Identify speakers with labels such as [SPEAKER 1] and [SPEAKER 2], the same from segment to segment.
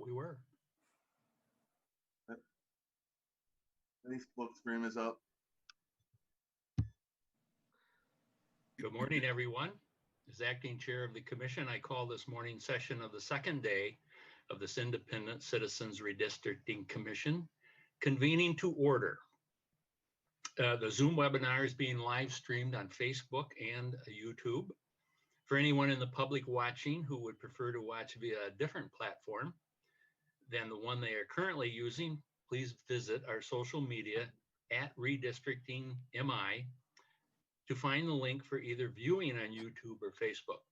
[SPEAKER 1] we were.
[SPEAKER 2] Facebook stream is up.
[SPEAKER 1] Good morning, everyone. As acting chair of the commission, I call this morning session of the second day of this Independent Citizens Redistricting Commission convening to order. The Zoom webinar is being live streamed on Facebook and YouTube. For anyone in the public watching who would prefer to watch via a different platform than the one they are currently using, please visit our social media at RedistrictingMI to find the link for either viewing on YouTube or Facebook.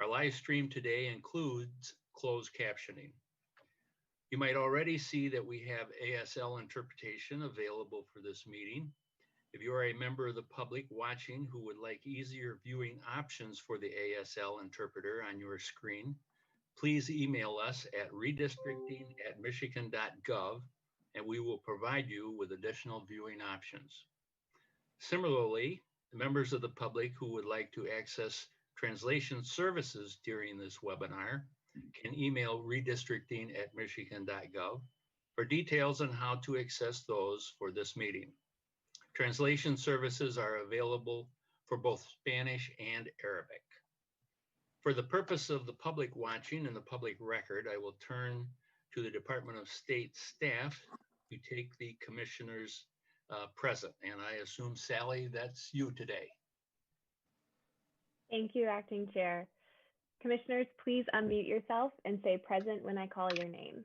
[SPEAKER 1] Our live stream today includes closed captioning. You might already see that we have ASL interpretation available for this meeting. If you are a member of the public watching who would like easier viewing options for the ASL interpreter on your screen, please email us at redistricting@michigan.gov and we will provide you with additional viewing options. Similarly, the members of the public who would like to access translation services during this webinar can email redistricting@michigan.gov for details on how to access those for this meeting. Translation services are available for both Spanish and Arabic. For the purpose of the public watching and the public record, I will turn to the Department of State staff to take the commissioners present. And I assume, Sally, that's you today.
[SPEAKER 3] Thank you, Acting Chair. Commissioners, please unmute yourself and say present when I call your name.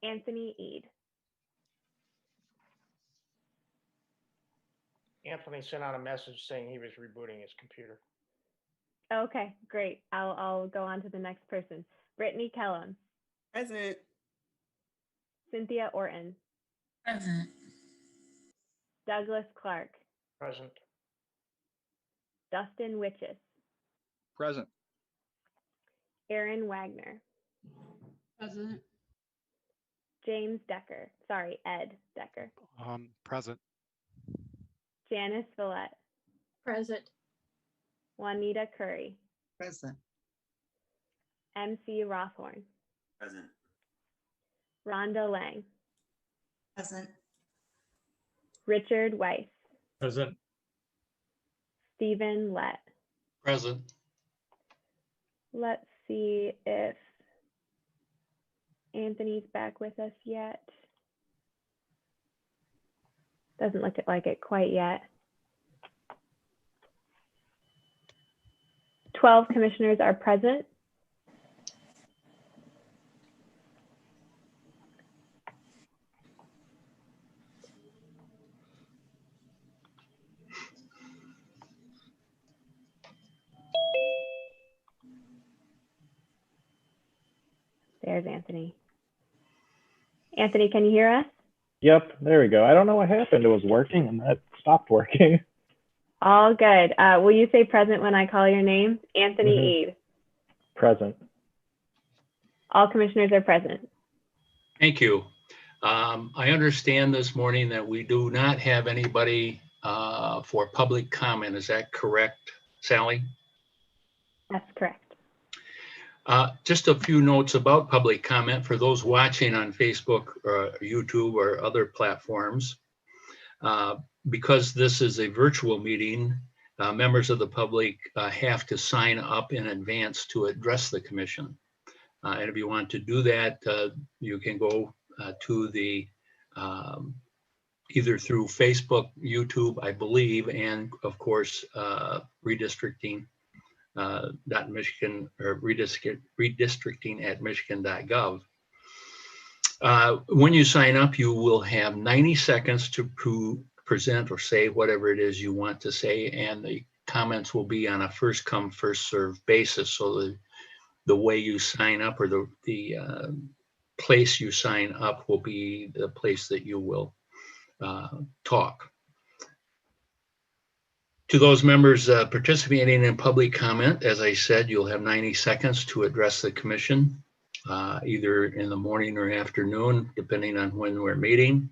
[SPEAKER 3] Anthony Eid.
[SPEAKER 4] Anthony sent out a message saying he was rebooting his computer.
[SPEAKER 3] Okay, great. I'll go on to the next person. Brittany Kellum.
[SPEAKER 5] Present.
[SPEAKER 3] Cynthia Orton.
[SPEAKER 6] Present.
[SPEAKER 3] Douglas Clark.
[SPEAKER 4] Present.
[SPEAKER 3] Dustin Witches.
[SPEAKER 7] Present.
[SPEAKER 3] Aaron Wagner.
[SPEAKER 6] Present.
[SPEAKER 3] James Decker. Sorry, Ed Decker.
[SPEAKER 7] Present.
[SPEAKER 3] Janice Villette.
[SPEAKER 6] Present.
[SPEAKER 3] Juanita Curry.
[SPEAKER 5] Present.
[SPEAKER 3] MC Rothorn.
[SPEAKER 2] Present.
[SPEAKER 3] Rhonda Lang.
[SPEAKER 5] Present.
[SPEAKER 3] Richard Weiss.
[SPEAKER 8] Present.
[SPEAKER 3] Stephen Lett.
[SPEAKER 1] Present.
[SPEAKER 3] Let's see if Anthony's back with us yet. Doesn't look like it quite yet. 12 commissioners are present. There's Anthony. Anthony, can you hear us?
[SPEAKER 8] Yep, there we go. I don't know what happened. It was working and that stopped working.
[SPEAKER 3] All good. Will you say present when I call your name? Anthony Eid.
[SPEAKER 8] Present.
[SPEAKER 3] All commissioners are present.
[SPEAKER 1] Thank you. I understand this morning that we do not have anybody for public comment. Is that correct, Sally?
[SPEAKER 3] That's correct.
[SPEAKER 1] Just a few notes about public comment for those watching on Facebook or YouTube or other platforms. Because this is a virtual meeting, members of the public have to sign up in advance to address the commission. And if you want to do that, you can go to the either through Facebook, YouTube, I believe, and of course, redistricting.michigan or redistricting@michigan.gov. When you sign up, you will have 90 seconds to present or say whatever it is you want to say, and the comments will be on a first come, first served basis. So the way you sign up or the place you sign up will be the place that you will talk. To those members participating in public comment, as I said, you'll have 90 seconds to address the commission, either in the morning or afternoon, depending on when we're meeting.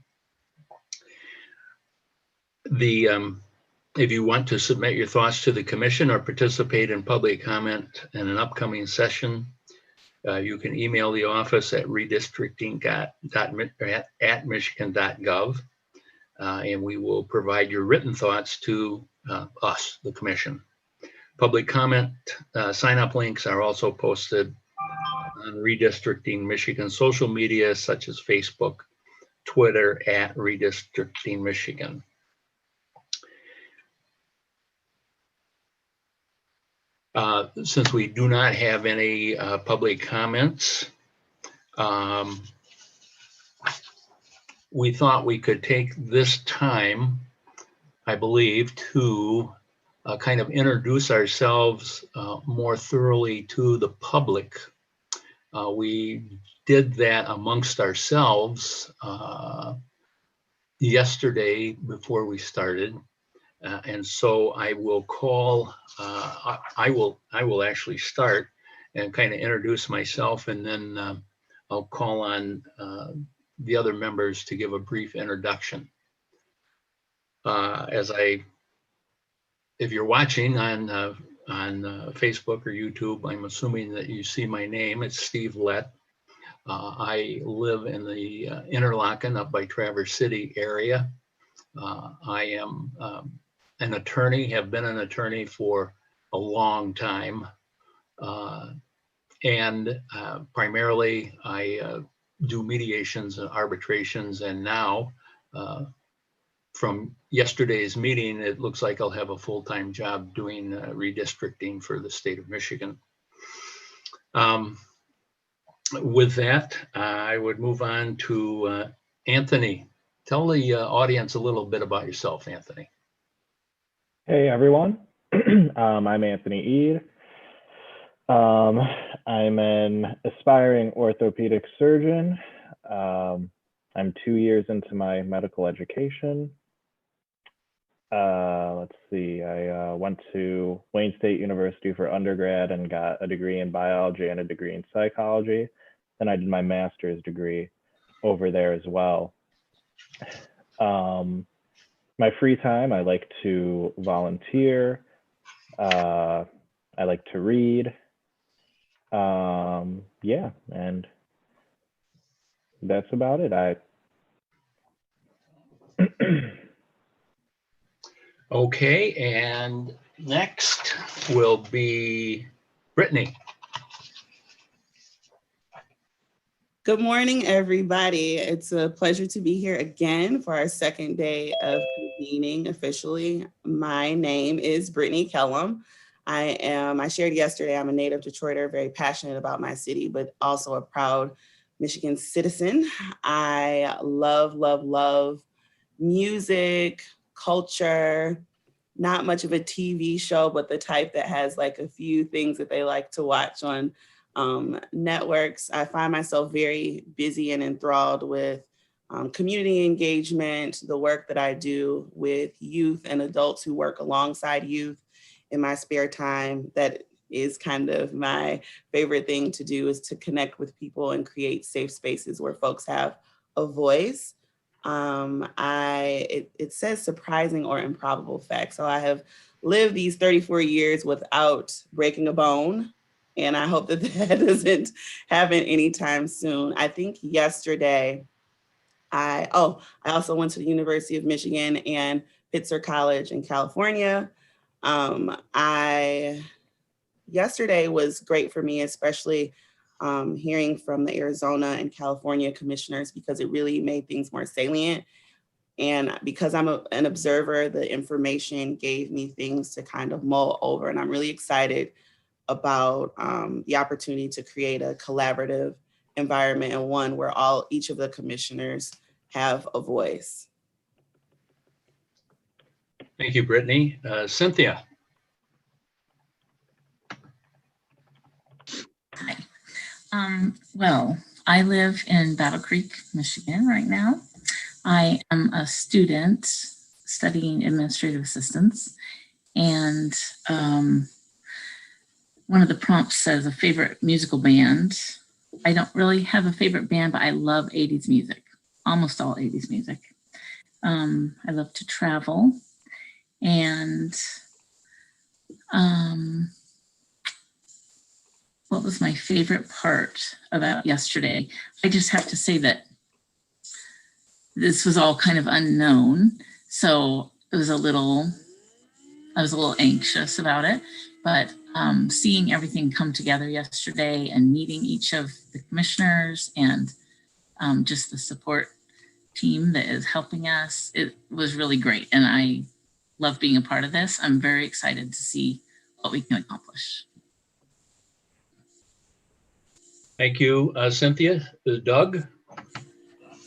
[SPEAKER 1] If you want to submit your thoughts to the commission or participate in public comment in an upcoming session, You can email the office at redistricting@michigan.gov, and we will provide your written thoughts to us, the commission. Public comment sign-up links are also posted on Redistricting Michigan social media, such as Facebook, Twitter at Redistricting Michigan. Since we do not have any public comments, we thought we could take this time, I believe, to kind of introduce ourselves more thoroughly to the public. We did that amongst ourselves yesterday before we started. And so I will call, I will actually start and kind of introduce myself, and then I'll call on the other members to give a brief introduction. If you're watching on Facebook or YouTube, I'm assuming that you see my name. It's Steve Lett. I live in the Interlochen up by Traverse City area. I am an attorney, have been an attorney for a long time. And primarily I do mediations and arbitrations, and now from yesterday's meeting, it looks like I'll have a full-time job doing redistricting for the state of Michigan. With that, I would move on to Anthony. Tell the audience a little bit about yourself, Anthony.
[SPEAKER 8] Hey, everyone. I'm Anthony Eade. I'm an aspiring orthopedic surgeon. I'm 2 years into my medical education. Let's see, I went to Wayne State University for undergrad and got a degree in biology and a degree in psychology. Then I did my master's degree over there as well. My free time, I like to volunteer. I like to read. Yeah, and that's about it.
[SPEAKER 1] Okay, and next will be Brittany.
[SPEAKER 5] Good morning, everybody. It's a pleasure to be here again for our second day of convening officially. My name is Brittany Kellum. I shared yesterday, I'm a native Detroiter, very passionate about my city, but also a proud Michigan citizen. I love music, culture, not much of a TV show, but the type that has like a few things that they like to watch on networks. I find myself very busy and enthralled with community engagement, the work that I do with youth and adults who work alongside youth in my spare time. That is kind of my favorite thing to do, is to connect with people and create safe spaces where folks have a voice. It says surprising or improbable facts. So I have lived these 34 years without breaking a bone. And I hope that that doesn't happen anytime soon. I think yesterday, I also went to the University of Michigan and Pitzer College in California. Yesterday was great for me, especially hearing from the Arizona and California commissioners, because it really made things more salient. And because I'm an observer, the information gave me things to kind of mull over. And I'm really excited about the opportunity to create a collaborative environment, and one where each of the commissioners have a voice.
[SPEAKER 1] Thank you, Brittany. Cynthia.
[SPEAKER 6] Hi. Well, I live in Battle Creek, Michigan right now. I am a student studying administrative assistance, and one of the prompts says a favorite musical band. I don't really have a favorite band, but I love 80s music, almost all 80s music. I love to travel, and what was my favorite part about yesterday? I just have to say that this was all kind of unknown. So I was a little anxious about it, but seeing everything come together yesterday and meeting each of the commissioners and just the support team that is helping us, it was really great. And I love being a part of this. I'm very excited to see what we can accomplish.
[SPEAKER 1] Thank you, Cynthia. Doug?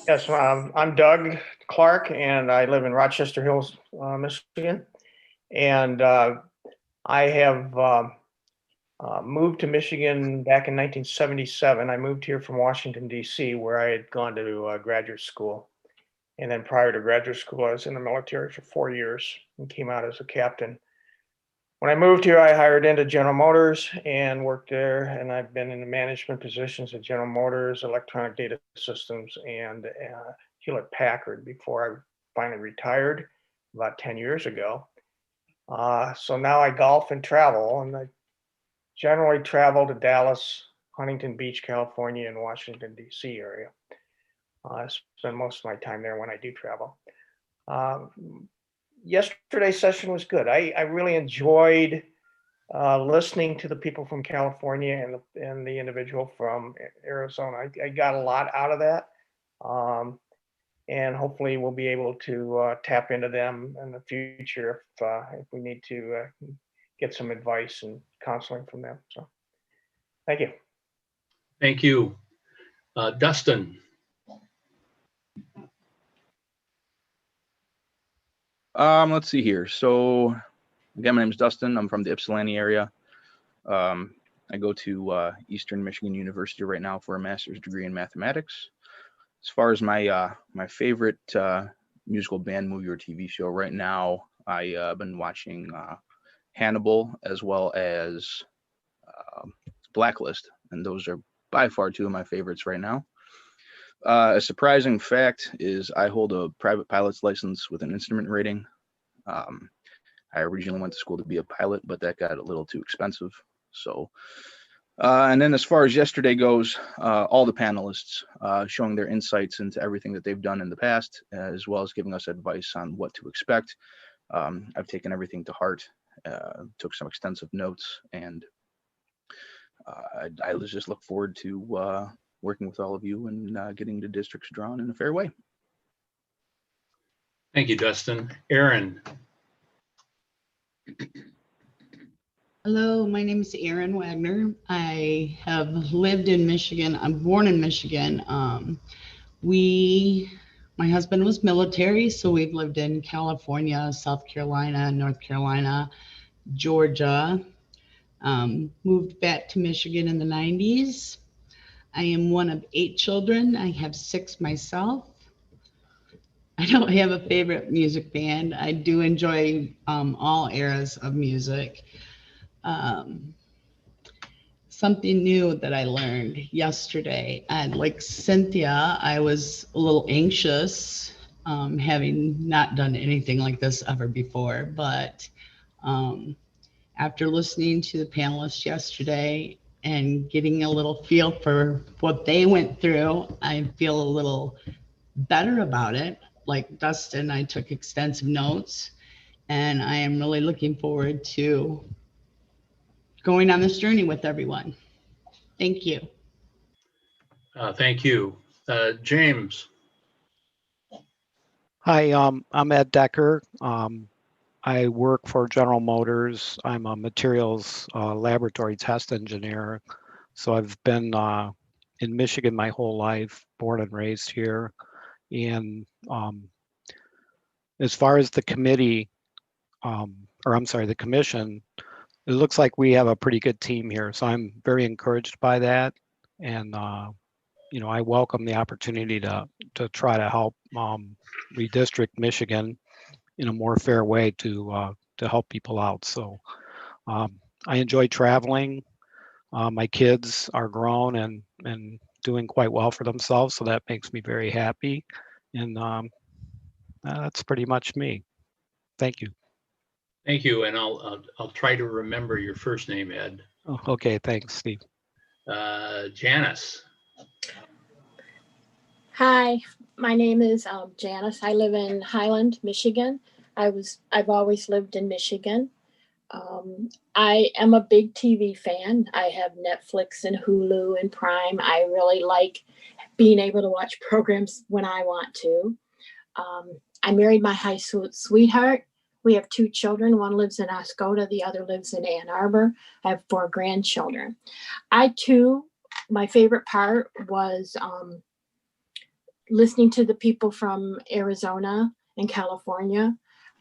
[SPEAKER 4] Yes, I'm Doug Clark, and I live in Rochester Hills, Michigan. And I have moved to Michigan back in 1977. I moved here from Washington, D.C., where I had gone to graduate school. And then prior to graduate school, I was in the military for 4 years and came out as a captain. When I moved here, I hired into General Motors and worked there. And I've been in the management positions at General Motors, Electronic Data Systems, and Hewlett Packard before I finally retired about 10 years ago. So now I golf and travel, and I generally travel to Dallas, Huntington Beach, California, and Washington, D.C. area. I spend most of my time there when I do travel. Yesterday's session was good. I really enjoyed listening to the people from California and the individual from Arizona. I got a lot out of that. And hopefully we'll be able to tap into them in the future if we need to get some advice and counseling from them. So thank you.
[SPEAKER 1] Thank you. Dustin?
[SPEAKER 7] Let's see here. So again, my name is Dustin. I'm from the Ypsilanti area. I go to Eastern Michigan University right now for a master's degree in mathematics. As far as my my favorite musical band, movie, or TV show right now, I've been watching Hannibal as well as Blacklist, and those are by far two of my favorites right now. A surprising fact is I hold a private pilot's license with an instrument rating. I originally went to school to be a pilot, but that got a little too expensive. So, and then as far as yesterday goes, all the panelists showing their insights into everything that they've done in the past, as well as giving us advice on what to expect. I've taken everything to heart, took some extensive notes, and I just look forward to working with all of you and getting the districts drawn in a fair way.
[SPEAKER 1] Thank you, Dustin. Aaron?
[SPEAKER 2] Hello, my name is Erin Wagner. I have lived in Michigan. I'm born in Michigan. My husband was military, so we've lived in California, South Carolina, North Carolina, Georgia. Moved back to Michigan in the 90s. I am one of 8 children. I have 6 myself. I don't have a favorite music band. I do enjoy all eras of music. Something new that I learned yesterday, and like Cynthia, I was a little anxious, having not done anything like this ever before, but after listening to the panelists yesterday and getting a little feel for what they went through, I feel a little better about it. Like Dustin, I took extensive notes, and I am really looking forward to going on this journey with everyone. Thank you.
[SPEAKER 1] Thank you. James?
[SPEAKER 9] Hi, I'm Ed Decker. I work for General Motors. I'm a materials laboratory test engineer. So I've been in Michigan my whole life, born and raised here. And as far as the committee, the commission, it looks like we have a pretty good team here. So I'm very encouraged by that. And, I welcome the opportunity to try to help redistrict Michigan in a more fair way to help people out. So I enjoy traveling. My kids are grown and doing quite well for themselves, so that makes me very happy. And that's pretty much me. Thank you.
[SPEAKER 1] Thank you, and I'll try to remember your first name, Ed.
[SPEAKER 9] Oh, okay, thanks, Steve.
[SPEAKER 1] Janice.
[SPEAKER 10] Hi, my name is Janice. I live in Highland, Michigan. I've always lived in Michigan. I am a big TV fan. I have Netflix and Hulu and Prime. I really like being able to watch programs when I want to. I married my high school sweetheart. We have 2 children. One lives in Oscoda, the other lives in Ann Arbor. I have 4 grandchildren. I too, my favorite part was listening to the people from Arizona and California.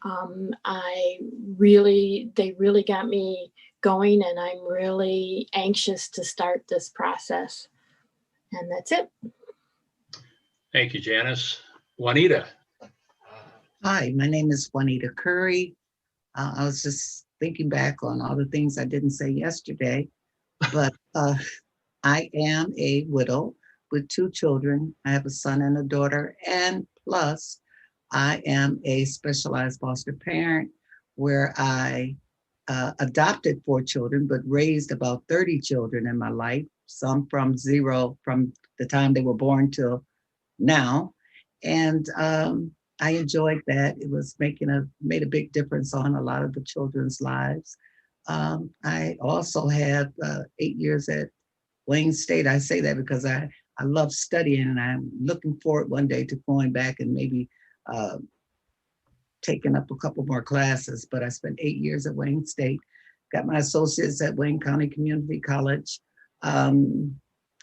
[SPEAKER 10] They really got me going, and I'm really anxious to start this process. And that's it.
[SPEAKER 1] Thank you, Janice. Juanita.
[SPEAKER 11] Hi, my name is Juanita Curry. I was just thinking back on all the things I didn't say yesterday, but I am a widow with 2 children. I have a son and a daughter, and plus I am a specialized foster parent where I adopted 4 children, but raised about 30 children in my life, some from zero, from the time they were born till now. And I enjoyed that. It was made a big difference on a lot of the children's lives. I also had 8 years at Wayne State. I say that because I love studying, and I'm looking forward one day to going back and maybe taking up a couple more classes. But I spent 8 years at Wayne State, got my associates at Wayne County Community College. I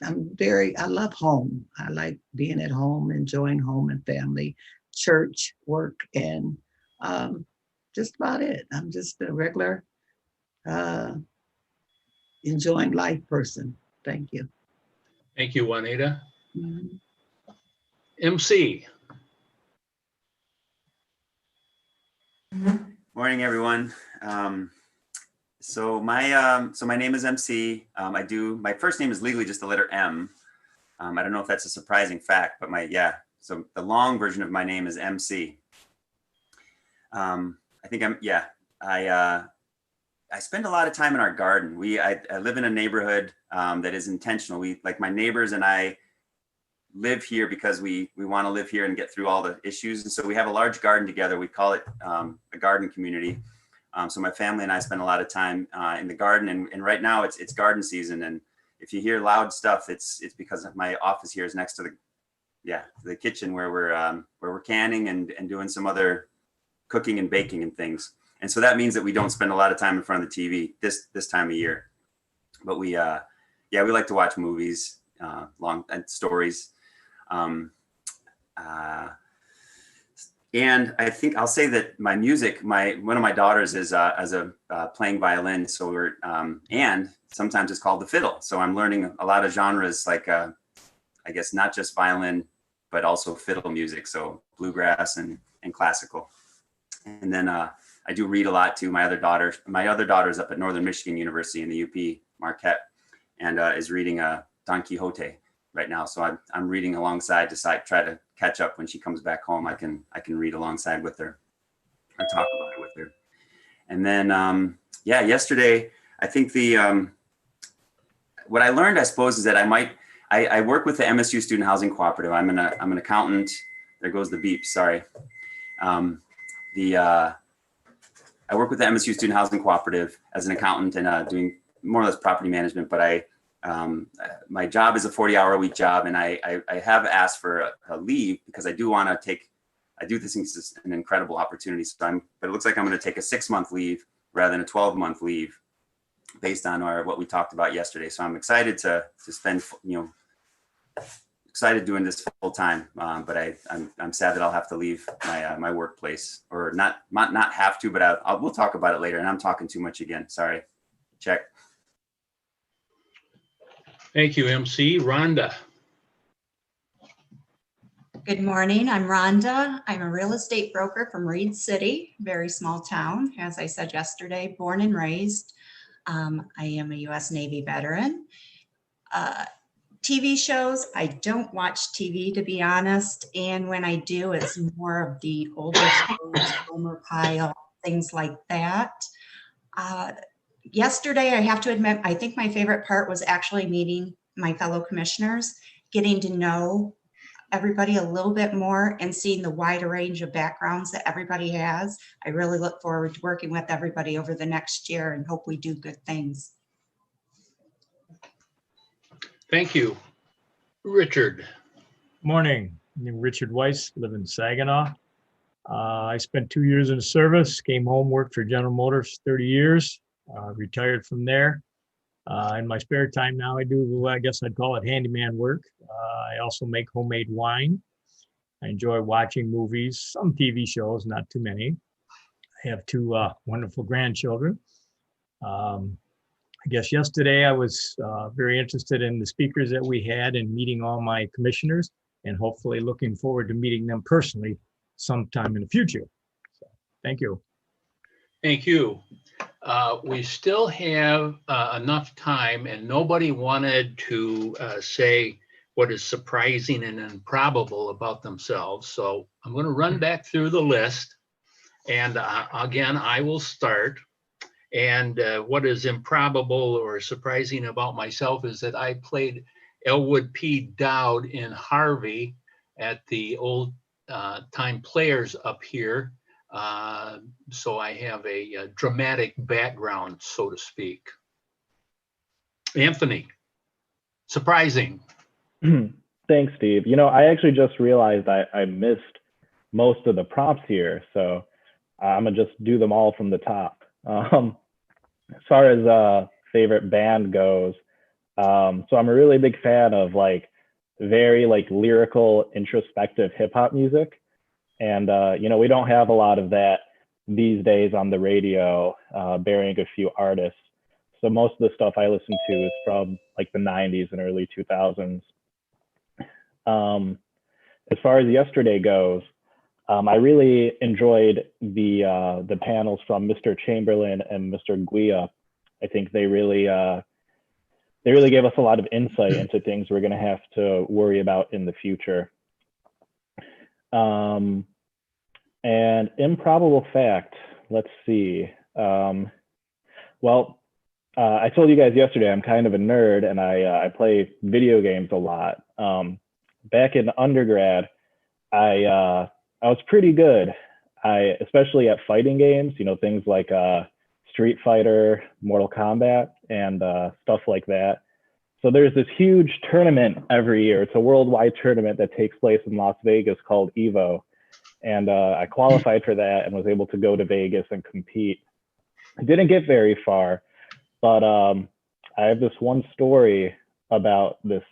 [SPEAKER 11] love home. I like being at home, enjoying home and family, church, work, and just about it. I'm just a regular enjoying life person. Thank you.
[SPEAKER 1] Thank you, Juanita.
[SPEAKER 11] Mhm.
[SPEAKER 1] MC.
[SPEAKER 12] Morning, everyone. So my name is MC. My first name is legally just the letter M. I don't know if that's a surprising fact, but so the long version of my name is MC. I spend a lot of time in our garden. I live in a neighborhood that is intentional. My neighbors and I live here because we want to live here and get through all the issues. And so we have a large garden together. We call it a garden community. So my family and I spend a lot of time in the garden, and right now it's garden season. And if you hear loud stuff, it's because my office here is next to the kitchen where we're canning and doing some other cooking and baking and things. And so that means that we don't spend a lot of time in front of the TV this time of year. But we like to watch movies, long stories. And I think I'll say that my music, one of my daughters is playing violin. So and sometimes it's called the fiddle. So I'm learning a lot of genres, like I guess not just violin, but also fiddle music. So bluegrass and classical. And then I do read a lot too. My other daughter is up at Northern Michigan University in the UP Marquette, and is reading Don Quixote right now. So I'm reading alongside to try to catch up when she comes back home. I can read alongside with her or talk about it with her. And then yesterday I think what I learned, I suppose, is that I work with the MSU Student Housing Cooperative. I'm an accountant. There goes the beep. Sorry. I work with the MSU Student Housing Cooperative as an accountant and doing more or less property management. But my job is a 40-hour-a-week job, and I have asked for a leave because I do want to I do think this is an incredible opportunity. But it looks like I'm going to take a 6-month leave rather than a 12-month leave, based on what we talked about yesterday. So I'm excited to spend, excited doing this full time. But I'm sad that I'll have to leave my workplace, or not have to, but we'll talk about it later. And I'm talking too much again. Sorry. Check.
[SPEAKER 1] Thank you, MC. Rhonda.
[SPEAKER 13] Good morning, I'm Rhonda. I'm a real estate broker from Reed City, very small town. As I said yesterday, born and raised. I am a US Navy veteran. TV shows, I don't watch TV, to be honest. And when I do, it's more of the older shows, Homer Pyle, things like that. yesterday, I have to admit, I think my favorite part was actually meeting my fellow commissioners, getting to know everybody a little bit more and seeing the wide range of backgrounds that everybody has. I really look forward to working with everybody over the next year and hope we do good things.
[SPEAKER 1] Thank you. Richard.
[SPEAKER 14] Morning, I'm Richard Weiss, live in Saginaw. I spent 2 years in the service, came home, worked for General Motors 30 years, retired from there. In my spare time now, I do, I guess I'd call it handyman work. I also make homemade wine. I enjoy watching movies, some TV shows, not too many. I have two wonderful grandchildren. I guess yesterday I was very interested in the speakers that we had and meeting all my commissioners, and hopefully looking forward to meeting them personally sometime in the future. So, thank you.
[SPEAKER 1] Thank you. We still have enough time, and nobody wanted to say what is surprising and improbable about themselves. So I'm going to run back through the list. And again, I will start. And what is improbable or surprising about myself is that I played Elwood P. Dowd in Harvey at the old time players up here. So I have a dramatic background, so to speak. Anthony, surprising.
[SPEAKER 8] Thanks, Steve. You know, I actually just realized I missed most of the prompts here, so I'm gonna just do them all from the top. As far as favorite band goes, so I'm a really big fan of like very like lyrical, introspective hip hop music. And, you know, we don't have a lot of that these days on the radio, bearing a few artists. So most of the stuff I listen to is from like the 90s and early 2000s. As far as yesterday goes, I really enjoyed the panels from Mr. Chamberlain and Mr. Guia. I think they really gave us a lot of insight into things we're going to have to worry about in the future. And improbable fact, let's see. Well, I told you guys yesterday, I'm kind of a nerd and I play video games a lot. Back in undergrad, I was pretty good. Especially at fighting games, you know, things like Street Fighter, Mortal Kombat, and stuff like that. So there's this huge tournament every year. It's a worldwide tournament that takes place in Las Vegas called EVO. And I qualified for that and was able to go to Vegas and compete. I didn't get very far, but I have this one story about this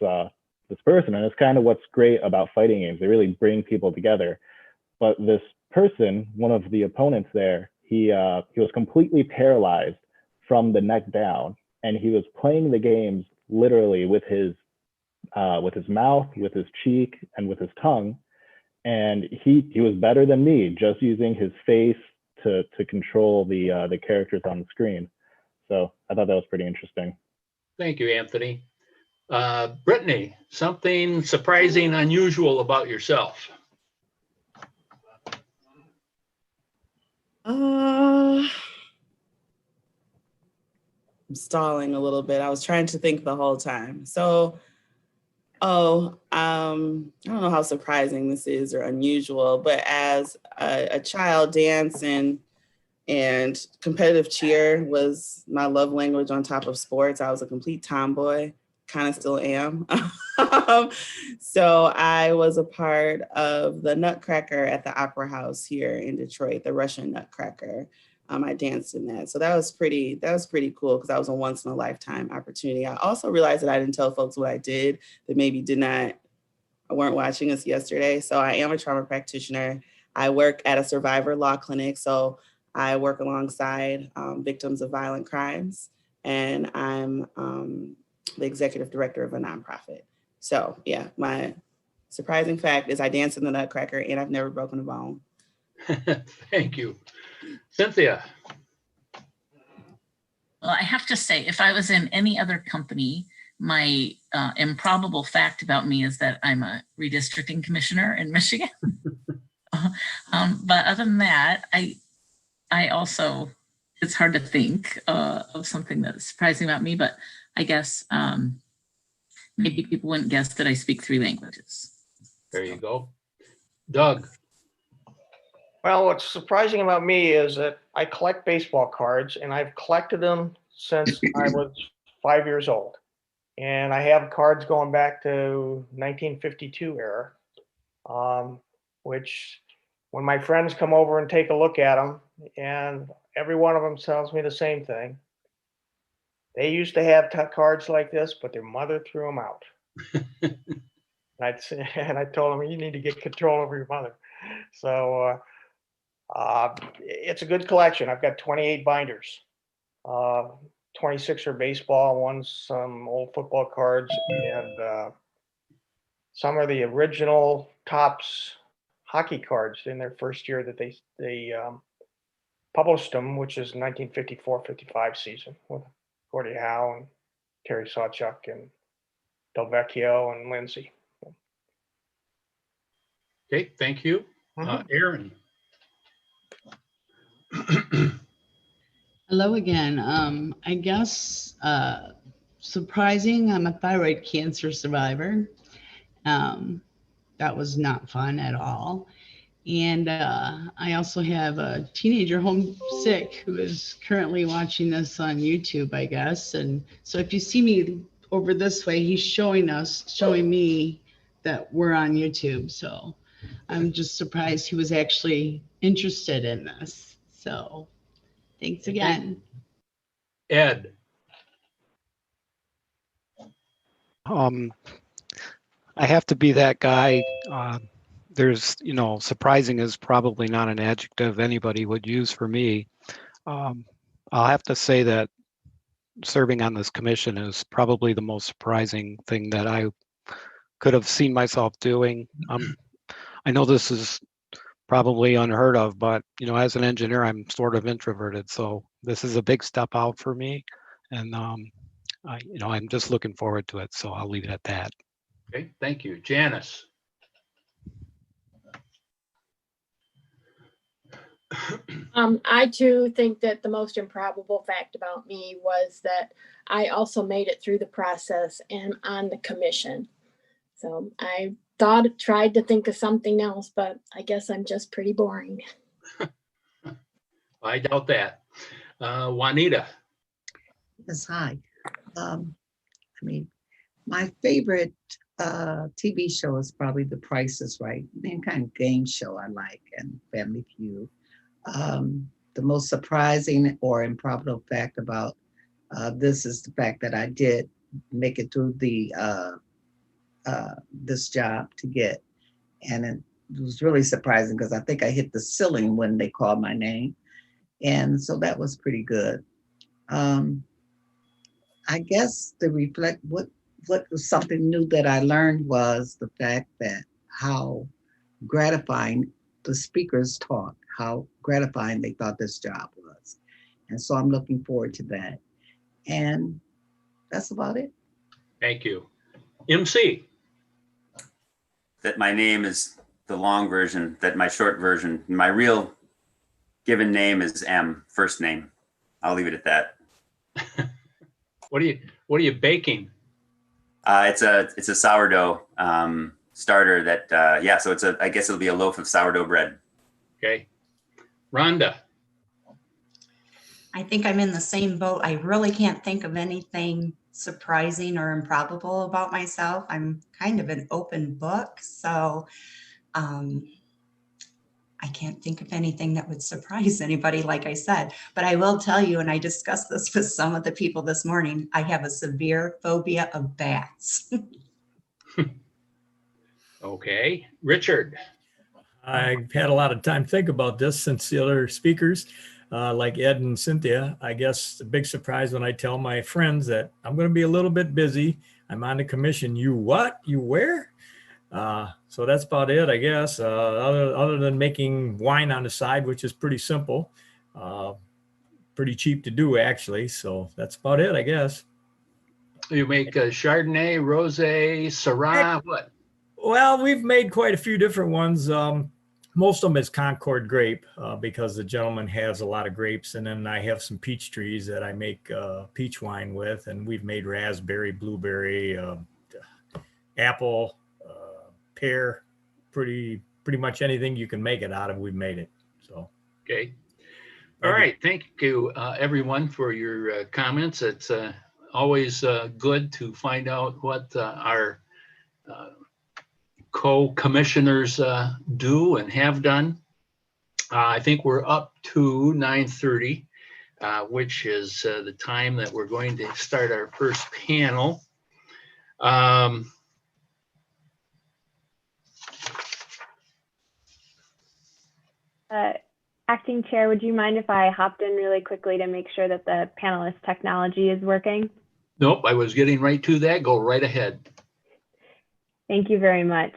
[SPEAKER 8] person, and it's kind of what's great about fighting games. They really bring people together. But this person, one of the opponents there, he was completely paralyzed from the neck down, and he was playing the games literally with his mouth, with his cheek, and with his tongue. And he was better than me, just using his face to control the characters on the screen. So I thought that was pretty interesting.
[SPEAKER 1] Thank you, Anthony. Brittany, something surprising, unusual about yourself?
[SPEAKER 5] I'm stalling a little bit. I was trying to think the whole time. So, I don't know how surprising this is or unusual, but as a child, dance and competitive cheer was my love language on top of sports. I was a complete tomboy, kind of still am. So I was a part of the Nutcracker at the Opera House here in Detroit, the Russian Nutcracker. I danced in that. So that was pretty cool because that was a once in a lifetime opportunity. I also realized that I didn't tell folks what I did that maybe weren't watching us yesterday. So I am a trauma practitioner. I work at a survivor law clinic. So I work alongside victims of violent crimes, and I'm the executive director of a nonprofit. So yeah, my surprising fact is I dance in the Nutcracker and I've never broken a bone.
[SPEAKER 1] Thank you. Cynthia.
[SPEAKER 6] Well, I have to say, if I was in any other company, my improbable fact about me is that I'm a redistricting commissioner in Michigan. But other than that, I also it's hard to think of something that's surprising about me, but I guess maybe people wouldn't guess that I speak 3 languages.
[SPEAKER 1] There you go. Doug,
[SPEAKER 4] Well, what's surprising about me is that I collect baseball cards, and I've collected them since I was 5 years old. And I have cards going back to 1952 era, which when my friends come over and take a look at them, and every one of them tells me the same thing. They used to have cards like this, but their mother threw them out. And I told them, you need to get control over your mother. So it's a good collection. I've got 28 binders. 26 are baseball, one's some old football cards, and some are the original Topps hockey cards in their first year that they published them, which is 1954-55 season with Gordie Howe and Terry Sawchuk and Delvecchio and Lindsay.
[SPEAKER 1] okay, thank you. Aaron.
[SPEAKER 2] Hello again. I guess surprising, I'm a thyroid cancer survivor. That was not fun at all. And I also have a teenager homesick who is currently watching this on YouTube, I guess. And so if you see me over this way, he's showing me that we're on YouTube. So I'm just surprised he was actually interested in this. So thanks again.
[SPEAKER 1] Ed.
[SPEAKER 9] I have to be that guy. There's, surprising is probably not an adjective anybody would use for me. I'll have to say that serving on this commission is probably the most surprising thing that I could have seen myself doing. I know this is probably unheard of, but as an engineer, I'm sort of introverted, so this is a big step out for me, and I'm just looking forward to it. So I'll leave it at that.
[SPEAKER 1] Okay, thank you. Janice.
[SPEAKER 10] I too think that the most improbable fact about me was that I also made it through the process and on the commission. So I tried to think of something else, but I guess I'm just pretty boring.
[SPEAKER 1] I doubt that. Juanita.
[SPEAKER 11] Yes, hi. My favorite TV show is probably The Price is Right. Any kind of game show I like, and Family Feud. The most surprising or improbable fact about this is the fact that I did make it through this job to get, and it was really surprising because I think I hit the ceiling when they called my name, and so that was pretty good. I guess to reflect what was something new that I learned was the fact that how gratifying the speakers talked, how gratifying they thought this job was. And so I'm looking forward to that. And that's about it.
[SPEAKER 1] Thank you. MC.
[SPEAKER 12] That my name is the long version, that my short version, my real given name is M, first name. I'll leave it at that.
[SPEAKER 1] What are you baking?
[SPEAKER 12] It's a sourdough starter that, so I guess it'll be a loaf of sourdough bread.
[SPEAKER 1] Okay. Rhonda.
[SPEAKER 13] I think I'm in the same boat. I really can't think of anything surprising or improbable about myself. I'm kind of an open book, so I can't think of anything that would surprise anybody, like I said. But I will tell you, and I discussed this with some of the people this morning, I have a severe phobia of bats.
[SPEAKER 1] Okay. Richard.
[SPEAKER 14] I've had a lot of time to think about this since the other speakers, like Ed and Cynthia. I guess the big surprise when I tell my friends that I'm going to be a little bit busy. I'm on the commission. You what? You where? So that's about it, I guess. Other than making wine on the side, which is pretty simple, pretty cheap to do actually. So that's about it, I guess.
[SPEAKER 1] You make Chardonnay, Rosé, Syrah, what?
[SPEAKER 14] Well, we've made quite a few different ones. most of them is Concord grape because the gentleman has a lot of grapes. And then I have some peach trees that I make peach wine with. And we've made raspberry, blueberry, apple, pear, pretty much anything you can make it out of, we've made it. So.
[SPEAKER 1] Okay. All right. Thank you, everyone, for your comments. It's always good to find out what our co-commissioners do and have done. I think we're up to 9:30, which is the time that we're going to start our first panel.
[SPEAKER 3] Acting Chair, would you mind if I hopped in really quickly to make sure that the panelist technology is working?
[SPEAKER 1] Nope, I was getting right to that. Go right ahead.
[SPEAKER 3] Thank you very much.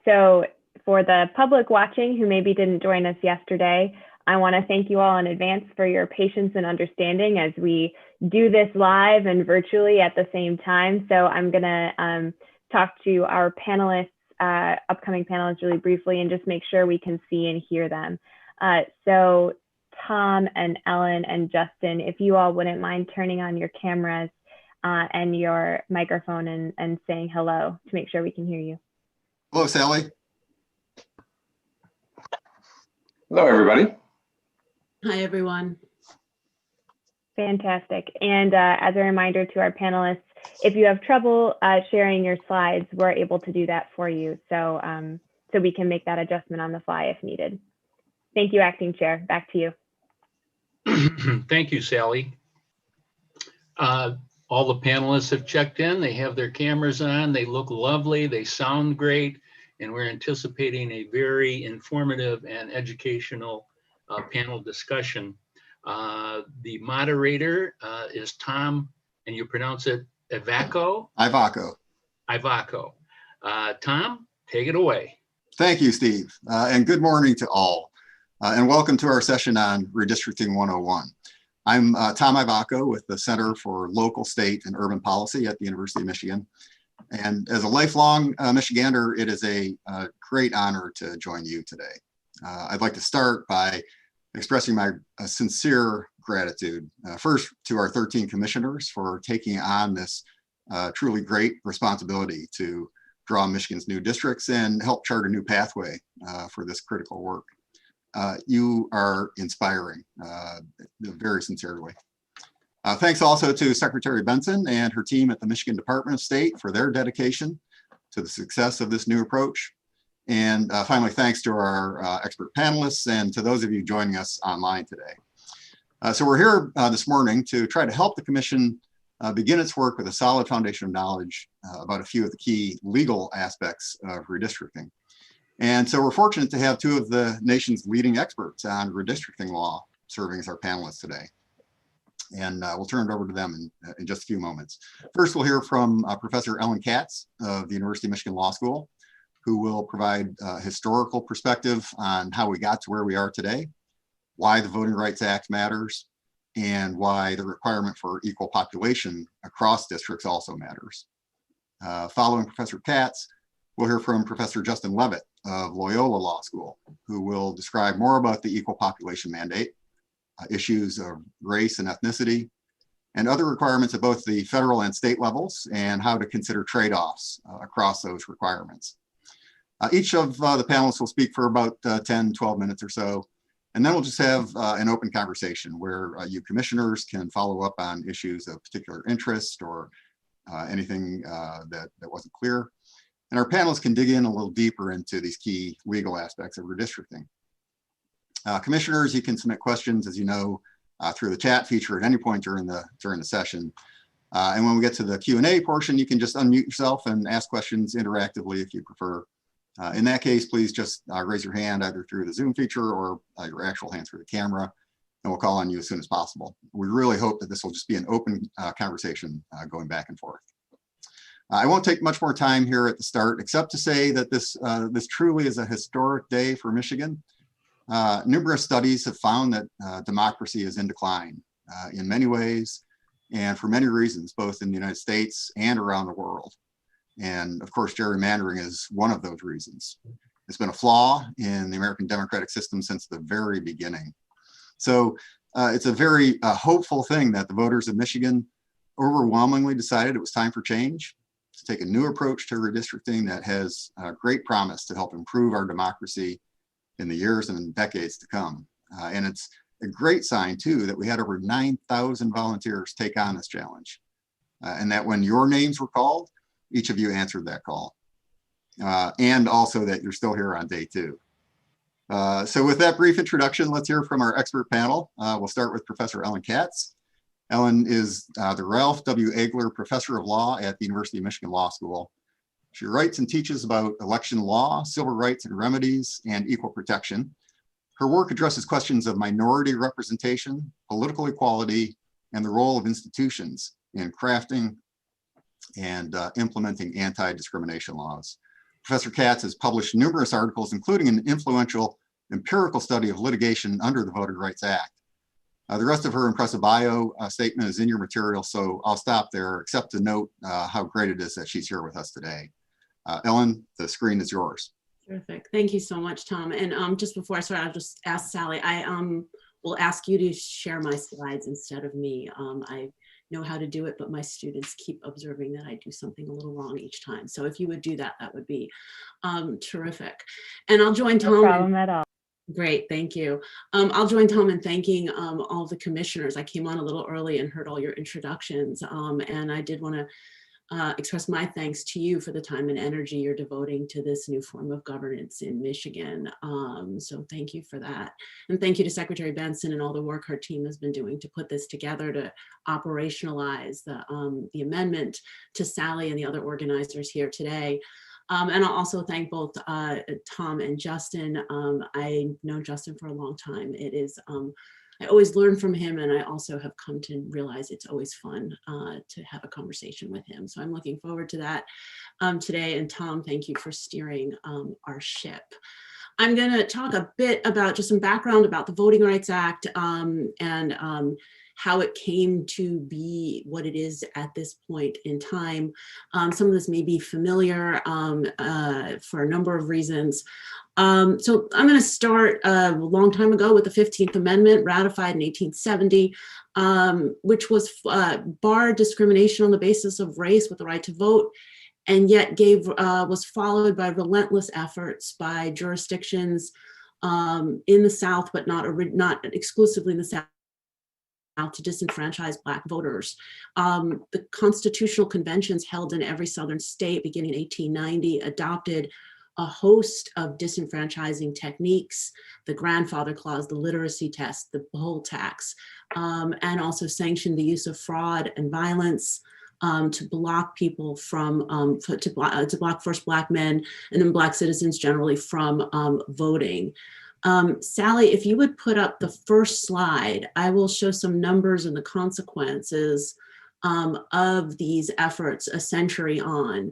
[SPEAKER 3] So for the public watching who maybe didn't join us yesterday, I want to thank you all in advance for your patience and understanding as we do this live and virtually at the same time. So I'm going to talk to our panelists, upcoming panelists really briefly and just make sure we can see and hear them. So Tom and Ellen and Justin, if you all wouldn't mind turning on your cameras and your microphone and saying hello to make sure we can hear you.
[SPEAKER 15] Hello, Sally.
[SPEAKER 16] Hello, everybody.
[SPEAKER 17] Hi, everyone.
[SPEAKER 3] Fantastic. And as a reminder to our panelists, if you have trouble sharing your slides, we're able to do that for you. So, so we can make that adjustment on the fly if needed. Thank you, Acting Chair. Back to you.
[SPEAKER 1] Thank you, Sally. All the panelists have checked in. They have their cameras on. They look lovely. They sound great. And we're anticipating a very informative and educational panel discussion. The moderator is Tom, and you pronounce it Ivaco?
[SPEAKER 15] Ivaco.
[SPEAKER 1] Ivaco. Tom, take it away.
[SPEAKER 15] Thank you, Steve. And good morning to all. And welcome to our session on Redistricting 101. I'm Tom Ivaco with the Center for Local, State, and Urban Policy at the University of Michigan. And as a lifelong Michigander, it is a great honor to join you today. I'd like to start by expressing my sincere gratitude, first to our 13 commissioners for taking on this truly great responsibility to draw Michigan's new districts and help chart a new pathway for this critical work. You are inspiring, very sincerely. Thanks also to Secretary Benson and her team at the Michigan Department of State for their dedication to the success of this new approach. And finally, thanks to our expert panelists and to those of you joining us online today. So we're here this morning to try to help the Commission begin its work with a solid foundation of knowledge about a few of the key legal aspects of redistricting. And so we're fortunate to have two of the nation's leading experts on redistricting law serving as our panelists today. And we'll turn it over to them in just a few moments. First, we'll hear from Professor Ellen Katz of the University of Michigan Law School, who will provide a historical perspective on how we got to where we are today, why the Voting Rights Act matters, and why the requirement for equal population across districts also matters. Following Professor Katz, we'll hear from Professor Justin Levitt of Loyola Law School, who will describe more about the equal population mandate, issues of race and ethnicity, and other requirements at both the federal and state levels, and how to consider trade-offs across those requirements. Each of the panelists will speak for about 10, 12 minutes or so, and then we'll just have an open conversation where you commissioners can follow up on issues of particular interest or anything that wasn't clear. And our panelists can dig in a little deeper into these key legal aspects of redistricting. Commissioners, you can submit questions, as you know, through the chat feature at any point during the session. And when we get to the Q&A portion, you can just unmute yourself and ask questions interactively if you prefer. In that case, please just raise your hand either through the Zoom feature or your actual hand through the camera, and we'll call on you as soon as possible. We really hope that this will just be an open conversation going back and forth. I won't take much more time here at the start, except to say that this truly is a historic day for Michigan. Numerous studies have found that democracy is in decline in many ways and for many reasons, both in the United States and around the world. And of course, gerrymandering is one of those reasons. It's been a flaw in the American democratic system since the very beginning. So it's a very hopeful thing that the voters of Michigan overwhelmingly decided it was time for change, to take a new approach to redistricting that has great promise to help improve our democracy in the years and decades to come. And it's a great sign too that we had over 9,000 volunteers take on this challenge. And that when your names were called, each of you answered that call. And also that you're still here on day 2. So with that brief introduction, let's hear from our expert panel. We'll start with Professor Ellen Katz. Ellen is the Ralph W. Egler Professor of Law at the University of Michigan Law School. She writes and teaches about election law, civil rights and remedies, and equal protection. Her work addresses questions of minority representation, political equality, and the role of institutions in crafting and implementing anti-discrimination laws. Professor Katz has published numerous articles, including an influential empirical study of litigation under the Voting Rights Act. The rest of her impressive bio statement is in your material, so I'll stop there, except to note how great it is that she's here with us today. Ellen, the screen is yours.
[SPEAKER 17] Terrific. Thank you so much, Tom. And just before I start, I'll just ask Sally, I will ask you to share my slides instead of me. I know how to do it, but my students keep observing that I do something a little wrong each time. So if you would do that, that would be terrific. And I'll join Tom.
[SPEAKER 3] No problem at all.
[SPEAKER 17] Great, thank you. I'll join Tom in thanking all of the commissioners. I came on a little early and heard all your introductions, and I did want to express my thanks to you for the time and energy you're devoting to this new form of governance in Michigan. So thank you for that. And thank you to Secretary Benson and all the work her team has been doing to put this together to operationalize the amendment, to Sally and the other organizers here today. And I'll also thank both Tom and Justin. I know Justin for a long time. It is, I always learn from him, and I also have come to realize it's always fun to have a conversation with him. So I'm looking forward to that today. And Tom, thank you for steering our ship. I'm going to talk a bit about just some background about the Voting Rights Act and how it came to be what it is at this point in time. Some of this may be familiar for a number of reasons. So I'm going to start a long time ago with the 15th Amendment, ratified in 1870, which was barred discrimination on the basis of race with the right to vote, and yet was followed by relentless efforts by jurisdictions in the South, but not exclusively in the South, to disenfranchise Black voters. The constitutional conventions held in every Southern state beginning in 1890 adopted a host of disenfranchising techniques, the grandfather clause, the literacy test, the poll tax, and also sanctioned the use of fraud and violence to block people from, to block first Black men and then Black citizens generally from voting. Sally, if you would put up the first slide, I will show some numbers and the consequences of these efforts a century on.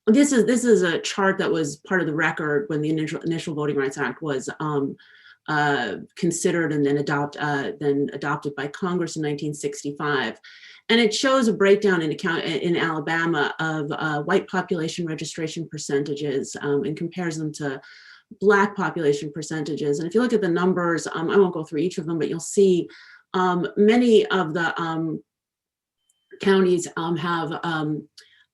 [SPEAKER 17] This is a chart that was part of the record when the initial Voting Rights Act was considered and then adopted by Congress in 1965. And it shows a breakdown in Alabama of white population registration percentages and compares them to Black population percentages. And if you look at the numbers, I won't go through each of them, but you'll see many of the counties have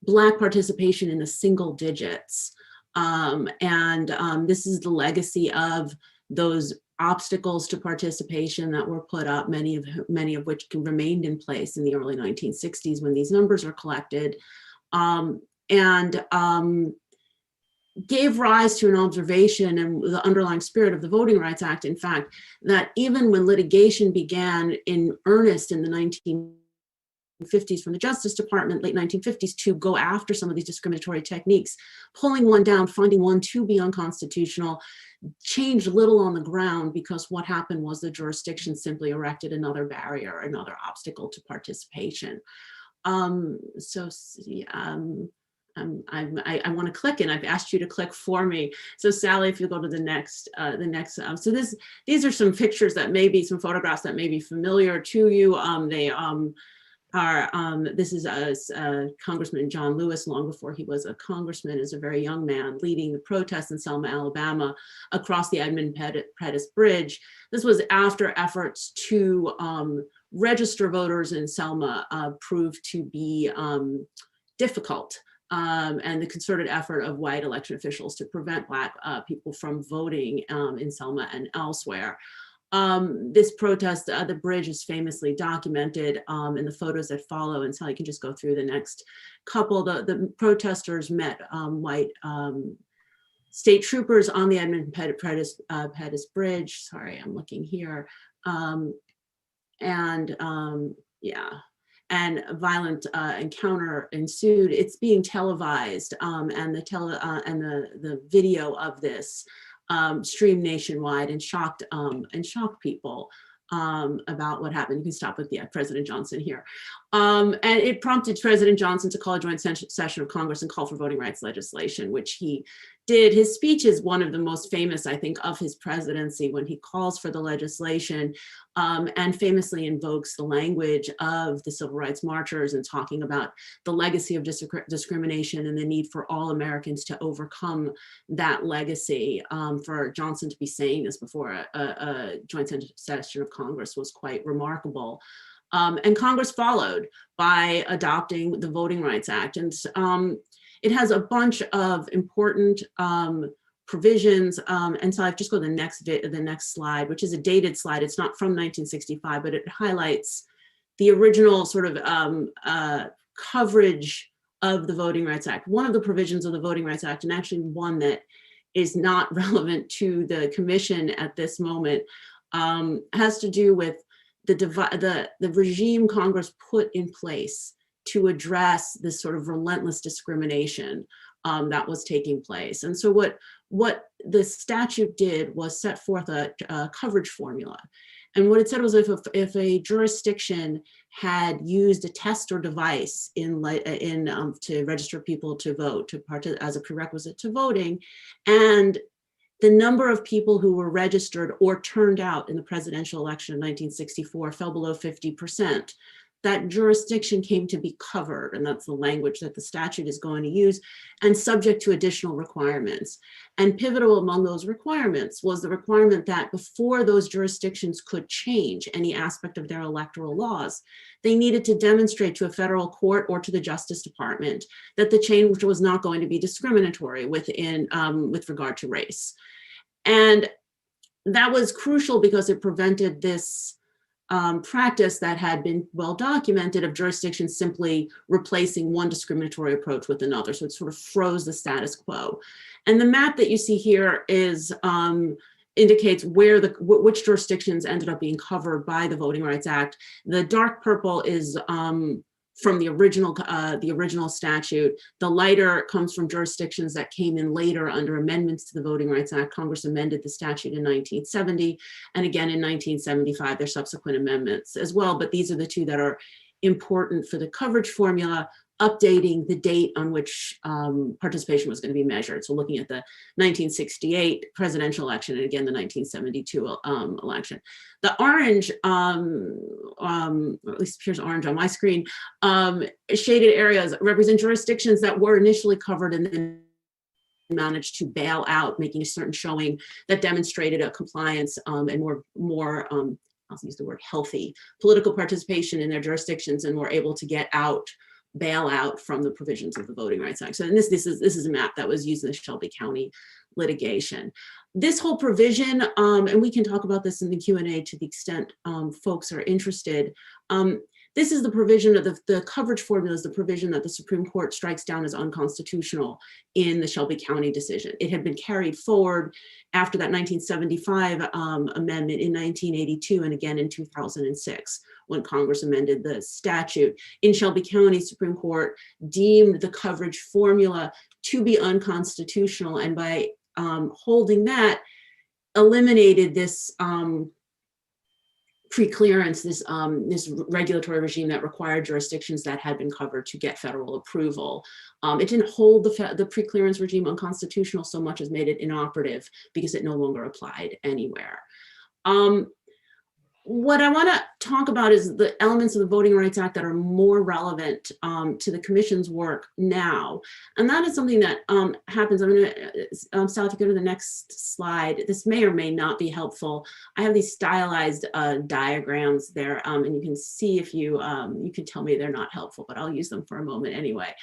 [SPEAKER 17] Black participation in the single digits. This is the legacy of those obstacles to participation that were put up, many of which remained in place in the early 1960s when these numbers are collected. Gave rise to an observation and the underlying spirit of the Voting Rights Act, in fact, that even when litigation began in earnest in the 1950s from the Justice Department, late 1950s, to go after some of these discriminatory techniques, pulling one down, finding one to be unconstitutional, changed little on the ground, because what happened was the jurisdiction simply erected another barrier, another obstacle to participation. I want to click, and I've asked you to click for me. So Sally, if you go to the next, so these are some pictures that may be, some photographs that may be familiar to you. This is Congressman John Lewis, long before he was a congressman, as a very young man, leading the protests in Selma, Alabama, across the Edmund Pettus Bridge. This was after efforts to register voters in Selma proved to be difficult, and the concerted effort of white election officials to prevent Black people from voting in Selma and elsewhere. This protest, the bridge is famously documented in the photos that follow, and so I can just go through the next couple. The protesters met white state troopers on the Edmund Pettus Bridge. Sorry, I'm looking here. And a violent encounter ensued. It's being televised, and the video of this streamed nationwide and shocked people about what happened. You can stop with President Johnson here. And it prompted President Johnson to call a joint session of Congress and call for voting rights legislation, which he did. His speech is one of the most famous, I think, of his presidency, when he calls for the legislation and famously invokes the language of the civil rights marchers and talking about the legacy of discrimination and the need for all Americans to overcome that legacy. For Johnson to be saying this before a joint session of Congress was quite remarkable. And Congress followed by adopting the Voting Rights Act. And it has a bunch of important provisions. And so I've just go to the next slide, which is a dated slide. It's not from 1965, but it highlights the original sort of coverage of the Voting Rights Act. One of the provisions of the Voting Rights Act, and actually one that is not relevant to the commission at this moment, has to do with the regime Congress put in place to address this sort of relentless discrimination that was taking place. And so what the statute did was set forth a coverage formula. And what it said was if a jurisdiction had used a test or device to register people to vote, as a prerequisite to voting, and the number of people who were registered or turned out in the presidential election of 1964 fell below 50%. That jurisdiction came to be covered, and that's the language that the statute is going to use, and subject to additional requirements. And pivotal among those requirements was the requirement that before those jurisdictions could change any aspect of their electoral laws, they needed to demonstrate to a federal court or to the Justice Department that the change was not going to be discriminatory with regard to race. And that was crucial because it prevented this practice that had been well documented of jurisdictions simply replacing one discriminatory approach with another. So it sort of froze the status quo. And the map that you see here is indicates which jurisdictions ended up being covered by the Voting Rights Act. The dark purple is from the original statute. The lighter comes from jurisdictions that came in later under amendments to the Voting Rights Act. Congress amended the statute in 1970, and again in 1975, there's subsequent amendments as well, but these are the two that are important for the coverage formula, updating the date on which participation was going to be measured. So looking at the 1968 presidential election and again the 1972 election. The orange, or at least appears orange on my screen, shaded areas represent jurisdictions that were initially covered and then managed to bail out, making a certain showing that demonstrated a compliance and more I'll use the word healthy political participation in their jurisdictions, and were able to get out, bail out from the provisions of the Voting Rights Act. So and this is a map that was used in the Shelby County litigation. This whole provision, and we can talk about this in the Q&A to the extent folks are interested. This is the provision of the coverage formula is the provision that the Supreme Court strikes down as unconstitutional in the Shelby County decision. It had been carried forward after that 1975 amendment in 1982 and again in 2006 when Congress amended the statute. In Shelby County, Supreme Court deemed the coverage formula to be unconstitutional, and by holding that, eliminated this pre-clearance, this regulatory regime that required jurisdictions that had been covered to get federal approval. It didn't hold the pre-clearance regime unconstitutional so much as made it inoperative because it no longer applied anywhere. what I want to talk about is the elements of the Voting Rights Act that are more relevant to the commission's work now. And that is something that happens. I'm going to, Sal, if you go to the next slide, this may or may not be helpful. I have these stylized diagrams there, and you can see if you can tell me they're not helpful, but I'll use them for a moment anyway.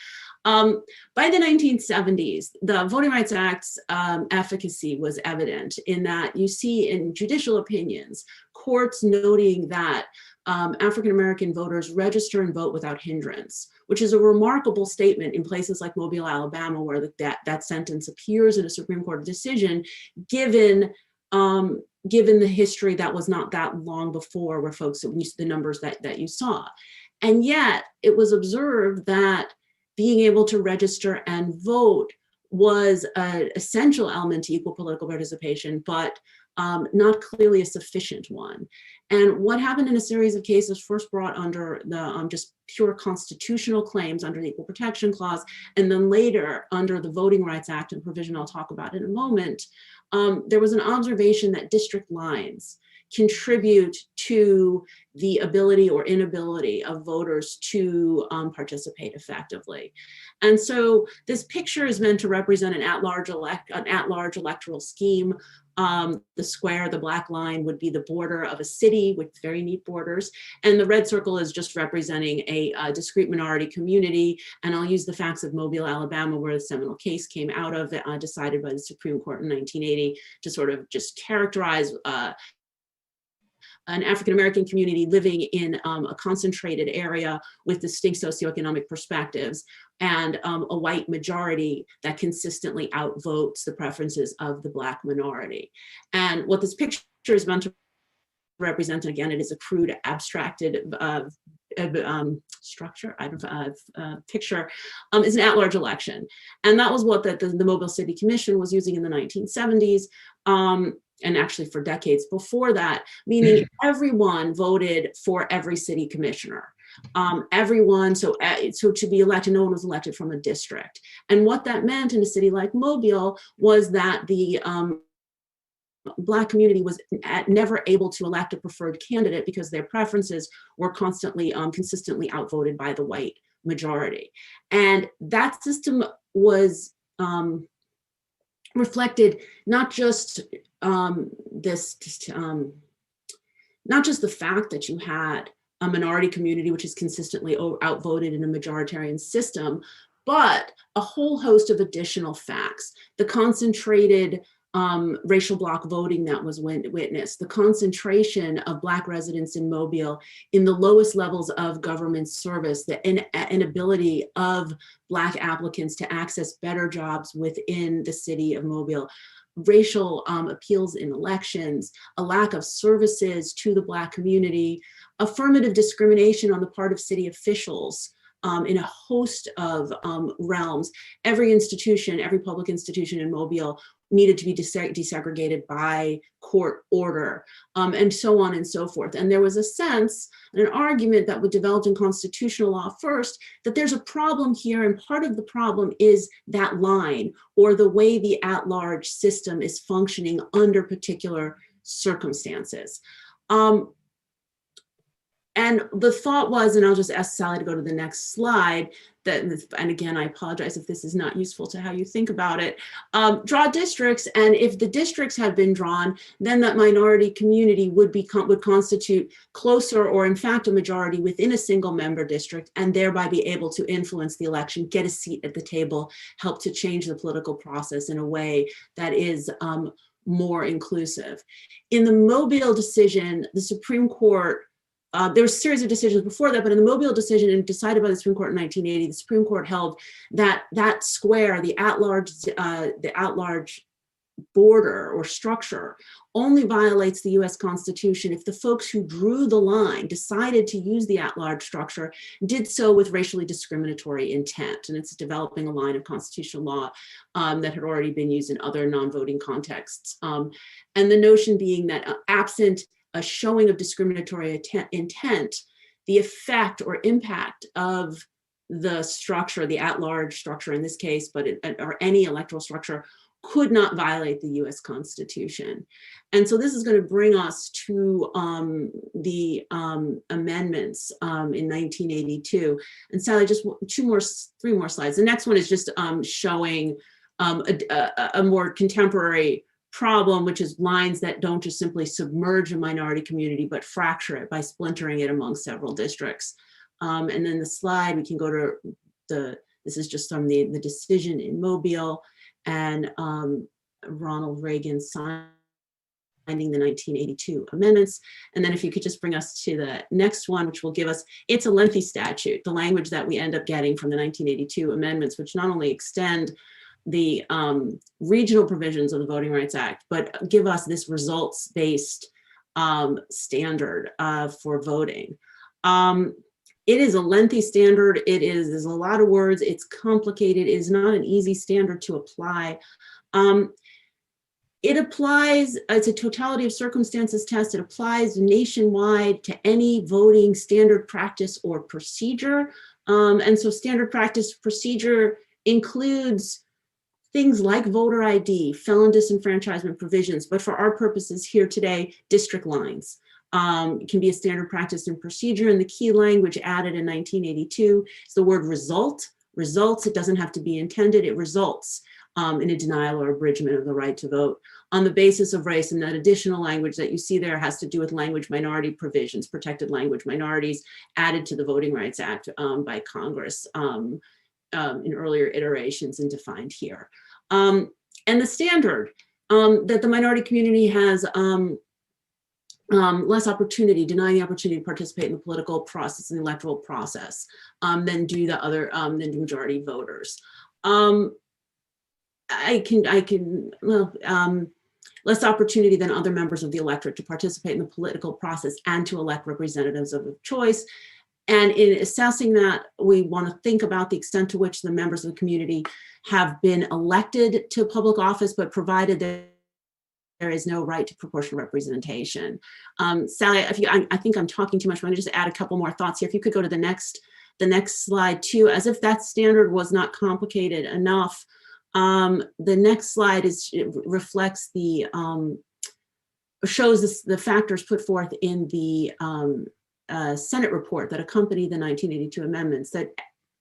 [SPEAKER 17] By the 1970s, the Voting Rights Act's efficacy was evident in that you see in judicial opinions, courts noting that African-American voters register and vote without hindrance, which is a remarkable statement in places like Mobile, Alabama, where that sentence appears in a Supreme Court decision, given the history that was not that long before, where folks, the numbers that you saw. And yet it was observed that being able to register and vote was an essential element to equal political participation, but not clearly a sufficient one. And what happened in a series of cases first brought under the just pure constitutional claims under the Equal Protection Clause, and then later under the Voting Rights Act and provision I'll talk about in a moment, there was an observation that district lines contribute to the ability or inability of voters to participate effectively. And so this picture is meant to represent an at-large electoral scheme. The square, the black line, would be the border of a city with very neat borders. And the red circle is just representing a discrete minority community. And I'll use the facts of Mobile, Alabama, where the seminal case came out of, decided by the Supreme Court in 1980, to sort of just characterize an African-American community living in a concentrated area with distinct socioeconomic perspectives, and a white majority that consistently outvotes the preferences of the Black minority. And what this picture is meant to represent, and again, it is a crude, abstracted structure, picture, is an at-large election. And that was what the Mobile City Commission was using in the 1970s. And actually for decades before that, meaning everyone voted for every city commissioner. Everyone, so to be elected, no one was elected from a district. And what that meant in a city like Mobile was that the Black community was never able to elect a preferred candidate because their preferences were constantly, consistently outvoted by the white majority. And that system was reflected not just not just the fact that you had a minority community which is consistently outvoted in a majoritarian system, but a whole host of additional facts. The concentrated racial bloc voting that was witnessed, the concentration of Black residents in Mobile in the lowest levels of government service, the inability of Black applicants to access better jobs within the city of Mobile, racial appeals in elections, a lack of services to the Black community, affirmative discrimination on the part of city officials in a host of realms. Every institution, every public institution in Mobile needed to be desegregated by court order, and so on and so forth. And there was a sense, an argument that was developed in constitutional law first, that there's a problem here, and part of the problem is that line, or the way the at-large system is functioning under particular circumstances. And the thought was, and I'll just ask Sally to go to the next slide, that, and again, I apologize if this is not useful to how you think about it, draw districts, and if the districts had been drawn, then that minority community would constitute closer, or in fact a majority within a single member district, and thereby be able to influence the election, get a seat at the table, help to change the political process in a way that is more inclusive. In the Mobile decision, the Supreme Court, there was a series of decisions before that, but in the Mobile decision, and decided by the Supreme Court in 1980, the Supreme Court held that that square, the at-large border or structure, only violates the US Constitution if the folks who drew the line, decided to use the at-large structure, did so with racially discriminatory intent. And it's developing a line of constitutional law that had already been used in other non-voting contexts. And the notion being that absent a showing of discriminatory intent, the effect or impact of the structure, the at-large structure in this case, or any electoral structure, could not violate the US Constitution. And so this is going to bring us to the amendments in 1982. And Sally, just three more slides. The next one is just showing a more contemporary problem, which is lines that don't just simply submerge a minority community, but fracture it by splintering it among several districts. And then the slide, we can go to this is just from the decision in Mobile, and Ronald Reagan signing the 1982 amendments. And then if you could just bring us to the next one, which will give us, it's a lengthy statute, the language that we end up getting from the 1982 amendments, which not only extend the regional provisions of the Voting Rights Act, but give us this results-based standard for voting. It is a lengthy standard. There's a lot of words. It's complicated. It is not an easy standard to apply. It applies, it's a totality of circumstances test. It applies nationwide to any voting standard practice or procedure. And so standard practice procedure includes things like voter ID, felon disenfranchisement provisions, but for our purposes here today, district lines. It can be a standard practice and procedure, and the key language added in 1982 is the word result. Results, it doesn't have to be intended, it results in a denial or abridgment of the right to vote on the basis of race. And that additional language that you see there has to do with language minority provisions, protected language minorities added to the Voting Rights Act by Congress in earlier iterations and defined here. And the standard that the minority community has less opportunity, denying the opportunity to participate in the political process and the electoral process than do the other, than do majority voters. Less opportunity than other members of the electorate to participate in the political process and to elect representatives of choice. And in assessing that, we want to think about the extent to which the members of the community have been elected to public office, but provided that there is no right to proportional representation. Sally, I think I'm talking too much, but I'm going to just add a couple more thoughts here. If you could go to the next slide too, as if that standard was not complicated enough. The next slide reflects shows the factors put forth in the Senate report that accompany the 1982 amendments that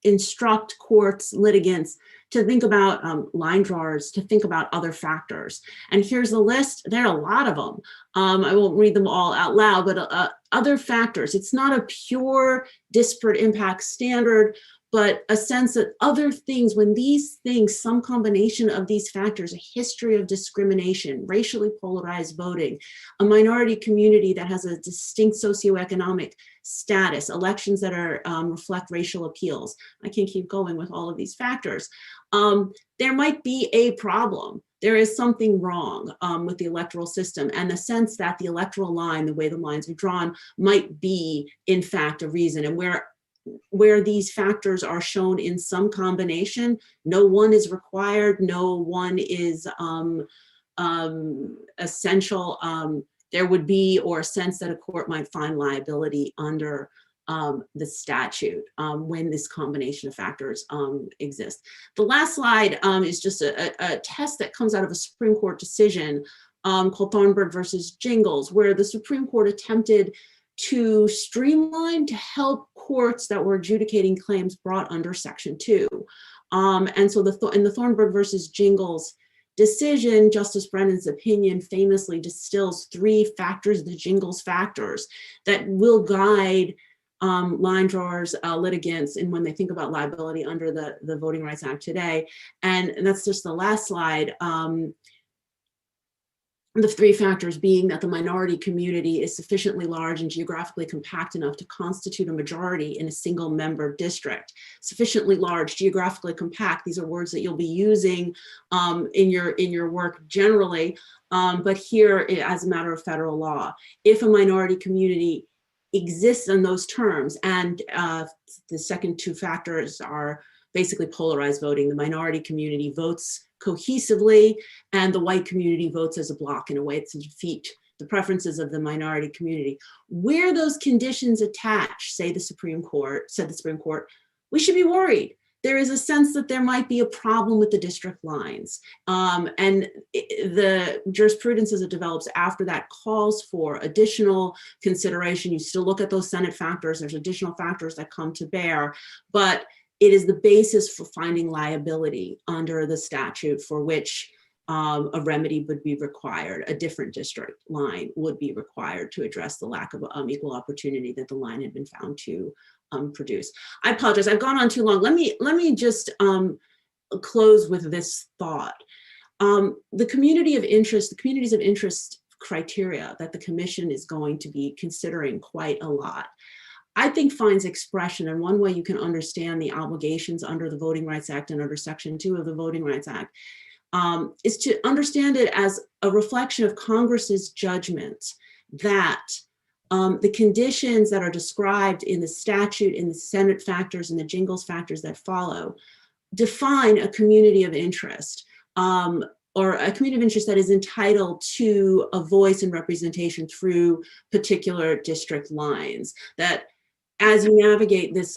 [SPEAKER 17] instruct courts, litigants to think about line drawers, to think about other factors. And here's a list. There are a lot of them. I won't read them all out loud, but other factors. It's not a pure disparate impact standard, but a sense that other things, when these things, some combination of these factors, a history of discrimination, racially polarized voting, a minority community that has a distinct socioeconomic status, elections that are reflect racial appeals. I can keep going with all of these factors. There might be a problem. There is something wrong with the electoral system, and the sense that the electoral line, the way the lines are drawn, might be in fact a reason. And where these factors are shown in some combination, no one is required, no one is essential. There would be, or a sense that a court might find liability under the statute when this combination of factors exists. The last slide is just a test that comes out of a Supreme Court decision called Thornburg versus Jingles, where the Supreme Court attempted to streamline, to help courts that were adjudicating claims brought under Section 2. And so in the Thornburg versus Jingles decision, Justice Brennan's opinion famously distills 3 factors, the Jingles factors, that will guide line drawers, litigants, and when they think about liability under the Voting Rights Act today. And that's just the last slide. The 3 factors being that the minority community is sufficiently large and geographically compact enough to constitute a majority in a single member district. Sufficiently large, geographically compact, these are words that you'll be using in your work generally, but here as a matter of federal law. If a minority community exists in those terms, and the second 2 factors are basically polarized voting, the minority community votes cohesively, and the white community votes as a block in a way to defeat the preferences of the minority community. Where those conditions attach, said the Supreme Court, we should be worried. there is a sense that there might be a problem with the district lines. And the jurisprudence as it develops after that calls for additional consideration. You still look at those Senate factors, there's additional factors that come to bear, but it is the basis for finding liability under the statute for which a remedy would be required. A different district line would be required to address the lack of equal opportunity that the line had been found to produce. I apologize, I've gone on too long. Let me just close with this thought. The communities of interest criteria that the commission is going to be considering quite a lot, I think finds expression, and one way you can understand the obligations under the Voting Rights Act and under Section 2 of the Voting Rights Act is to understand it as a reflection of Congress's judgment that the conditions that are described in the statute, in the Senate factors, and the Jingles factors that follow, define a community of interest, or a community of interest that is entitled to a voice and representation through particular district lines. That as you navigate this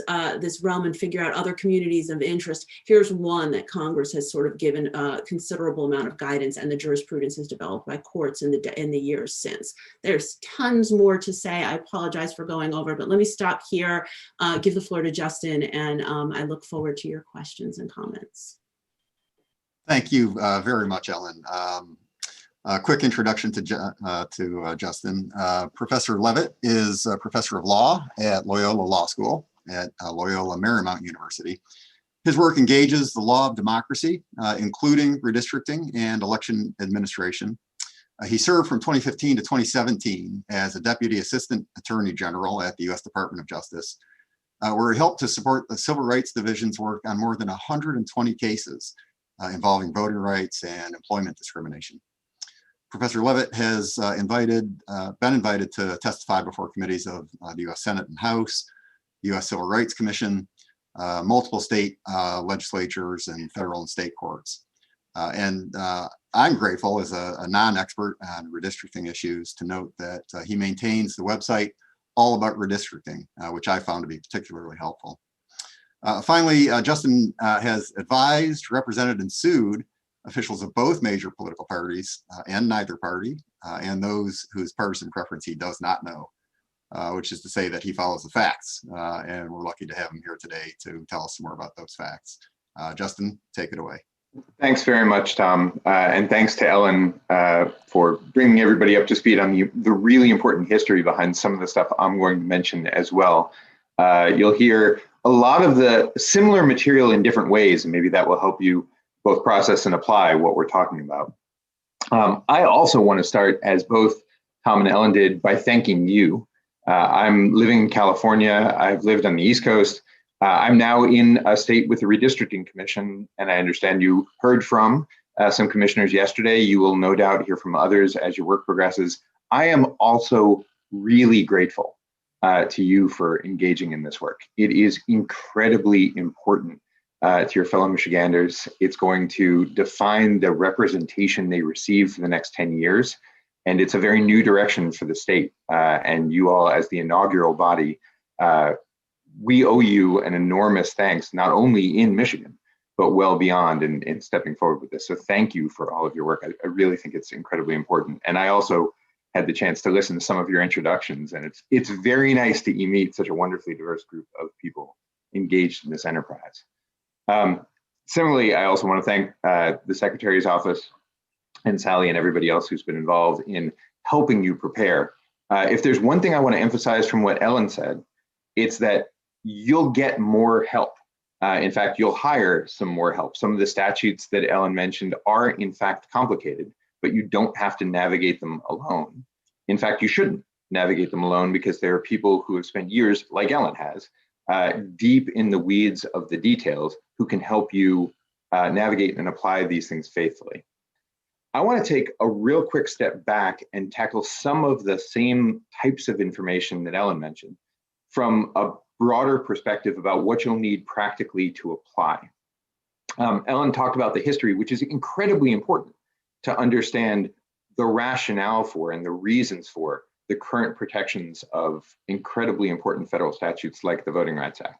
[SPEAKER 17] realm and figure out other communities of interest, here's one that Congress has sort of given a considerable amount of guidance, and the jurisprudence is developed by courts in the years since. There's tons more to say. I apologize for going over, but let me stop here, give the floor to Justin, and I look forward to your questions and comments.
[SPEAKER 15] Thank you very much, Ellen. A quick introduction to Justin. Professor Levitt is a professor of law at Loyola Law School at Loyola Marymount University. His work engages the law of democracy, including redistricting and election administration. He served from 2015 to 2017 as a Deputy Assistant Attorney General at the U.S. Department of Justice, where he helped to support the Civil Rights Division's work on more than 120 cases involving voting rights and employment discrimination. Professor Levitt has been invited to testify before committees of the U.S. Senate and House, U.S. Civil Rights Commission, multiple state legislatures, and federal and state courts. I'm grateful as a non-expert on redistricting issues to note that he maintains the website All About Redistricting, which I found to be particularly helpful. Finally, Justin has advised, represented, and sued officials of both major political parties and neither party, and those whose partisan preference he does not know, which is to say that he follows the facts. And we're lucky to have him here today to tell us more about those facts. Justin, take it away.
[SPEAKER 16] Thanks very much, Tom. And thanks to Ellen for bringing everybody up to speed on the really important history behind some of the stuff I'm going to mention as well. You'll hear a lot of the similar material in different ways, and maybe that will help you both process and apply what we're talking about. I also want to start, as both Tom and Ellen did, by thanking you. I'm living in California. I've lived on the East Coast. I'm now in a state with a redistricting commission, and I understand you heard from some commissioners yesterday. You will no doubt hear from others as your work progresses. I am also really grateful to you for engaging in this work. It is incredibly important to your fellow Michiganders. It's going to define the representation they receive for the next 10 years. And it's a very new direction for the state. And you all, as the inaugural body, we owe you an enormous thanks, not only in Michigan, but well beyond in stepping forward with this. So thank you for all of your work. I really think it's incredibly important. And I also had the chance to listen to some of your introductions, and it's very nice to meet such a wonderfully diverse group of people engaged in this enterprise. Similarly, I also want to thank the Secretary's office and Sally and everybody else who's been involved in helping you prepare. If there's one thing I want to emphasize from what Ellen said, it's that you'll get more help. In fact, you'll hire some more help. Some of the statutes that Ellen mentioned are in fact complicated, but you don't have to navigate them alone. In fact, you shouldn't navigate them alone, because there are people who have spent years, like Ellen has, deep in the weeds of the details, who can help you navigate and apply these things faithfully. I want to take a real quick step back and tackle some of the same types of information that Ellen mentioned from a broader perspective about what you'll need practically to apply. Ellen talked about the history, which is incredibly important to understand the rationale for and the reasons for the current protections of incredibly important federal statutes like the Voting Rights Act.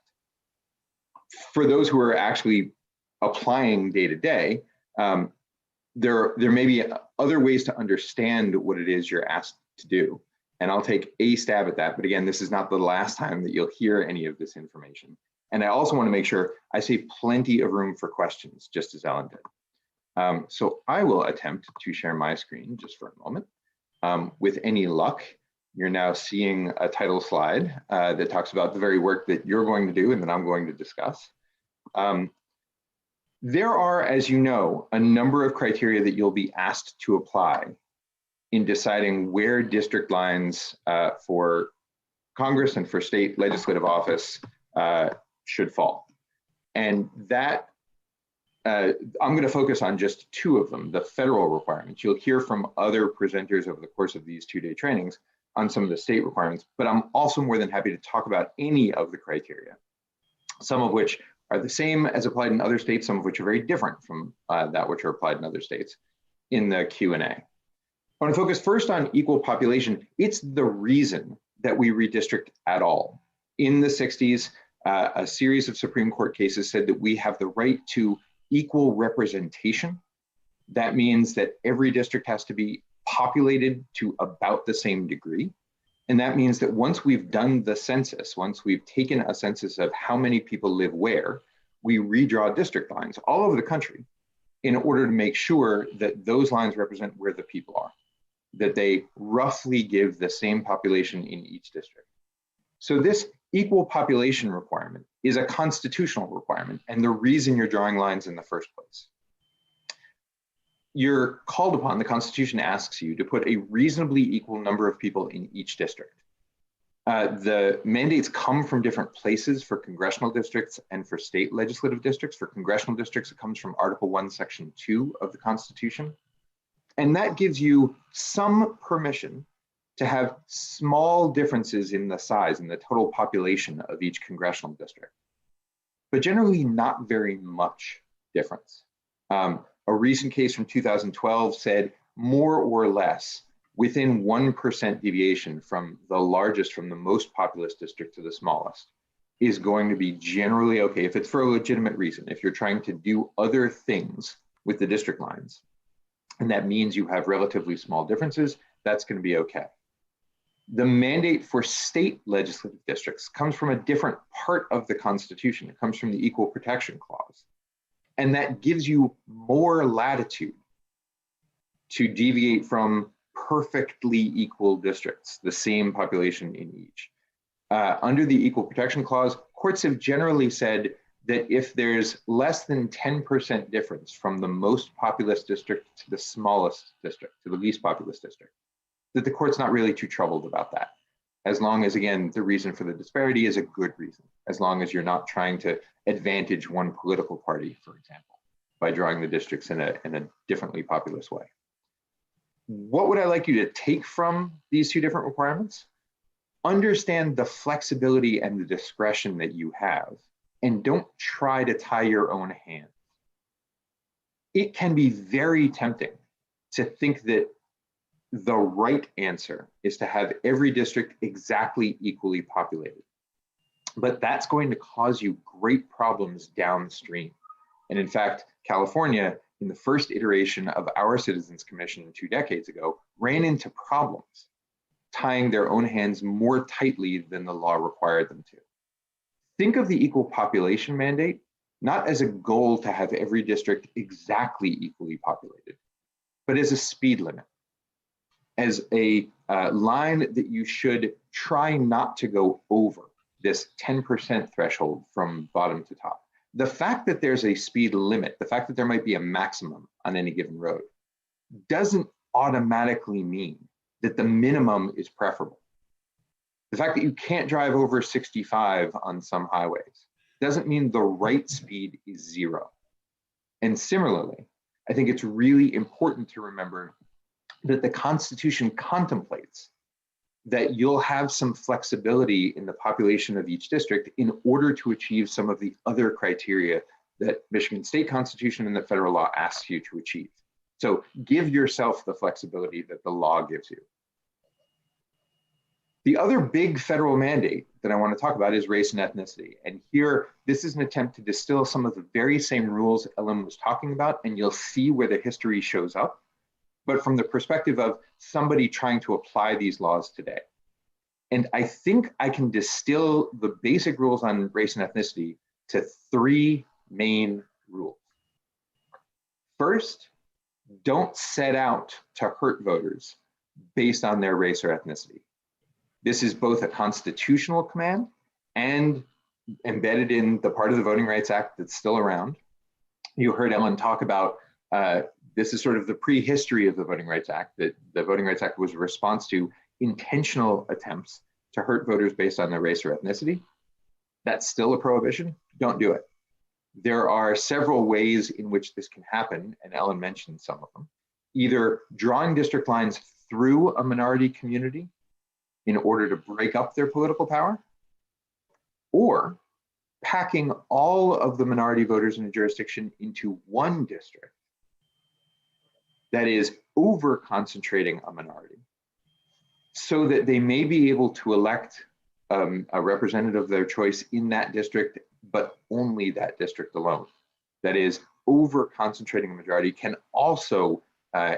[SPEAKER 16] for those who are actually applying day to day, there may be other ways to understand what it is you're asked to do. And I'll take a stab at that. But again, this is not the last time that you'll hear any of this information. And I also want to make sure I save plenty of room for questions, just as Ellen did. So I will attempt to share my screen just for a moment. With any luck, you're now seeing a title slide that talks about the very work that you're going to do and that I'm going to discuss. There are, as you know, a number of criteria that you'll be asked to apply in deciding where district lines for Congress and for state legislative office should fall. And that, I'm going to focus on just two of them, the federal requirements. You'll hear from other presenters over the course of these two-day trainings on some of the state requirements, but I'm also more than happy to talk about any of the criteria, some of which are the same as applied in other states, some of which are very different from that which are applied in other states in the Q&A. I want to focus first on equal population. It's the reason that we redistrict at all. In the 60s, a series of Supreme Court cases said that we have the right to equal representation. That means that every district has to be populated to about the same degree. And that means that once we've done the census, once we've taken a census of how many people live where, we redraw district lines all over the country in order to make sure that those lines represent where the people are, that they roughly give the same population in each district. So this equal population requirement is a constitutional requirement and the reason you're drawing lines in the first place. You're called upon, the Constitution asks you to put a reasonably equal number of people in each district. The mandates come from different places for congressional districts and for state legislative districts. For congressional districts, it comes from Article 1, Section 2 of the Constitution. And that gives you some permission to have small differences in the size and the total population of each congressional district, but generally not very much difference. A recent case from 2012 said more or less within 1% deviation from the largest, from the most populous district to the smallest is going to be generally okay if it's for a legitimate reason. If you're trying to do other things with the district lines, and that means you have relatively small differences, that's going to be okay. The mandate for state legislative districts comes from a different part of the Constitution. It comes from the Equal Protection Clause. And that gives you more latitude to deviate from perfectly equal districts, the same population in each. Under the Equal Protection Clause, courts have generally said that if there's less than 10% difference from the most populous district to the smallest district, to the least populous district, that the court's not really too troubled about that. As long as, again, the reason for the disparity is a good reason, as long as you're not trying to advantage one political party, for example, by drawing the districts in a differently populous way. What would I like you to take from these two different requirements? Understand the flexibility and the discretion that you have, and don't try to tie your own hands. It can be very tempting to think that the right answer is to have every district exactly equally populated. But that's going to cause you great problems downstream. And in fact, California, in the first iteration of our Citizens Commission 2 decades ago, ran into problems tying their own hands more tightly than the law required them to. Think of the equal population mandate not as a goal to have every district exactly equally populated, but as a speed limit, as a line that you should try not to go over, this 10% threshold from bottom to top. The fact that there's a speed limit, the fact that there might be a maximum on any given road, doesn't automatically mean that the minimum is preferable. The fact that you can't drive over 65 on some highways doesn't mean the right speed is 0. And similarly, I think it's really important to remember that the Constitution contemplates that you'll have some flexibility in the population of each district in order to achieve some of the other criteria that Michigan State Constitution and the federal law asks you to achieve. So give yourself the flexibility that the law gives you. The other big federal mandate that I want to talk about is race and ethnicity. And here, this is an attempt to distill some of the very same rules Ellen was talking about, and you'll see where the history shows up, but from the perspective of somebody trying to apply these laws today. And I think I can distill the basic rules on race and ethnicity to 3 main rules. First, don't set out to hurt voters based on their race or ethnicity. This is both a constitutional command and embedded in the part of the Voting Rights Act that's still around. You heard Ellen talk about, this is sort of the prehistory of the Voting Rights Act, that the Voting Rights Act was a response to intentional attempts to hurt voters based on their race or ethnicity. That's still a prohibition. Don't do it. There are several ways in which this can happen, and Ellen mentioned some of them. Either drawing district lines through a minority community in order to break up their political power, or packing all of the minority voters in a jurisdiction into one district that is over concentrating a minority so that they may be able to elect a representative of their choice in that district, but only that district alone. That is, over concentrating a majority can also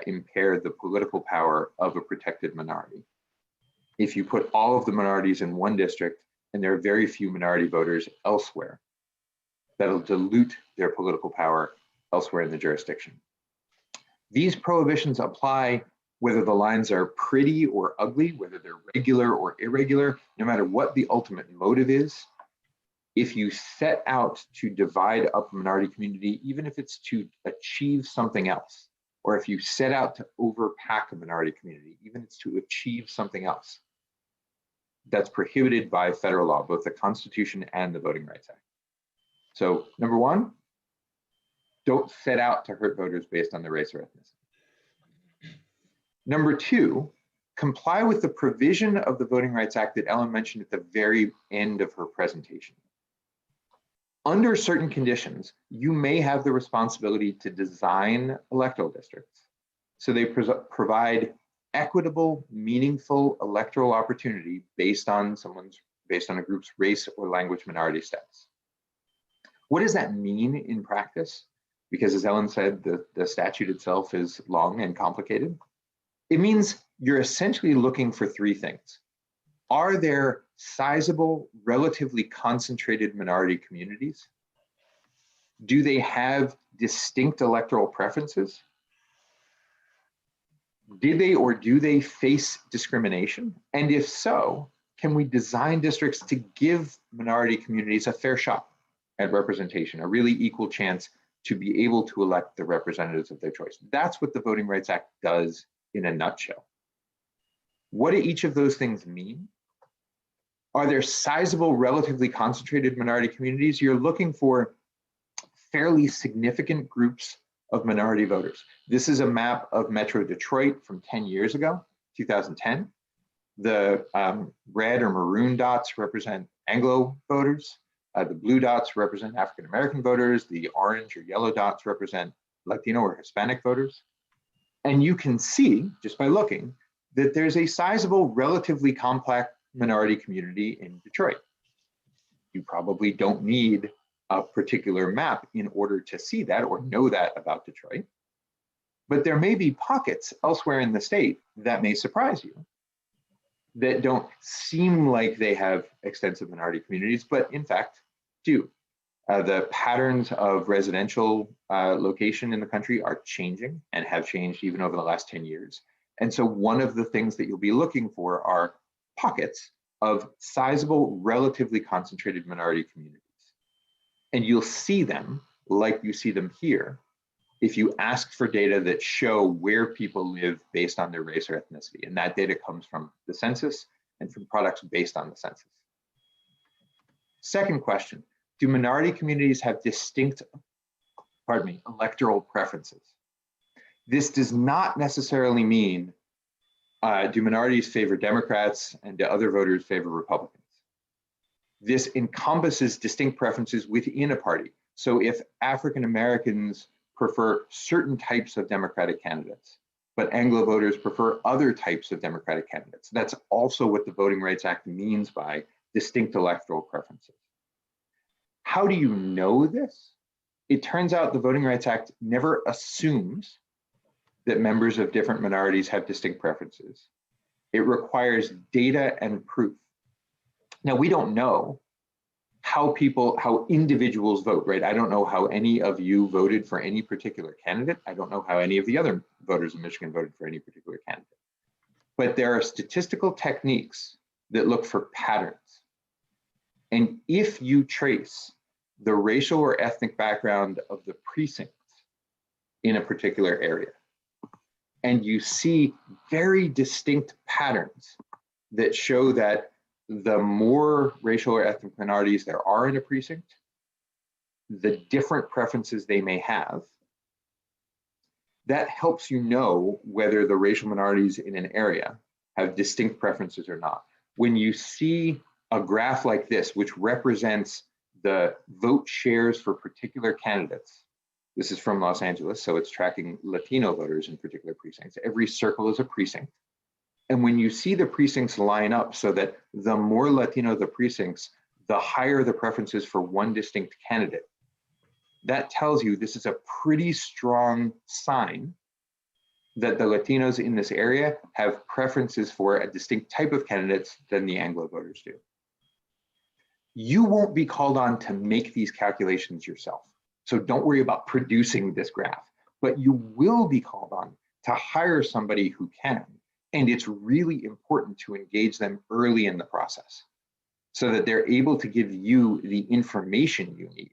[SPEAKER 16] impair the political power of a protected minority. If you put all of the minorities in one district and there are very few minority voters elsewhere, that'll dilute their political power elsewhere in the jurisdiction. These prohibitions apply whether the lines are pretty or ugly, whether they're regular or irregular, no matter what the ultimate motive is. If you set out to divide up a minority community, even if it's to achieve something else, or if you set out to overpack a minority community, even if it's to achieve something else, that's prohibited by federal law, both the Constitution and the Voting Rights Act. So number 1, don't set out to hurt voters based on their race or ethnicity. Number 2, comply with the provision of the Voting Rights Act that Ellen mentioned at the very end of her presentation. Under certain conditions, you may have the responsibility to design electoral districts so they provide equitable, meaningful electoral opportunity based on a group's race or language minority status. What does that mean in practice? Because as Ellen said, the statute itself is long and complicated. It means you're essentially looking for 3 things. Are there sizable, relatively concentrated minority communities? Do they have distinct electoral preferences? Did they or do they face discrimination? And if so, can we design districts to give minority communities a fair shot at representation, a really equal chance to be able to elect the representatives of their choice? That's what the Voting Rights Act does in a nutshell. What do each of those things mean? Are there sizable, relatively concentrated minority communities? You're looking for fairly significant groups of minority voters. This is a map of Metro Detroit from 10 years ago, 2010. The red or maroon dots represent Anglo voters. The blue dots represent African-American voters. The orange or yellow dots represent Latino or Hispanic voters. And you can see, just by looking, that there's a sizable, relatively compact minority community in Detroit. You probably don't need a particular map in order to see that or know that about Detroit. But there may be pockets elsewhere in the state that may surprise you, that don't seem like they have extensive minority communities, but in fact do. The patterns of residential location in the country are changing and have changed even over the last 10 years. And so one of the things that you'll be looking for are pockets of sizable, relatively concentrated minority communities. And you'll see them, like you see them here, if you ask for data that show where people live based on their race or ethnicity. And that data comes from the census and from products based on the census. Second question. Do minority communities have distinct, electoral preferences? This does not necessarily mean, do minorities favor Democrats and do other voters favor Republicans? This encompasses distinct preferences within a party. So if African Americans prefer certain types of Democratic candidates, but Anglo voters prefer other types of Democratic candidates. That's also what the Voting Rights Act means by distinct electoral preferences. How do you know this? It turns out the Voting Rights Act never assumes that members of different minorities have distinct preferences. It requires data and proof. Now, we don't know how individuals vote, right? I don't know how any of you voted for any particular candidate. I don't know how any of the other voters in Michigan voted for any particular candidate. But there are statistical techniques that look for patterns. And if you trace the racial or ethnic background of the precincts in a particular area, and you see very distinct patterns that show that the more racial or ethnic minorities there are in a precinct, the different preferences they may have, that helps you know whether the racial minorities in an area have distinct preferences or not. When you see a graph like this, which represents the vote shares for particular candidates, this is from Los Angeles, so it's tracking Latino voters in particular precincts. Every circle is a precinct. And when you see the precincts line up so that the more Latino the precincts, the higher the preferences for one distinct candidate, that tells you this is a pretty strong sign that the Latinos in this area have preferences for a distinct type of candidates than the Anglo voters do. You won't be called on to make these calculations yourself. So don't worry about producing this graph, but you will be called on to hire somebody who can. And it's really important to engage them early in the process so that they're able to give you the information you need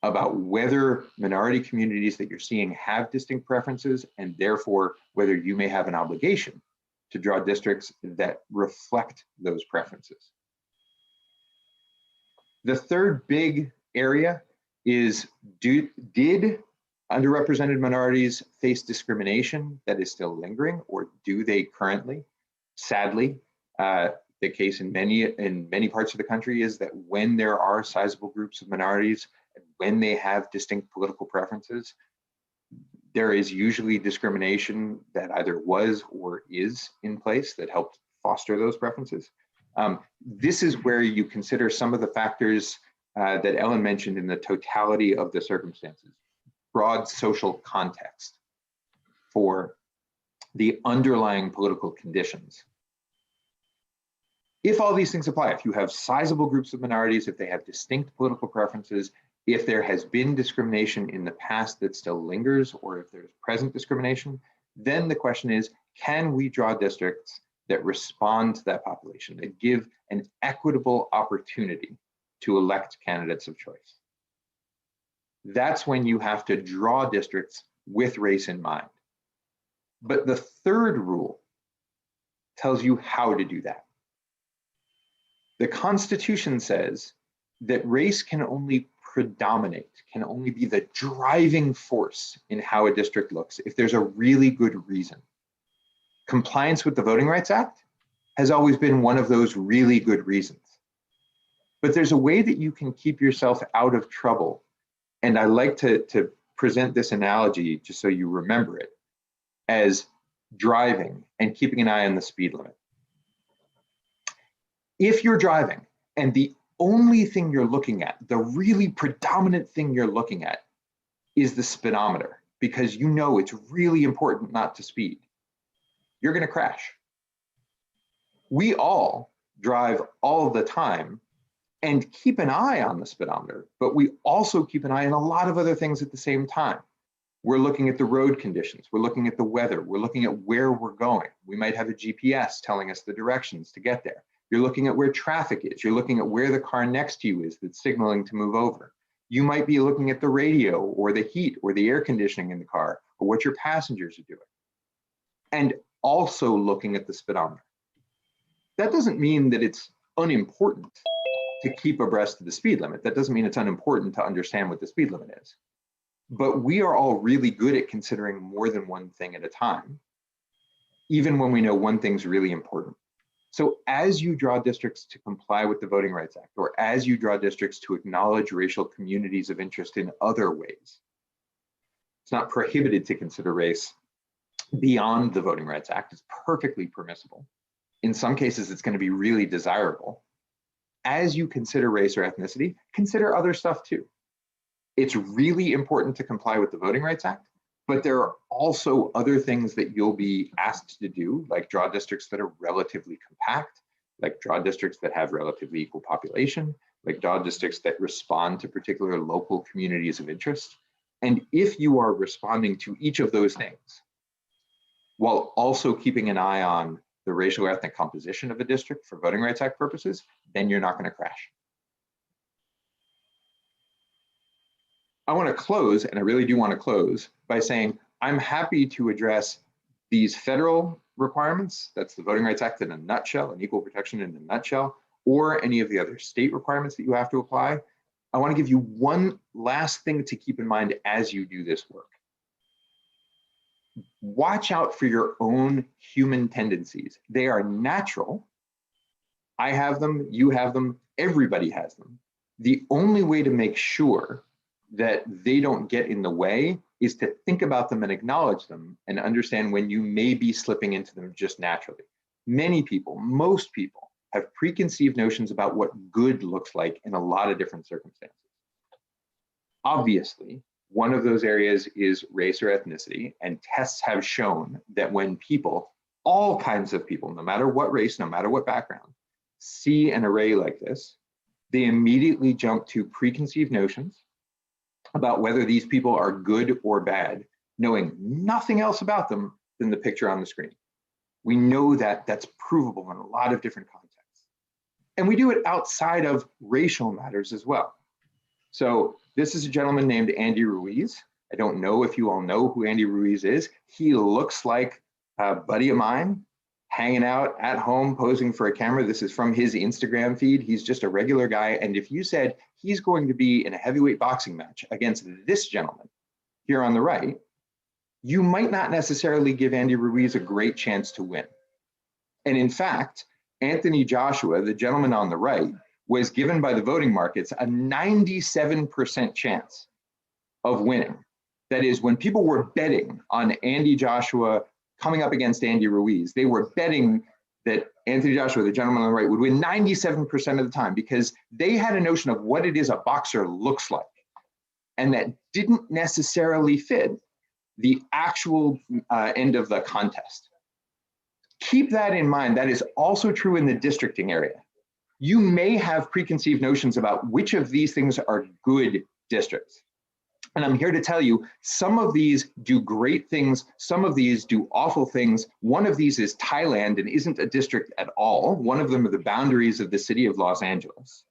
[SPEAKER 16] about whether minority communities that you're seeing have distinct preferences, and therefore whether you may have an obligation to draw districts that reflect those preferences. The third big area is, did underrepresented minorities face discrimination that is still lingering, or do they currently? Sadly, the case in many parts of the country is that when there are sizable groups of minorities, when they have distinct political preferences, there is usually discrimination that either was or is in place that helped foster those preferences. This is where you consider some of the factors that Ellen mentioned in the totality of the circumstances, broad social context for the underlying political conditions. If all these things apply, if you have sizable groups of minorities, if they have distinct political preferences, if there has been discrimination in the past that still lingers, or if there's present discrimination, then the question is, can we draw districts that respond to that population, that give an equitable opportunity to elect candidates of choice? That's when you have to draw districts with race in mind. But the third rule tells you how to do that. The Constitution says that race can only predominate, can only be the driving force in how a district looks if there's a really good reason. Compliance with the Voting Rights Act has always been one of those really good reasons. But there's a way that you can keep yourself out of trouble. And I like to present this analogy, just so you remember it, as driving and keeping an eye on the speed limit. If you're driving and the only thing you're looking at, the really predominant thing you're looking at, is the speedometer, because you know it's really important not to speed, you're going to crash. We all drive all the time and keep an eye on the speedometer, but we also keep an eye on a lot of other things at the same time. We're looking at the road conditions, we're looking at the weather, we're looking at where we're going. We might have a GPS telling us the directions to get there. You're looking at where traffic is, you're looking at where the car next to you is that's signaling to move over. You might be looking at the radio or the heat or the air conditioning in the car, or what your passengers are doing. And also looking at the speedometer. That doesn't mean that it's unimportant to keep abreast of the speed limit. That doesn't mean it's unimportant to understand what the speed limit is. But we are all really good at considering more than one thing at a time, even when we know one thing's really important. So as you draw districts to comply with the Voting Rights Act, or as you draw districts to acknowledge racial communities of interest in other ways, it's not prohibited to consider race. beyond the Voting Rights Act is perfectly permissible. In some cases, it's going to be really desirable. As you consider race or ethnicity, consider other stuff too. It's really important to comply with the Voting Rights Act, but there are also other things that you'll be asked to do, like draw districts that are relatively compact, like draw districts that have relatively equal population, like draw districts that respond to particular local communities of interest. And if you are responding to each of those things, while also keeping an eye on the racial or ethnic composition of a district for Voting Rights Act purposes, then you're not going to crash. I want to close, and I really do want to close, by saying I'm happy to address these federal requirements, that's the Voting Rights Act in a nutshell, and equal protection in a nutshell, or any of the other state requirements that you have to apply. I want to give you one last thing to keep in mind as you do this work. Watch out for your own human tendencies. They are natural. I have them, you have them, everybody has them. The only way to make sure that they don't get in the way is to think about them and acknowledge them and understand when you may be slipping into them just naturally. Many people, most people, have preconceived notions about what good looks like in a lot of different circumstances. Obviously, one of those areas is race or ethnicity, and tests have shown that when people, all kinds of people, no matter what race, no matter what background, see an array like this, they immediately jump to preconceived notions about whether these people are good or bad, knowing nothing else about them than the picture on the screen. We know that that's provable in a lot of different contexts. And we do it outside of racial matters as well. So this is a gentleman named Andy Ruiz. I don't know if you all know who Andy Ruiz is. He looks like a buddy of mine, hanging out at home, posing for a camera. This is from his Instagram feed. He's just a regular guy. And if you said he's going to be in a heavyweight boxing match against this gentleman here on the right, you might not necessarily give Andy Ruiz a great chance to win. And in fact, Anthony Joshua, the gentleman on the right, was given by the voting markets a 97% chance of winning. That is, when people were betting on Andy Joshua coming up against Andy Ruiz, they were betting that Anthony Joshua, the gentleman on the right, would win 97% of the time because they had a notion of what it is a boxer looks like. And that didn't necessarily fit the actual end of the contest. Keep that in mind. That is also true in the districting area. You may have preconceived notions about which of these things are good districts. And I'm here to tell you, some of these do great things, some of these do awful things. One of these is Thailand and isn't a district at all. One of them are the boundaries of the city of Los Angeles.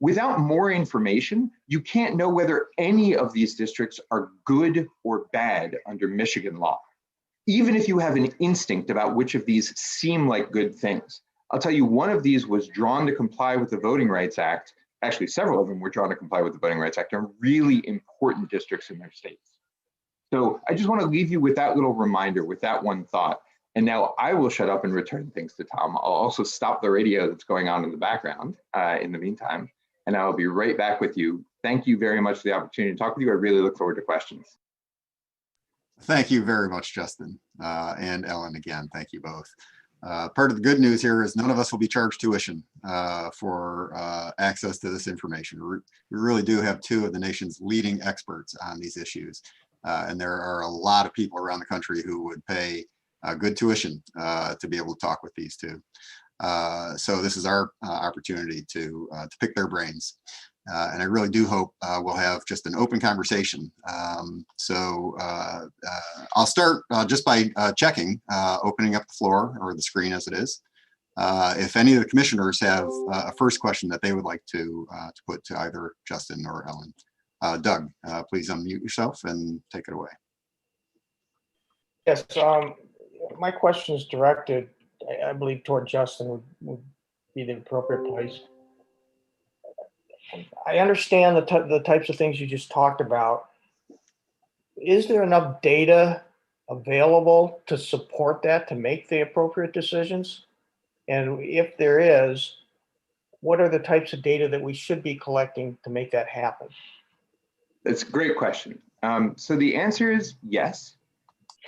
[SPEAKER 16] Without more information, you can't know whether any of these districts are good or bad under Michigan law, even if you have an instinct about which of these seem like good things. I'll tell you, one of these was drawn to comply with the Voting Rights Act. Actually, several of them were drawn to comply with the Voting Rights Act, and really important districts in their states. So I just want to leave you with that little reminder, with that one thought. And now I will shut up and return things to Tom. I'll also stop the radio that's going on in the background in the meantime, and I'll be right back with you. Thank you very much for the opportunity to talk with you. I really look forward to questions.
[SPEAKER 15] Thank you very much, Justin, and Ellen again. Thank you both. Part of the good news here is none of us will be charged tuition for access to this information. We really do have two of the nation's leading experts on these issues. And there are a lot of people around the country who would pay good tuition to be able to talk with these two. So this is our opportunity to pick their brains. And I really do hope we'll have just an open conversation. I'll start just by checking, opening up the floor or the screen as it is. If any of the commissioners have a first question that they would like to put to either Justin or Ellen. Doug, please unmute yourself and take it away.
[SPEAKER 4] Yes, my question is directed, I believe, toward Justin would be the appropriate place. I understand the types of things you just talked about. Is there enough data available to support that, to make the appropriate decisions? And if there is, what are the types of data that we should be collecting to make that happen?
[SPEAKER 16] That's a great question. So the answer is yes.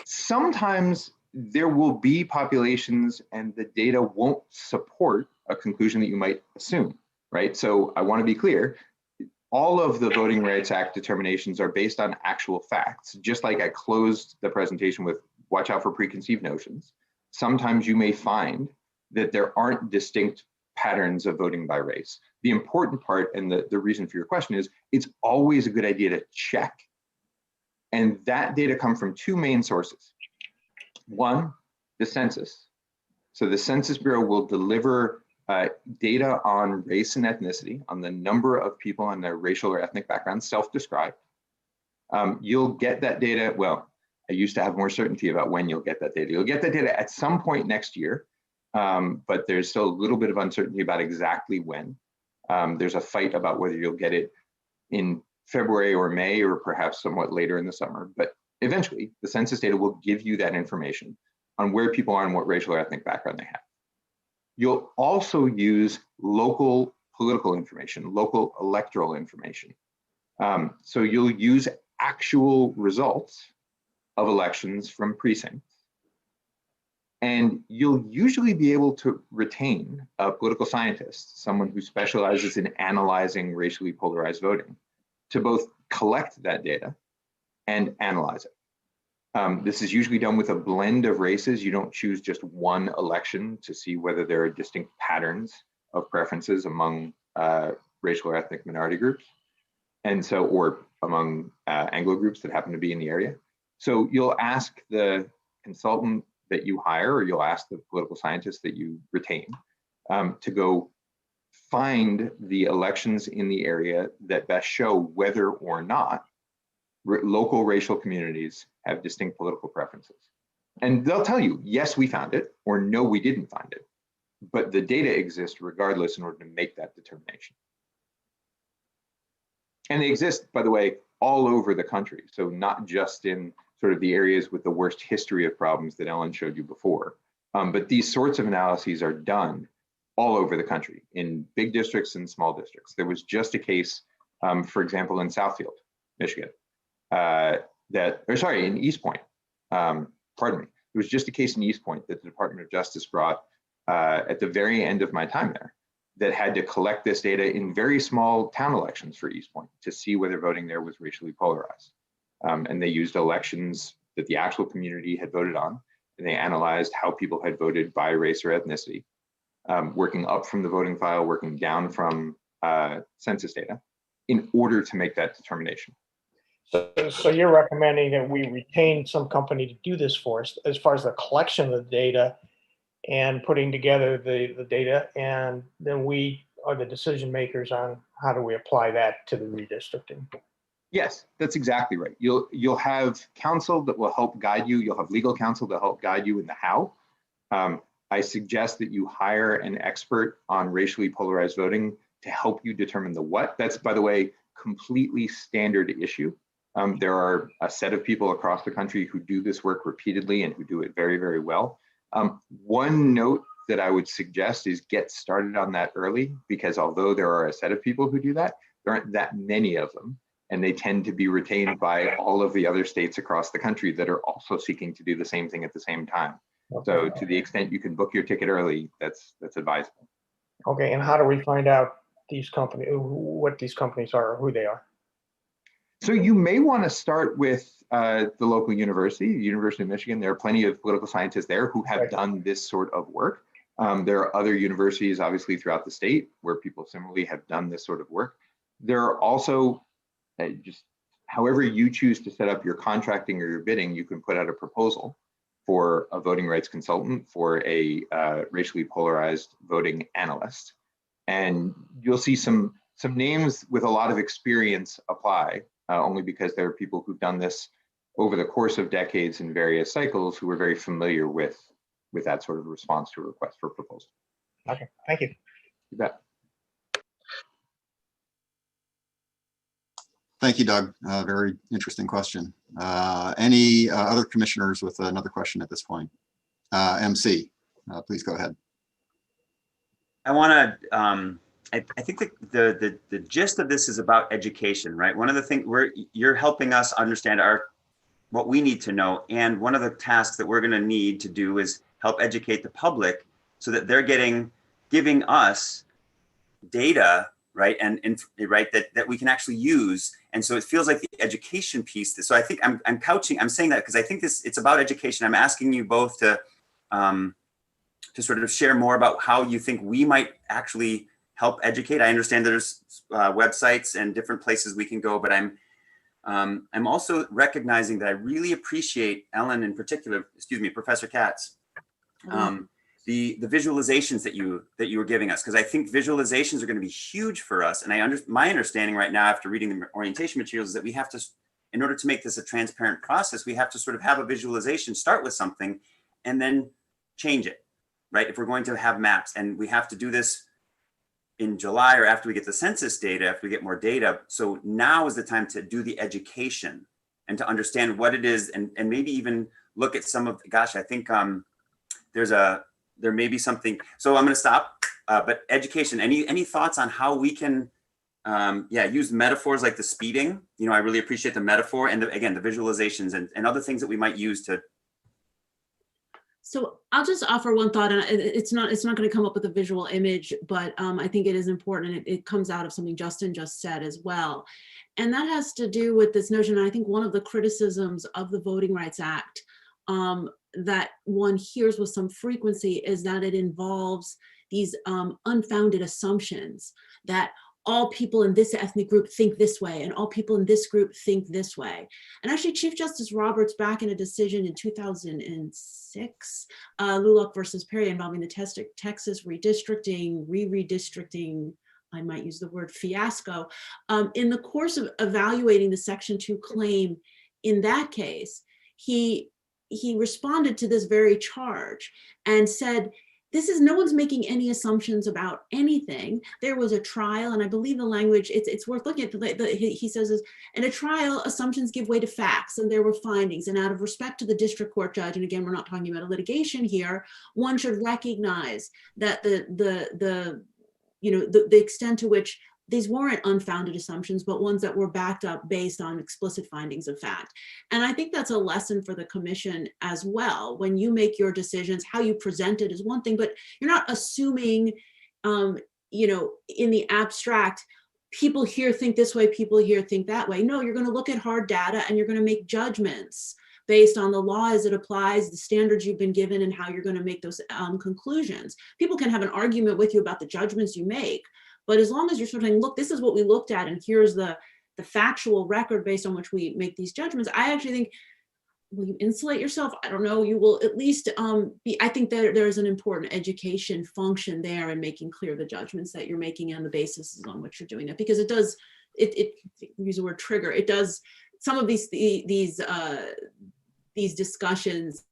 [SPEAKER 16] Sometimes there will be populations and the data won't support a conclusion that you might assume, right? So I want to be clear, all of the Voting Rights Act determinations are based on actual facts. Just like I closed the presentation with watch out for preconceived notions. Sometimes you may find that there aren't distinct patterns of voting by race. The important part and the reason for your question is it's always a good idea to check. And that data come from two main sources. One, the census. So the Census Bureau will deliver data on race and ethnicity, on the number of people and their racial or ethnic background, self-described. You'll get that data, well, I used to have more certainty about when you'll get that data. You'll get that data at some point next year, but there's still a little bit of uncertainty about exactly when. There's a fight about whether you'll get it in February or May, or perhaps somewhat later in the summer. But eventually, the census data will give you that information on where people are and what racial or ethnic background they have. You'll also use local political information, local electoral information. So you'll use actual results of elections from precincts. And you'll usually be able to retain a political scientist, someone who specializes in analyzing racially polarized voting, to both collect that data and analyze it. This is usually done with a blend of races. You don't choose just one election to see whether there are distinct patterns of preferences among racial or ethnic minority groups, and so, or among Anglo groups that happen to be in the area. So you'll ask the consultant that you hire, or you'll ask the political scientist that you retain to go find the elections in the area that best show whether or not local racial communities have distinct political preferences. And they'll tell you, yes, we found it, or no, we didn't find it. But the data exists regardless in order to make that determination. And they exist, by the way, all over the country. So not just in sort of the areas with the worst history of problems that Ellen showed you before. But these sorts of analyses are done all over the country, in big districts and small districts. There was just a case, for example, in Southfield, Michigan, in East Point, pardon me. There was just a case in East Point that the Department of Justice brought at the very end of my time there, that had to collect this data in very small town elections for East Point to see whether voting there was racially polarized. And they used elections that the actual community had voted on, and they analyzed how people had voted by race or ethnicity, working up from the voting file, working down from census data, in order to make that determination.
[SPEAKER 4] So you're recommending that we retain some company to do this for us as far as the collection of the data and putting together the data, and then we are the decision makers on how do we apply that to the redistricting.
[SPEAKER 16] Yes, that's exactly right. You'll have counsel that will help guide you. You'll have legal counsel to help guide you in the how. I suggest that you hire an expert on racially polarized voting to help you determine the what. That's, by the way, completely standard issue. There are a set of people across the country who do this work repeatedly and who do it very, very well. One note that I would suggest is get started on that early, because although there are a set of people who do that, there aren't that many of them. And they tend to be retained by all of the other states across the country that are also seeking to do the same thing at the same time. So to the extent you can book your ticket early, that's advisable.
[SPEAKER 4] Okay, and how do we find out these companies, what these companies are, or who they are?
[SPEAKER 16] So you may want to start with the local university, University of Michigan. There are plenty of political scientists there who have done this sort of work. There are other universities, obviously, throughout the state where people similarly have done this sort of work. There are also, just however you choose to set up your contracting or your bidding, you can put out a proposal for a voting rights consultant, for a racially polarized voting analyst. And you'll see some names with a lot of experience apply, only because there are people who've done this over the course of decades in various cycles who are very familiar with that sort of response to a request for proposal.
[SPEAKER 4] Okay, thank you.
[SPEAKER 16] You bet.
[SPEAKER 15] Thank you, Doug. Very interesting question. Any other commissioners with another question at this point? MC, please go ahead.
[SPEAKER 12] I want to, I think the gist of this is about education, right? One of the things you're helping us understand what we need to know. And one of the tasks that we're going to need to do is help educate the public so that they're giving us data, right? And right, that we can actually use. And so it feels like the education piece. So I think I'm saying that because I think it's about education. I'm asking you both to sort of share more about how you think we might actually help educate. I understand there's websites and different places we can go, but I'm also recognizing that I really appreciate, Ellen in particular, Professor Katz, the visualizations that you were giving us, because I think visualizations are going to be huge for us. And my understanding right now, after reading the orientation materials, is that we have to, in order to make this a transparent process, we have to sort of have a visualization, start with something, and then change it, right? If we're going to have maps, and we have to do this in July or after we get the census data, after we get more data. So now is the time to do the education and to understand what it is, and maybe even look at some of, gosh, I think there may be something. So I'm going to stop, but education, any thoughts on how we can, use metaphors like the speeding? I really appreciate the metaphor, and again, the visualizations and other things that we might use to.
[SPEAKER 17] So I'll just offer one thought, and it's not going to come up with a visual image, but I think it is important, and it comes out of something Justin just said as well. And that has to do with this notion, and I think one of the criticisms of the Voting Rights Act that one hears with some frequency is that it involves these unfounded assumptions that all people in this ethnic group think this way, and all people in this group think this way. And actually, Chief Justice Roberts, back in a decision in 2006, Lulock versus Perry, involving the Texas redistricting, I might use the word fiasco, in the course of evaluating the Section 2 claim in that case, he responded to this very charge and said, no one's making any assumptions about anything. There was a trial, and I believe the language, it's worth looking at. He says, in a trial, assumptions give way to facts, and there were findings. And out of respect to the district court judge, and again, we're not talking about a litigation here, one should recognize that the extent to which these weren't unfounded assumptions, but ones that were backed up based on explicit findings of fact. And I think that's a lesson for the commission as well. When you make your decisions, how you present it is one thing, but you're not assuming, in the abstract, people here think this way, people here think that way. No, you're going to look at hard data, and you're going to make judgments based on the law as it applies, the standards you've been given, and how you're going to make those conclusions. People can have an argument with you about the judgments you make, but as long as you're sort of saying, look, this is what we looked at, and here's the factual record based on which we make these judgments, I actually think, will you insulate yourself? I don't know. You will at least I think that there is an important education function there in making clear the judgments that you're making and the basis on which you're doing it, because it does, use the word trigger, it does, some of these discussions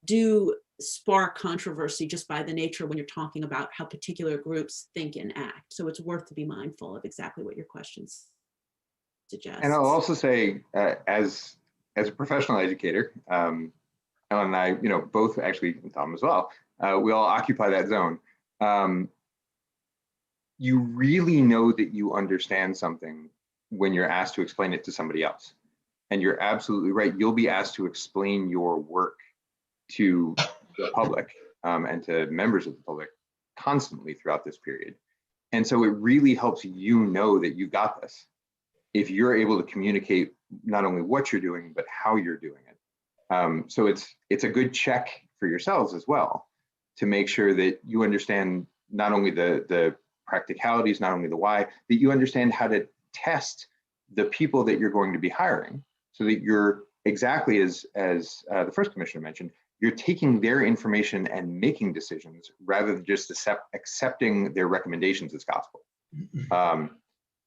[SPEAKER 17] do spark controversy just by the nature when you're talking about how particular groups think and act. So it's worth to be mindful of exactly what your questions suggest.
[SPEAKER 16] And I'll also say, as a professional educator, Ellen and I, both actually, and Tom as well, we all occupy that zone. You really know that you understand something when you're asked to explain it to somebody else. And you're absolutely right. You'll be asked to explain your work to the public and to members of the public constantly throughout this period. And so it really helps you know that you got this if you're able to communicate not only what you're doing, but how you're doing it. So it's a good check for yourselves as well to make sure that you understand not only the practicalities, not only the why, that you understand how to test the people that you're going to be hiring, so that you're exactly as the first commissioner mentioned, you're taking their information and making decisions rather than just accepting their recommendations as gospel.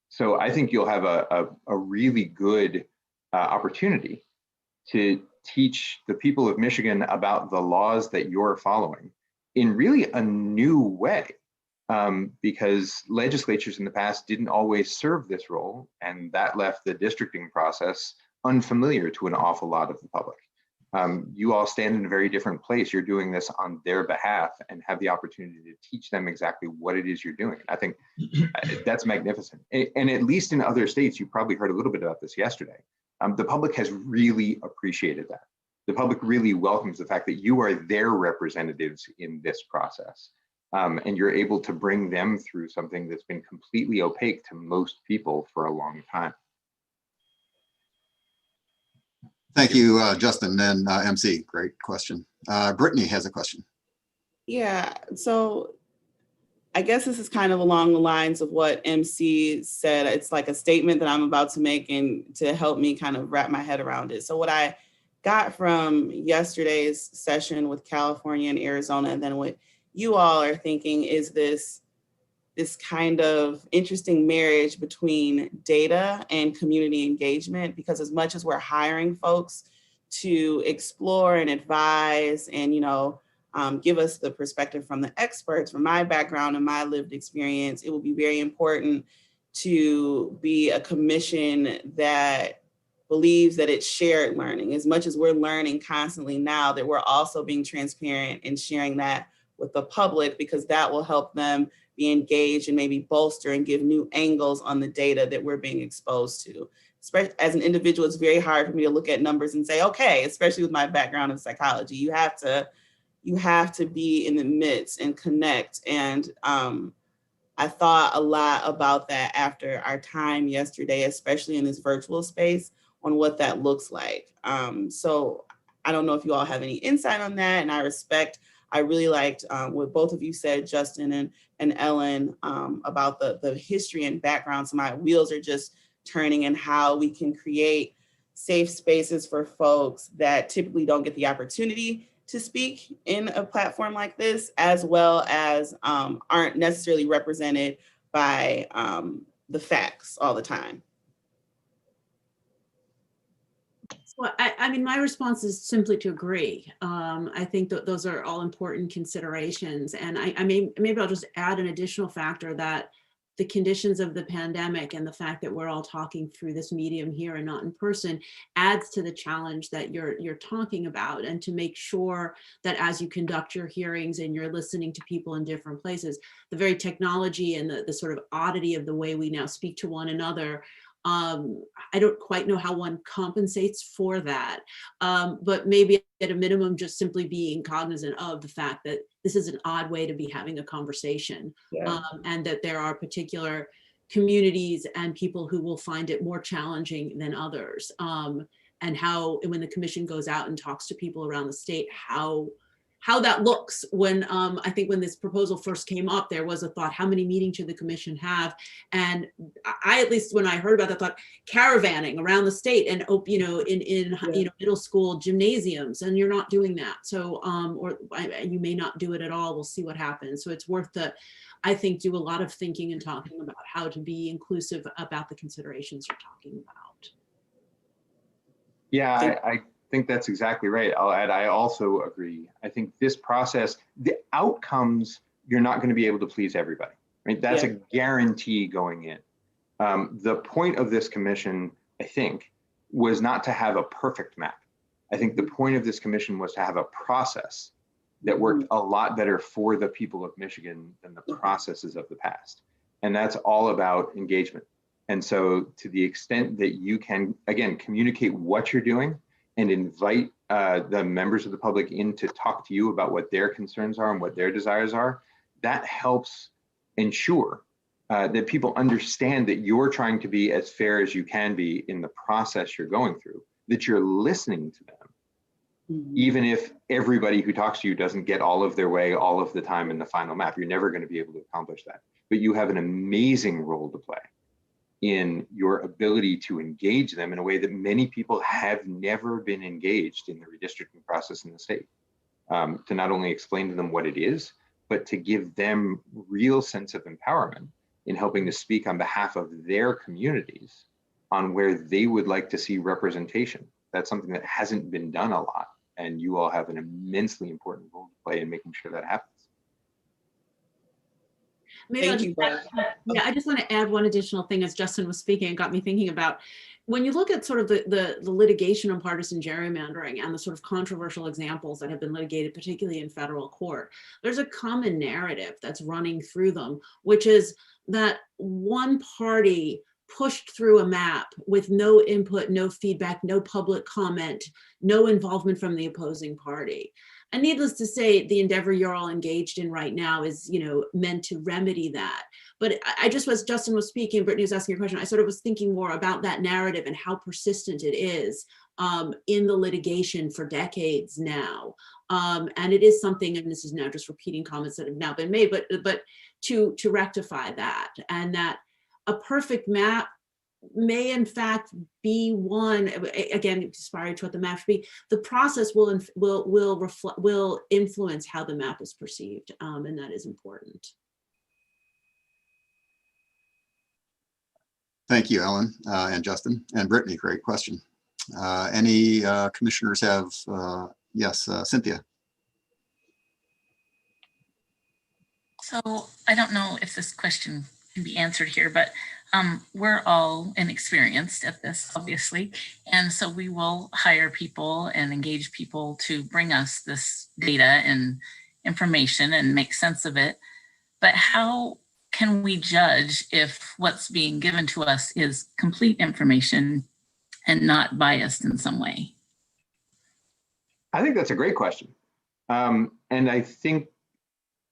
[SPEAKER 16] So I think you'll have a really good opportunity to teach the people of Michigan about the laws that you're following in really a new way, because legislatures in the past didn't always serve this role, and that left the districting process unfamiliar to an awful lot of the public. You all stand in a very different place. You're doing this on their behalf and have the opportunity to teach them exactly what it is you're doing. I think that's magnificent. And at least in other states, you probably heard a little bit about this yesterday. The public has really appreciated that. The public really welcomes the fact that you are their representatives in this process. And you're able to bring them through something that's been completely opaque to most people for a long time.
[SPEAKER 15] Thank you, Justin and MC. Great question. Brittany has a question.
[SPEAKER 5] Yeah, so I guess this is kind of along the lines of what MC said. It's like a statement that I'm about to make and to help me kind of wrap my head around it. So what I got from yesterday's session with California and Arizona, and then what you all are thinking is this kind of interesting marriage between data and community engagement, because as much as we're hiring folks to explore and advise and, give us the perspective from the experts, from my background and my lived experience, it will be very important to be a commission that believes that it's shared learning. As much as we're learning constantly now, that we're also being transparent and sharing that with the public, because that will help them be engaged and maybe bolster and give new angles on the data that we're being exposed to. Especially as an individual, it's very hard for me to look at numbers and say, okay, especially with my background in psychology, you have to be in the midst and connect. And I thought a lot about that after our time yesterday, especially in this virtual space, on what that looks like. So I don't know if you all have any insight on that, and I really liked what both of you said, Justin and Ellen, about the history and background. So my wheels are just turning, and how we can create safe spaces for folks that typically don't get the opportunity to speak in a platform like this, as well as aren't necessarily represented by the facts all the time.
[SPEAKER 17] Well, I mean, my response is simply to agree. I think that those are all important considerations. And maybe I'll just add an additional factor, that the conditions of the pandemic and the fact that we're all talking through this medium here and not in person adds to the challenge that you're talking about, and to make sure that as you conduct your hearings and you're listening to people in different places, the very technology and the sort of oddity of the way we now speak to one another, I don't quite know how one compensates for that, but maybe at a minimum, just simply being cognizant of the fact that this is an odd way to be having a conversation, and that there are particular communities and people who will find it more challenging than others, and how, when the commission goes out and talks to people around the state, how that looks. When I think when this proposal first came up, there was a thought, how many meetings should the commission have? And I, at least when I heard about that, thought caravanning around the state and in middle school gymnasiums, and you're not doing that. So or you may not do it at all. We'll see what happens. So it's worth I think, do a lot of thinking and talking about how to be inclusive about the considerations you're talking about.
[SPEAKER 16] Yeah, I think that's exactly right. I'll add, I also agree. I think this process, the outcomes, you're not going to be able to please everybody, right? That's a guarantee going in. The point of this commission, I think, was not to have a perfect map. I think the point of this commission was to have a process that worked a lot better for the people of Michigan than the processes of the past. And that's all about engagement. And so to the extent that you can, again, communicate what you're doing and invite the members of the public in to talk to you about what their concerns are and what their desires are, that helps ensure that people understand that you're trying to be as fair as you can be in the process you're going through, that you're listening to them. Even if everybody who talks to you doesn't get all of their way all of the time in the final map, you're never going to be able to accomplish that. But you have an amazing role to play in your ability to engage them in a way that many people have never been engaged in the redistricting process in the state. To not only explain to them what it is, but to give them real sense of empowerment in helping to speak on behalf of their communities on where they would like to see representation. That's something that hasn't been done a lot, and you all have an immensely important role to play in making sure that happens.
[SPEAKER 17] Maybe I just want to add one additional thing as Justin was speaking. It got me thinking about, when you look at sort of the litigation on partisan gerrymandering and the sort of controversial examples that have been litigated, particularly in federal court, there's a common narrative that's running through them, which is that one party pushed through a map with no input, no feedback, no public comment, no involvement from the opposing party. And needless to say, the endeavor you're all engaged in right now is, meant to remedy that. But I just was, Justin was speaking, Brittany was asking a question. I sort of was thinking more about that narrative and how persistent it is in the litigation for decades now. And it is something, and this is now just repeating comments that have now been made, but to rectify that, and that a perfect map may in fact be one, again, inspired to what the map should be. The process will influence how the map is perceived, and that is important.
[SPEAKER 15] Thank you, Ellen and Justin and Brittany. Great question. Any commissioners have, yes, Cynthia.
[SPEAKER 6] So I don't know if this question can be answered here, but we're all inexperienced at this, obviously. And so we will hire people and engage people to bring us this data and information and make sense of it. But how can we judge if what's being given to us is complete information and not biased in some way?
[SPEAKER 16] I think that's a great question. And I think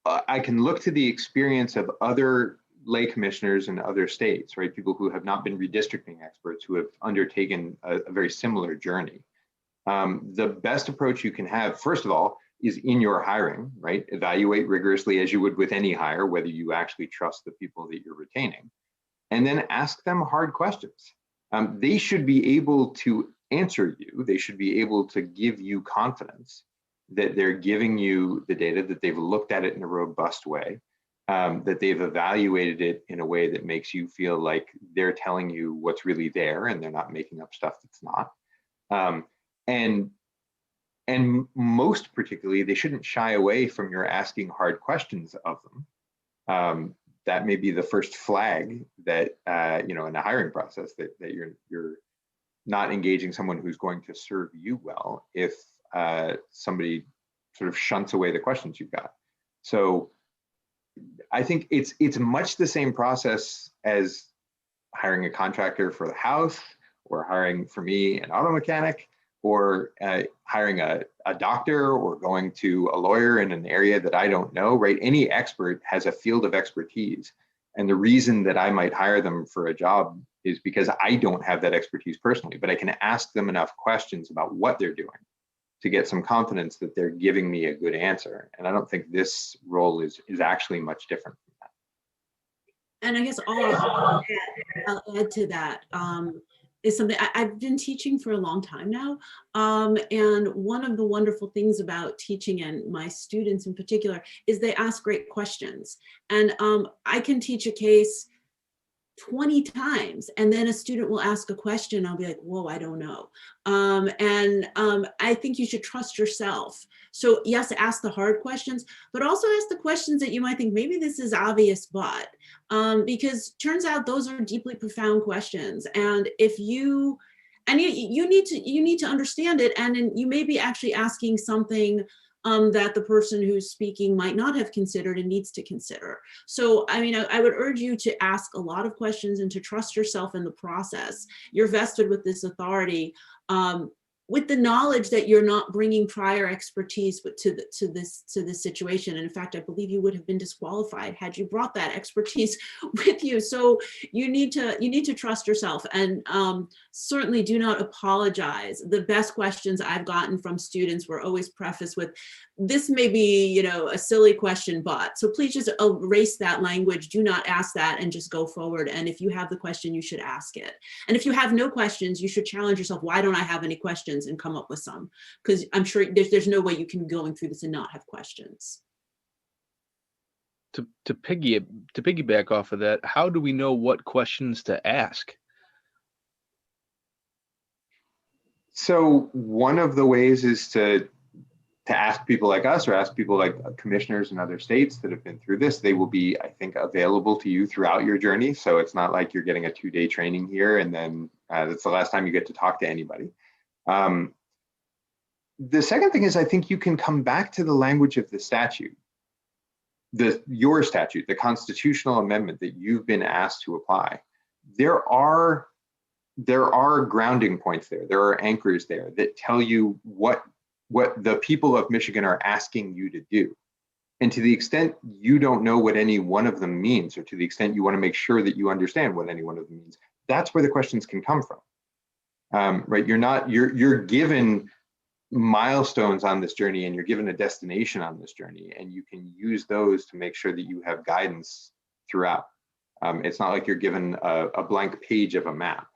[SPEAKER 16] I can look to the experience of other lay commissioners in other states, right? People who have not been redistricting experts, who have undertaken a very similar journey. The best approach you can have, first of all, is in your hiring, right? Evaluate rigorously as you would with any hire, whether you actually trust the people that you're retaining, and then ask them hard questions. They should be able to answer you. They should be able to give you confidence that they're giving you the data, that they've looked at it in a robust way, that they've evaluated it in a way that makes you feel like they're telling you what's really there and they're not making up stuff that's not. And most particularly, they shouldn't shy away from your asking hard questions of them. That may be the first flag that, in a hiring process, that you're not engaging someone who's going to serve you well if somebody sort of shunts away the questions you've got. So I think it's much the same process as hiring a contractor for the house, or hiring, for me, an auto mechanic, or hiring a doctor, or going to a lawyer in an area that I don't know, right? Any expert has a field of expertise. And the reason that I might hire them for a job is because I don't have that expertise personally, but I can ask them enough questions about what they're doing to get some confidence that they're giving me a good answer. And I don't think this role is actually much different from that.
[SPEAKER 17] And I guess I'll add to that is something I've been teaching for a long time now. And one of the wonderful things about teaching, and my students in particular, is they ask great questions. And I can teach a case 20 times, and then a student will ask a question. I'll be like, whoa, I don't know. I think you should trust yourself. So yes, ask the hard questions, but also ask the questions that you might think, maybe this is obvious, but because turns out those are deeply profound questions. And if you need to understand it, and then you may be actually asking something that the person who's speaking might not have considered and needs to consider. So, I mean, I would urge you to ask a lot of questions and to trust yourself in the process. You're vested with this authority, with the knowledge that you're not bringing prior expertise to this situation. And in fact, I believe you would have been disqualified had you brought that expertise with you. So you need to trust yourself, and certainly do not apologize. The best questions I've gotten from students were always prefaced with, this may be, a silly question, but, so please just erase that language. Do not ask that, and just go forward. And if you have the question, you should ask it. And if you have no questions, you should challenge yourself. Why don't I have any questions? And come up with some, because I'm sure there's no way you can be going through this and not have questions.
[SPEAKER 7] To piggyback off of that, how do we know what questions to ask?
[SPEAKER 16] So one of the ways is to ask people like us, or ask people like commissioners in other states that have been through this. They will be, I think, available to you throughout your journey. So it's not like you're getting a 2-day training here and then that's the last time you get to talk to anybody. The second thing is, I think you can come back to the language of the statute, your statute, the constitutional amendment that you've been asked to apply. there are grounding points there. There are anchors there that tell you what the people of Michigan are asking you to do. And to the extent you don't know what any one of them means, or to the extent you want to make sure that you understand what any one of them means, that's where the questions can come from. Right? You're given milestones on this journey, and you're given a destination on this journey, and you can use those to make sure that you have guidance throughout. It's not like you're given a blank page of a map.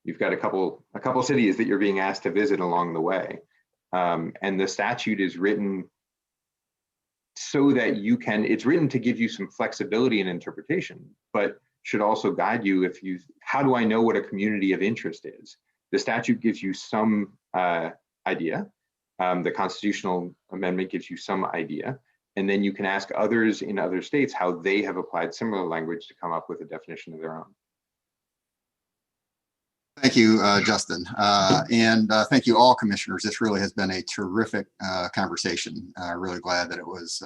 [SPEAKER 16] You've got a couple cities that you're being asked to visit along the way. And the statute is written so that it's written to give you some flexibility in interpretation, but should also guide you how do I know what a community of interest is? The statute gives you some idea. The constitutional amendment gives you some idea. And then you can ask others in other states how they have applied similar language to come up with a definition of their own.
[SPEAKER 15] Thank you, Justin. And thank you all commissioners. This really has been a terrific conversation. Really glad that it was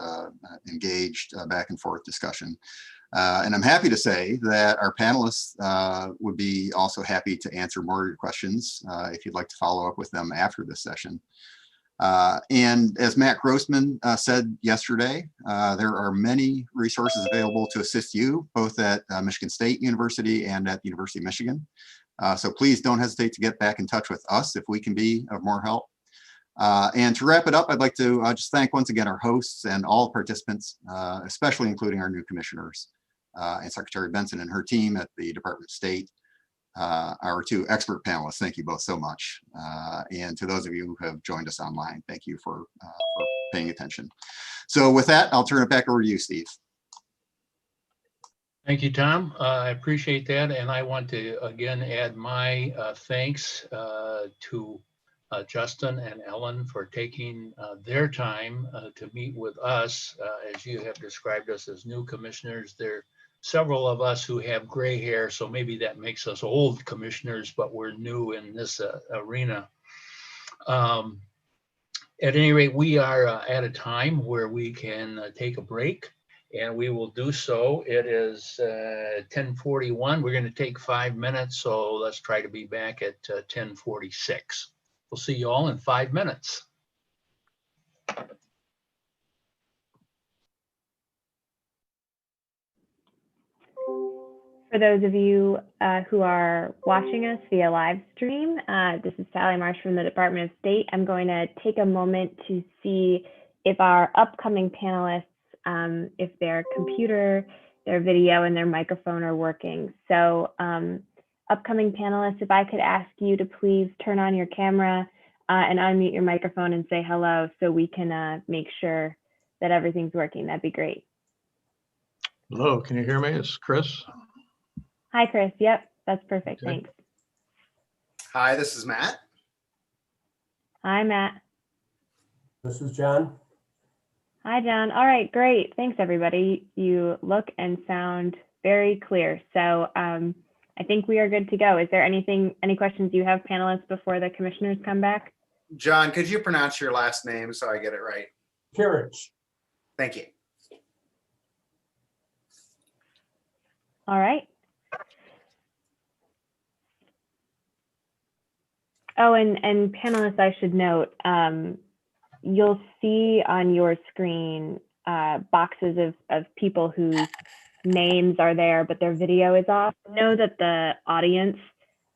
[SPEAKER 15] engaged back and forth discussion. And I'm happy to say that our panelists would be also happy to answer more of your questions if you'd like to follow up with them after this session. And as Matt Grossman said yesterday, there are many resources available to assist you, both at Michigan State University and at the University of Michigan. So please don't hesitate to get back in touch with us if we can be of more help. And to wrap it up, I'd like to just thank once again our hosts and all participants, especially including our new commissioners and Secretary Benson and her team at the Department of State. Our two expert panelists, thank you both so much. And to those of you who have joined us online, thank you for paying attention. So with that, I'll turn it back over to you, Steve.
[SPEAKER 1] Thank you, Tom. I appreciate that. And I want to again add my thanks to Justin and Ellen for taking their time to meet with us. As you have described us as new commissioners, there are several of us who have gray hair, so maybe that makes us old commissioners, but we're new in this arena. At any rate, we are at a time where we can take a break, and we will do so. It is 10:41. We're going to take 5 minutes, so let's try to be back at 10:46. We'll see you all in 5 minutes.
[SPEAKER 3] For those of you who are watching us via live stream, this is Sally Marsh from the Department of State. I'm going to take a moment to see if our upcoming panelists, if their computer, their video, and their microphone are working. So upcoming panelists, if I could ask you to please turn on your camera and unmute your microphone and say hello so we can make sure that everything's working, that'd be great.
[SPEAKER 14] Hello, can you hear me? It's Chris.
[SPEAKER 3] Hi, Chris. Yep, that's perfect.
[SPEAKER 14] Okay.
[SPEAKER 3] Thanks.
[SPEAKER 18] Hi, this is Matt.
[SPEAKER 3] Hi, Matt.
[SPEAKER 18] This is John.
[SPEAKER 3] Hi, John. All right, great. Thanks, everybody. You look and sound very clear. So I think we are good to go. Is there any questions you have, panelists, before the commissioners come back?
[SPEAKER 18] John, could you pronounce your last name so I get it right?
[SPEAKER 19] Carriage.
[SPEAKER 18] Thank you.
[SPEAKER 3] All right. Oh, and panelists, I should note, you'll see on your screen boxes of people whose names are there, but their video is off. Know that the audience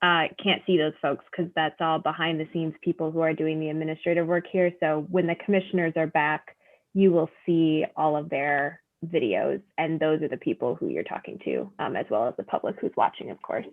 [SPEAKER 3] can't see those folks because that's all behind the scenes people who are doing the administrative work here. So when the commissioners are back, you will see all of their videos, and those are the people who you're talking to, as well as the public who's watching, of course.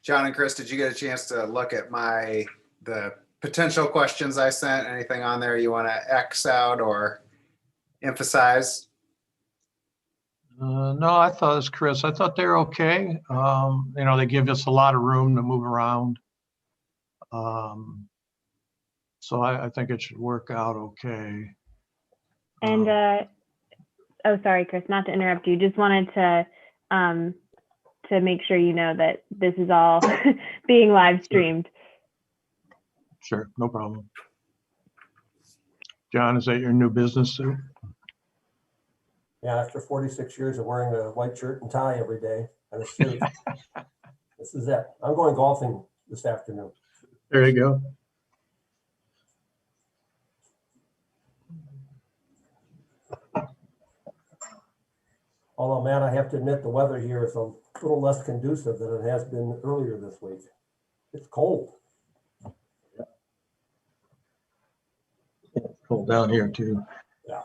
[SPEAKER 18] John and Chris, did you get a chance to look at the potential questions I sent? Anything on there you want to X out or emphasize?
[SPEAKER 14] No, I thought it was Chris. I thought they were okay. They give us a lot of room to move around.
[SPEAKER 19] So I think it should work out okay.
[SPEAKER 3] And oh, sorry, Chris, not to interrupt you. Just wanted to make sure you know that this is all being live streamed.
[SPEAKER 19] Sure, no problem. John, is that your new business suit?
[SPEAKER 20] Yeah, after 46 years of wearing a white shirt and tie every day and a suit, this is it. I'm going golfing this afternoon.
[SPEAKER 19] There you go.
[SPEAKER 20] Although, Matt, I have to admit the weather here is a little less conducive than it has been earlier this week. It's cold.
[SPEAKER 19] It's cold down here too.
[SPEAKER 20] Yeah.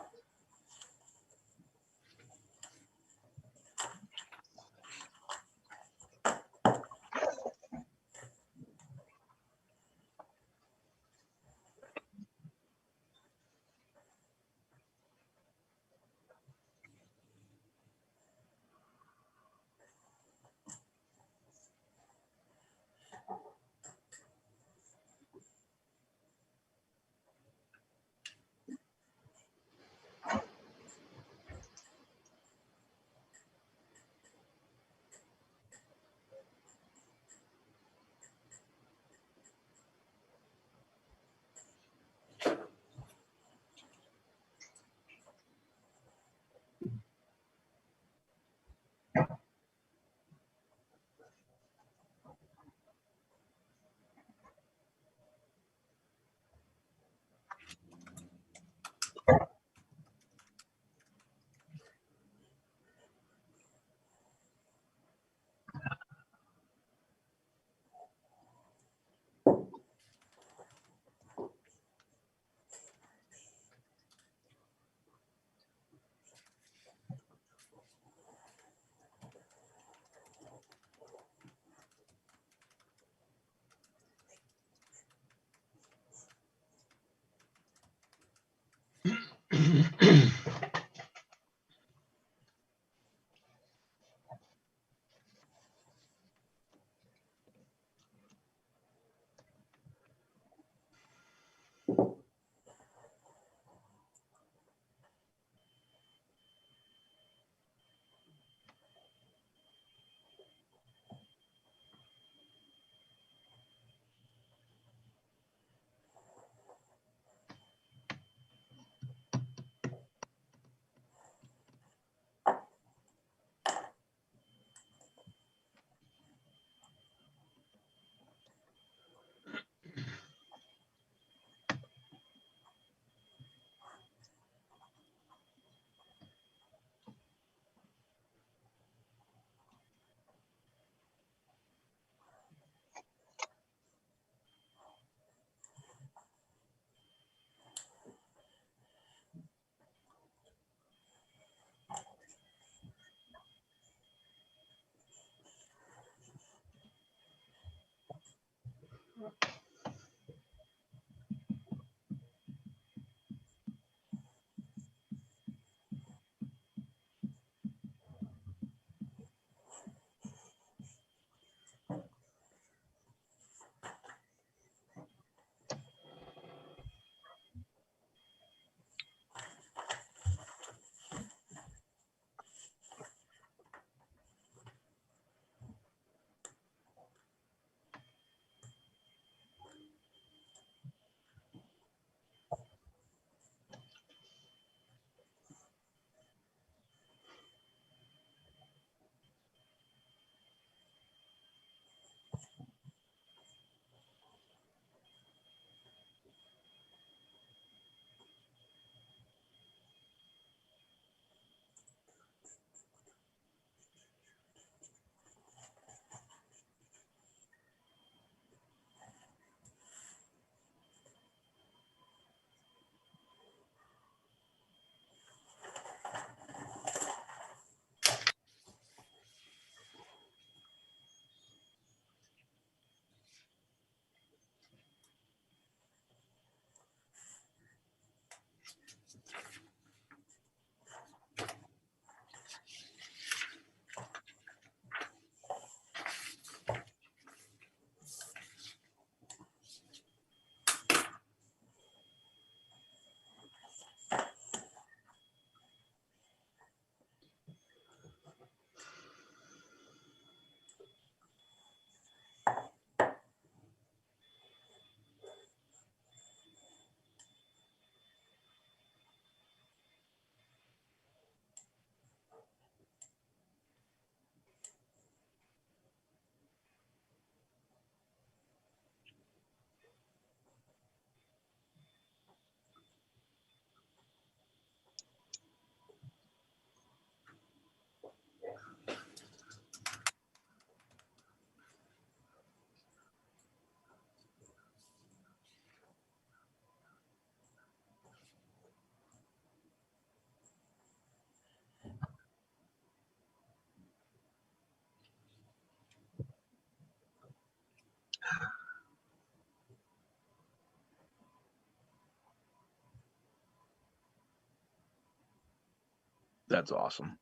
[SPEAKER 7] That's awesome.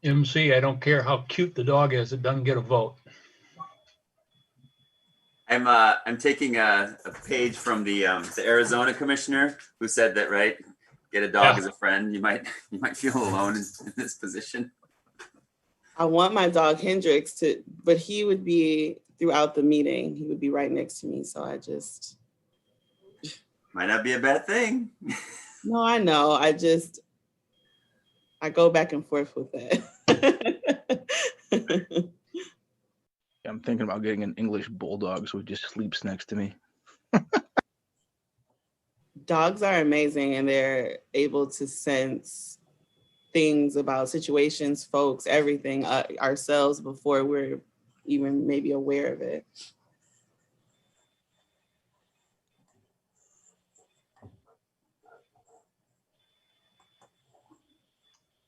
[SPEAKER 1] MC, I don't care how cute the dog is, it doesn't get a vote.
[SPEAKER 12] I'm taking a page from the Arizona commissioner who said that, right? Get a dog as a friend. You might feel alone in this position.
[SPEAKER 5] I want my dog Hendrix to, but he would be throughout the meeting. He would be right next to me. So I just.
[SPEAKER 12] Might not be a bad thing.
[SPEAKER 5] No, I know. I go back and forth with that.
[SPEAKER 7] I'm thinking about getting an English bulldog so he just sleeps next to me.
[SPEAKER 5] Dogs are amazing and they're able to sense things about situations, folks, everything ourselves before we're even maybe aware of it.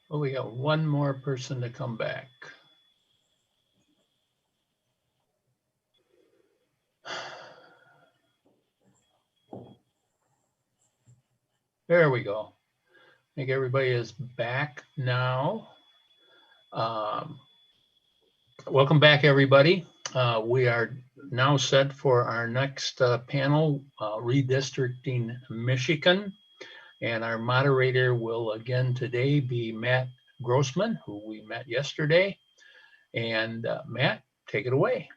[SPEAKER 1] Well, we got one more person to come back. There we go. I think everybody is back now. Welcome back, everybody. We are now set for our next panel, Redistricting Michigan. And our moderator will again today be Matt Grossman, who we met yesterday. And Matt, take it away.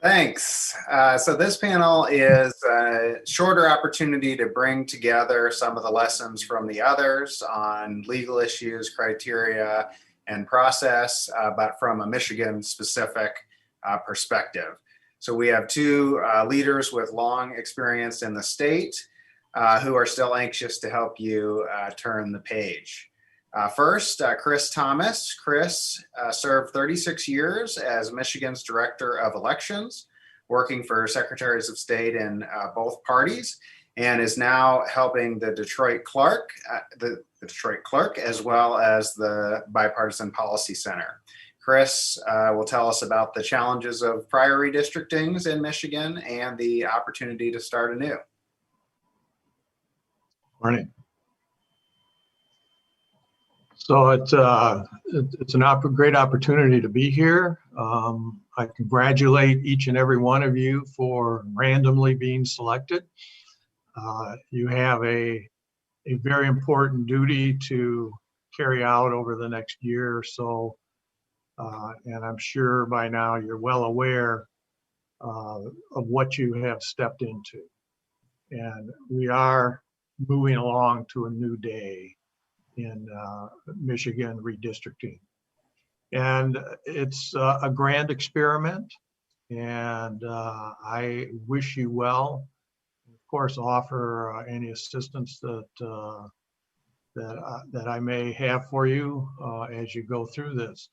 [SPEAKER 18] Thanks. So this panel is a shorter opportunity to bring together some of the lessons from the others on legal issues, criteria, and process, but from a Michigan-specific perspective. So we have two leaders with long experience in the state who are still anxious to help you turn the page. First, Chris Thomas. Chris served 36 years as Michigan's Director of Elections, working for Secretaries of State in both parties, and is now helping the Detroit Clerk, as well as the Bipartisan Policy Center. Chris will tell us about the challenges of prior redistrictings in Michigan and the opportunity to start anew.
[SPEAKER 19] Morning. So it's a great opportunity to be here. I congratulate each and every one of you for randomly being selected. You have a very important duty to carry out over the next year or so. And I'm sure by now you're well aware of what you have stepped into. And we are moving along to a new day in Michigan redistricting. And it's a grand experiment, and I wish you well. Of course, offer any assistance that I may have for you as you go through this.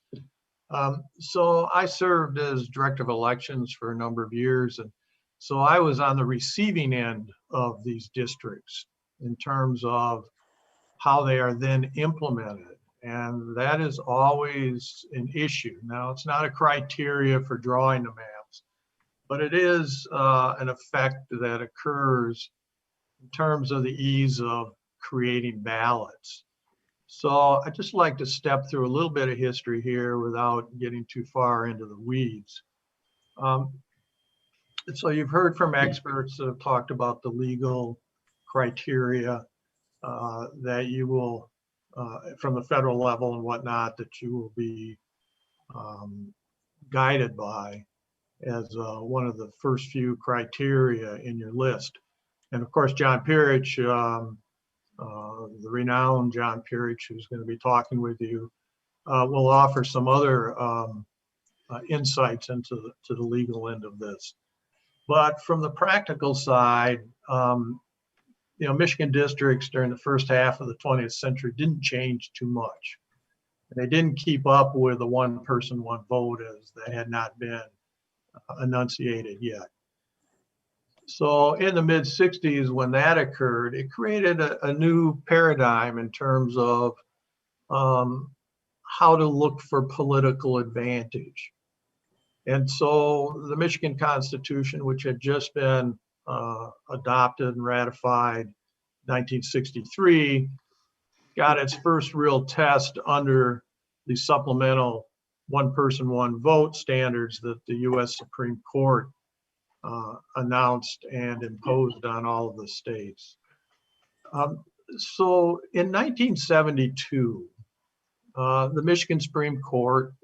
[SPEAKER 19] So I served as Director of Elections for a number of years, and so I was on the receiving end of these districts in terms of how they are then implemented. And that is always an issue. Now, it's not a criteria for drawing the maps, but it is an effect that occurs in terms of the ease of creating ballots. So I'd just like to step through a little bit of history here without getting too far into the weeds. So you've heard from experts that have talked about the legal criteria that you will, from the federal level and whatnot, that you will be guided by as one of the first few criteria in your list. And of course, John Pirich, the renowned John Pirich, who's going to be talking with you, will offer some other insights into the legal end of this. But from the practical side, Michigan districts during the first half of the 20th century didn't change too much. They didn't keep up with the one person, one vote, as that had not been enunciated yet. So in the mid 60s, when that occurred, it created a new paradigm in terms of how to look for political advantage. And so the Michigan Constitution, which had just been adopted and ratified in 1963, got its first real test under the supplemental one person, one vote standards that the US Supreme Court announced and imposed on all of the states. So in 1972, the Michigan Supreme Court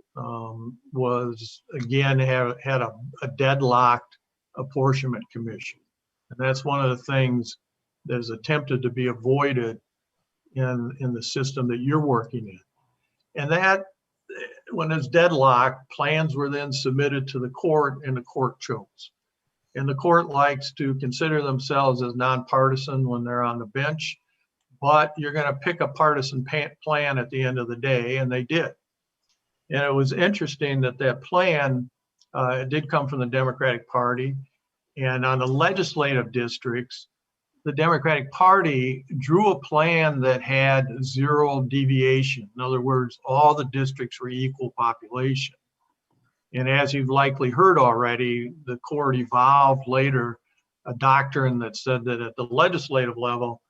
[SPEAKER 19] was again had a deadlocked apportionment commission. And that's one of the things that is attempted to be avoided in the system that you're working in. And that, when it's deadlocked, plans were then submitted to the court and the court chose. And the court likes to consider themselves as nonpartisan when they're on the bench, but you're going to pick a partisan plan at the end of the day, and they did. And it was interesting that that plan, it did come from the Democratic Party, and on the legislative districts, the Democratic Party drew a plan that had zero deviation. In other words, all the districts were equal population. And as you've likely heard already, the court evolved later a doctrine that said that at the legislative level,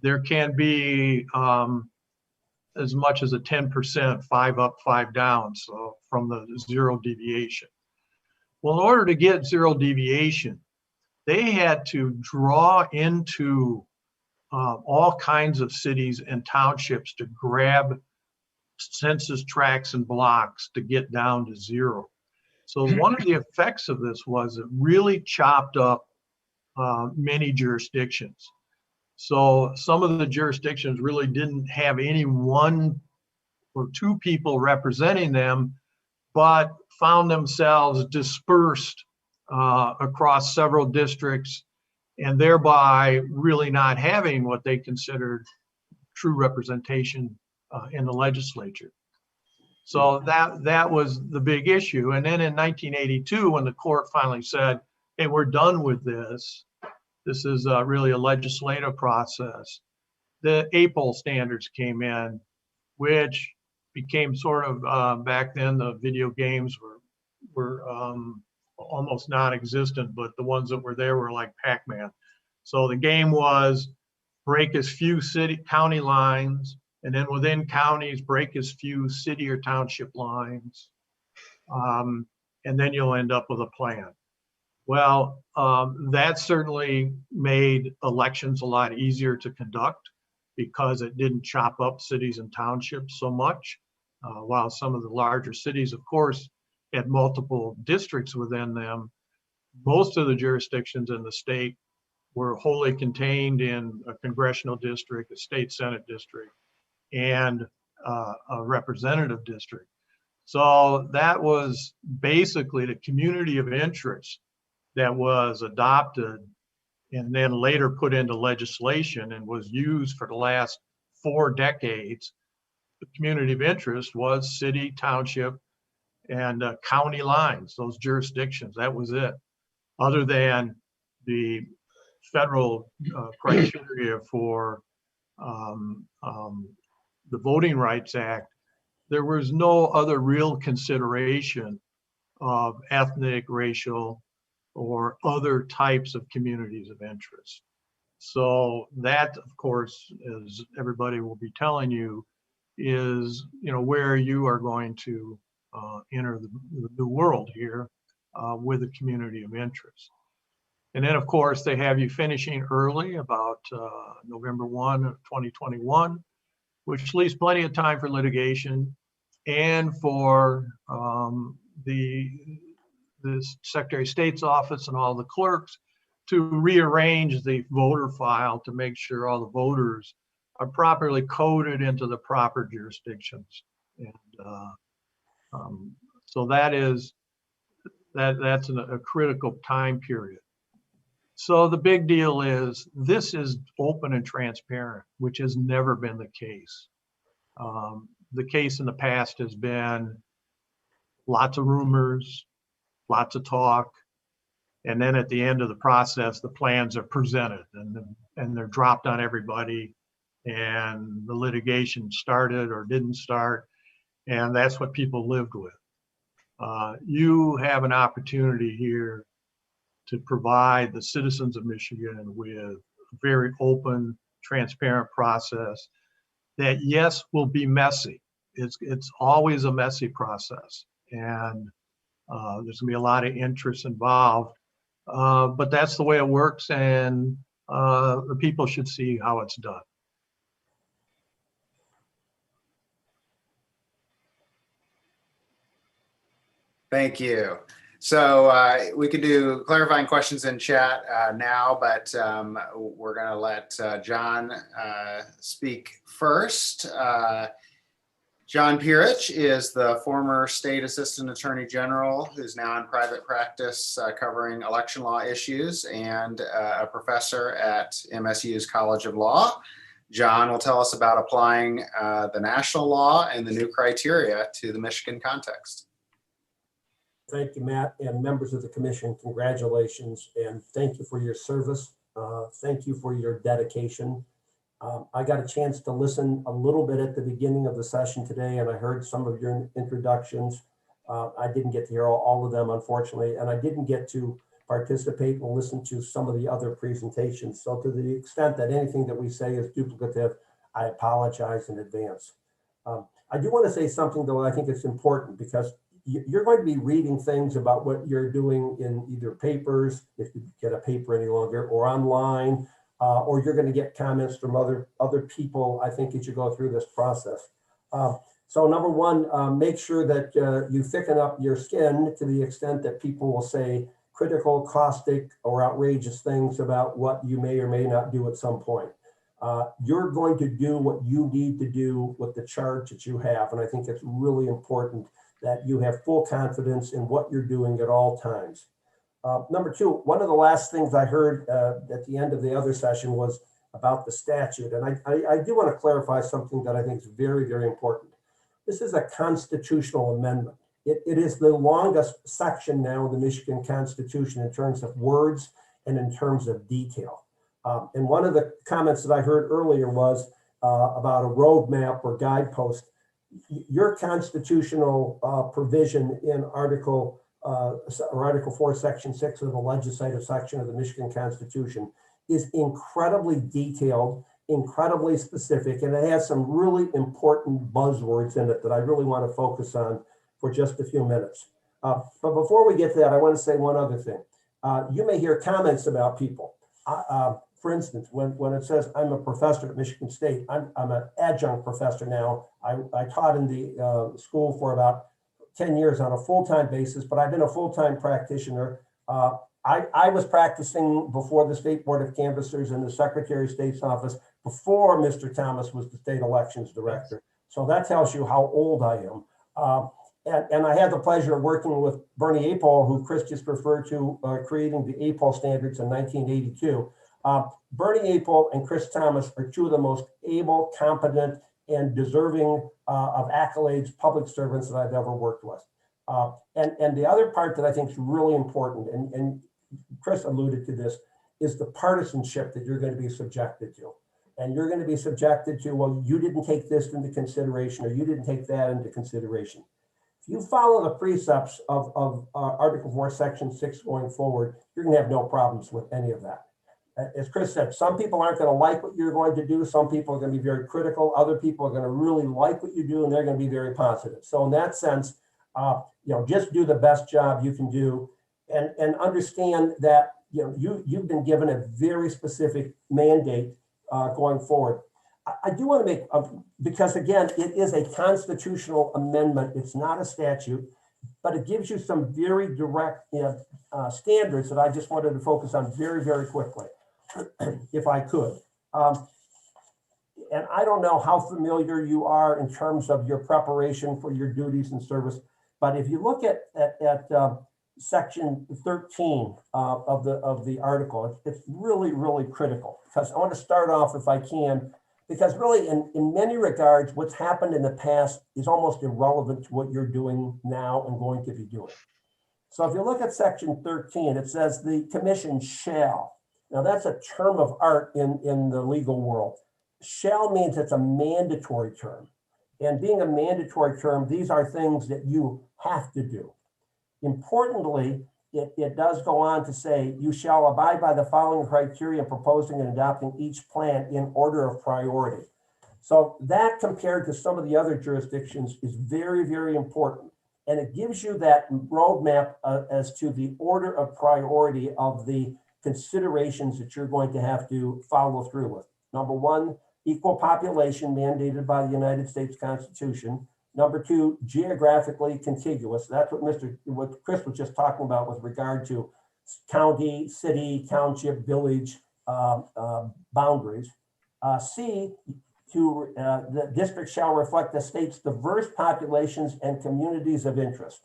[SPEAKER 19] there can be as much as a 10%, 5 up, 5 down, so from the zero deviation. Well, in order to get zero deviation, they had to draw into all kinds of cities and townships to grab census tracts and blocks to get down to zero. So one of the effects of this was it really chopped up many jurisdictions. So some of the jurisdictions really didn't have any one or two people representing them, but found themselves dispersed across several districts, and thereby really not having what they considered true representation in the legislature. So that was the big issue. And then in 1982, when the court finally said, hey, we're done with this, this is really a legislative process, the APOL standards came in, which became sort of, back then the video games were almost non-existent, but the ones that were there were like Pac-Man. So the game was break as few county lines, and then within counties, break as few city or township lines, and then you'll end up with a plan. Well, that certainly made elections a lot easier to conduct because it didn't chop up cities and townships so much, while some of the larger cities, of course, had multiple districts within them. Most of the jurisdictions in the state were wholly contained in a congressional district, a state senate district, and a representative district. So that was basically the community of interest that was adopted and then later put into legislation and was used for the last 4 decades. The community of interest was city, township, and county lines, those jurisdictions. That was it. Other than the federal criteria for the Voting Rights Act, there was no other real consideration of ethnic, racial, or other types of communities of interest. So that, of course, as everybody will be telling you, is where you are going to enter the world here with a community of interest. And then, of course, they have you finishing early, about November 1 of 2021, which leaves plenty of time for litigation and for the Secretary of State's office and all the clerks to rearrange the voter file to make sure all the voters are properly coded into the proper jurisdictions. And so that's a critical time period. So the big deal is this is open and transparent, which has never been the case. The case in the past has been lots of rumors, lots of talk, and then at the end of the process, the plans are presented and they're dropped on everybody, and the litigation started or didn't start, and that's what people lived with. You have an opportunity here to provide the citizens of Michigan with a very open, transparent process that, yes, will be messy. It's always a messy process, and there's gonna be a lot of interest involved, but that's the way it works, and the people should see how it's done.
[SPEAKER 18] Thank you. So we could do clarifying questions in chat now, but we're going to let John speak first. John Pirich is the former state assistant attorney general who's now in private practice covering election law issues and a professor at MSU's College of Law. John will tell us about applying the national law and the new criteria to the Michigan context.
[SPEAKER 20] Thank you, Matt, and members of the commission. Congratulations, and thank you for your service. Thank you for your dedication. I got a chance to listen a little bit at the beginning of the session today, and I heard some of your introductions. I didn't get to hear all of them, unfortunately, and I didn't get to participate and listen to some of the other presentations. So to the extent that anything that we say is duplicative, I apologize in advance. I do want to say something, though, I think it's important, because you're going to be reading things about what you're doing in either papers, if you get a paper any longer, or online, or you're going to get comments from other people, I think, as you go through this process. So number one, make sure that you thicken up your skin to the extent that people will say critical, caustic, or outrageous things about what you may or may not do at some point. You're going to do what you need to do with the charge that you have, and I think it's really important that you have full confidence in what you're doing at all times. Number two, one of the last things I heard at the end of the other session was about the statute. And I do want to clarify something that I think is very, very important. This is a constitutional amendment. It is the longest section now in the Michigan Constitution in terms of words and in terms of detail. And one of the comments that I heard earlier was about a roadmap or guidepost. Your constitutional provision in Article 4, Section 6 of the legislative section of the Michigan Constitution is incredibly detailed, incredibly specific, and it has some really important buzzwords in it that I really want to focus on for just a few minutes. But before we get to that, I want to say one other thing. You may hear comments about people. For instance, when it says I'm a professor at Michigan State, I'm an adjunct professor now. I taught in the school for about 10 years on a full-time basis, but I've been a full-time practitioner. I was practicing before the State Board of Canvassers in the Secretary of State's office before Mr. Thomas was the state elections director. So that tells you how old I am. And I had the pleasure of working with Bernie Apel, who Chris just referred to, creating the Apel standards in 1982. Bernie Apel and Chris Thomas are two of the most able, competent, and deserving of accolades public servants that I've ever worked with. And the other part that I think is really important, and Chris alluded to this, is the partisanship that you're going to be subjected to. And you're going to be subjected to, well, you didn't take this into consideration, or you didn't take that into consideration. If you follow the precepts of Article 4, Section 6 going forward, you're going to have no problems with any of that. As Chris said, some people aren't going to like what you're going to do. Some people are going to be very critical. Other people are going to really like what you do, and they're going to be very positive. So in that sense, just do the best job you can do, and understand that you've been given a very specific mandate going forward. I do want to make, because again, it is a constitutional amendment. It's not a statute, but it gives you some very direct standards that I just wanted to focus on very, very quickly, if I could. And I don't know how familiar you are in terms of your preparation for your duties and service, but if you look at section 13 of the article. It's really, really critical, because I want to start off, if I can, because really in many regards, what's happened in the past is almost irrelevant to what you're doing now and going to be doing. So if you look at section 13, it says the commission shall. Now that's a term of art in the legal world. Shall means it's a mandatory term. And being a mandatory term, these are things that you have to do. Importantly, it does go on to say, you shall abide by the following criteria in proposing and adopting each plan in order of priority. So that, compared to some of the other jurisdictions, is very, very important. And it gives you that roadmap as to the order of priority of the considerations that you're going to have to follow through with. Number one, equal population mandated by the United States Constitution. Number two, geographically contiguous. That's what Chris was just talking about with regard to county, city, township, village boundaries. C, the district shall reflect the state's diverse populations and communities of interest.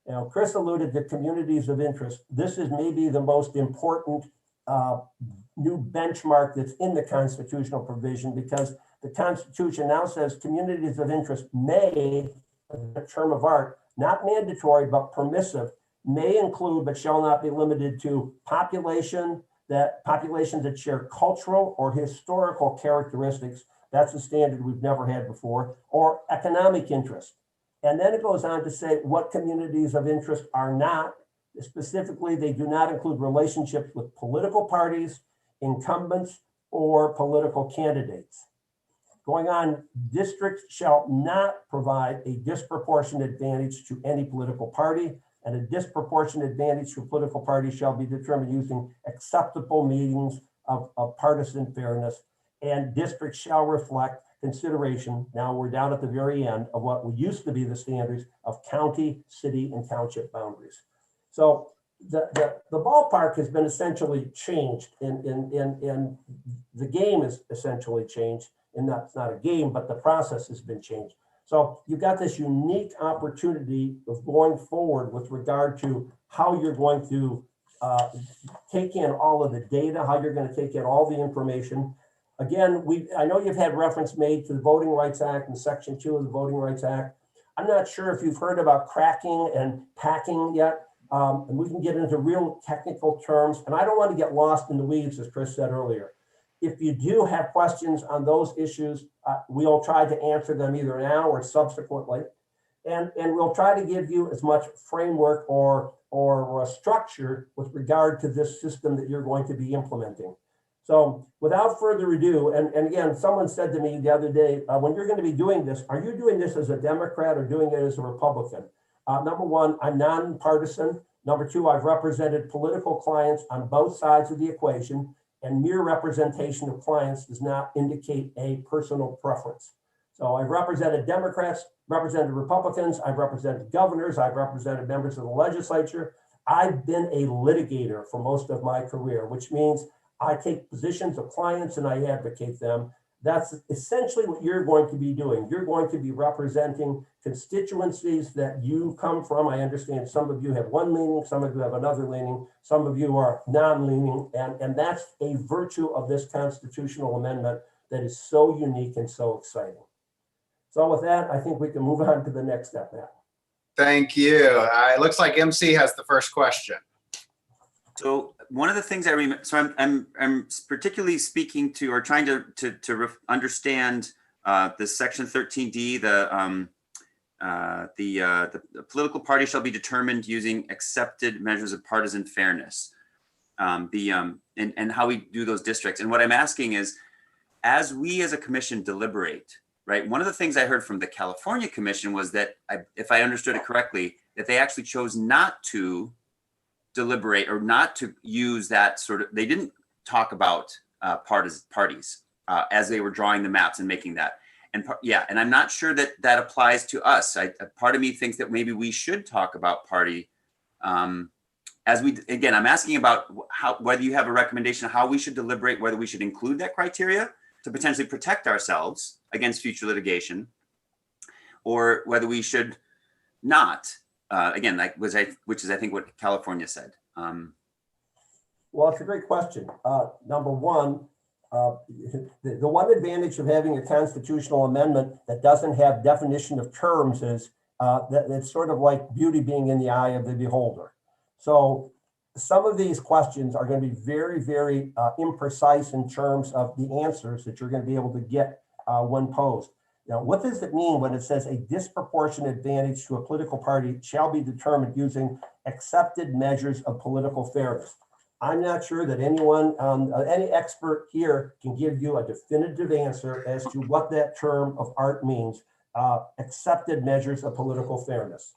[SPEAKER 20] Now, Chris alluded to communities of interest. This is maybe the most important new benchmark that's in the constitutional provision, because the Constitution now says communities of interest may, a term of art, not mandatory, but permissive, may include but shall not be limited to populations that share cultural or historical characteristics. That's a standard we've never had before, or economic interest. And then it goes on to say what communities of interest are not. Specifically, they do not include relationships with political parties, incumbents, or political candidates. Going on, districts shall not provide a disproportionate advantage to any political party, and a disproportionate advantage to a political party shall be determined using acceptable means of partisan fairness, and districts shall reflect consideration. Now we're down at the very end of what used to be the standards of county, city, and township boundaries. So the ballpark has been essentially changed, in the game is essentially changed, and that's not a game, but the process has been changed. So you've got this unique opportunity of going forward with regard to how you're going to take in all of the data, how you're going to take in all the information. Again, I know you've had reference made to the Voting Rights Act and Section 2 of the Voting Rights Act. I'm not sure if you've heard about cracking and packing yet. And we can get into real technical terms. And I don't want to get lost in the weeds, as Chris said earlier. If you do have questions on those issues, we'll try to answer them either now or subsequently. And we'll try to give you as much framework or a structure with regard to this system that you're going to be implementing. So without further ado, and again, someone said to me the other day, when you're going to be doing this, are you doing this as a Democrat or doing it as a Republican? Number one, I'm nonpartisan. Number two, I've represented political clients on both sides of the equation, and mere representation of clients does not indicate a personal preference. So I've represented Democrats, represented Republicans, I've represented governors, I've represented members of the legislature. I've been a litigator for most of my career, which means I take positions of clients and I advocate them. That's essentially what you're going to be doing. You're going to be representing constituencies that you come from. I understand some of you have one leaning, some of you have another leaning, some of you are non-leaning, and that's a virtue of this constitutional amendment that is so unique and so exciting. So with that, I think we can move on to the next step now.
[SPEAKER 18] Thank you. It looks like MC has the first question.
[SPEAKER 12] So one of the things I remember, so I'm particularly speaking to or trying to understand the section 13D, the political party shall be determined using accepted measures of partisan fairness, and how we do those districts. And what I'm asking is, as we as a commission deliberate, right? One of the things I heard from the California Commission was that, if I understood it correctly, that they actually chose not to deliberate or not to use that sort of, they didn't talk about parties as they were drawing the maps and making that. And and I'm not sure that that applies to us. Part of me thinks that maybe we should talk about party as we, again, I'm asking about whether you have a recommendation of how we should deliberate, whether we should include that criteria to potentially protect ourselves against future litigation, or whether we should not again, which is I think what California said.
[SPEAKER 20] Well, it's a great question. Number one, the one advantage of having a constitutional amendment that doesn't have definition of terms is that it's sort of like beauty being in the eye of the beholder. So some of these questions are going to be very, very imprecise in terms of the answers that you're going to be able to get when posed. Now, what does it mean when it says a disproportionate advantage to a political party shall be determined using accepted measures of political fairness? I'm not sure that anyone, any expert here can give you a definitive answer as to what that term of art means, accepted measures of political fairness.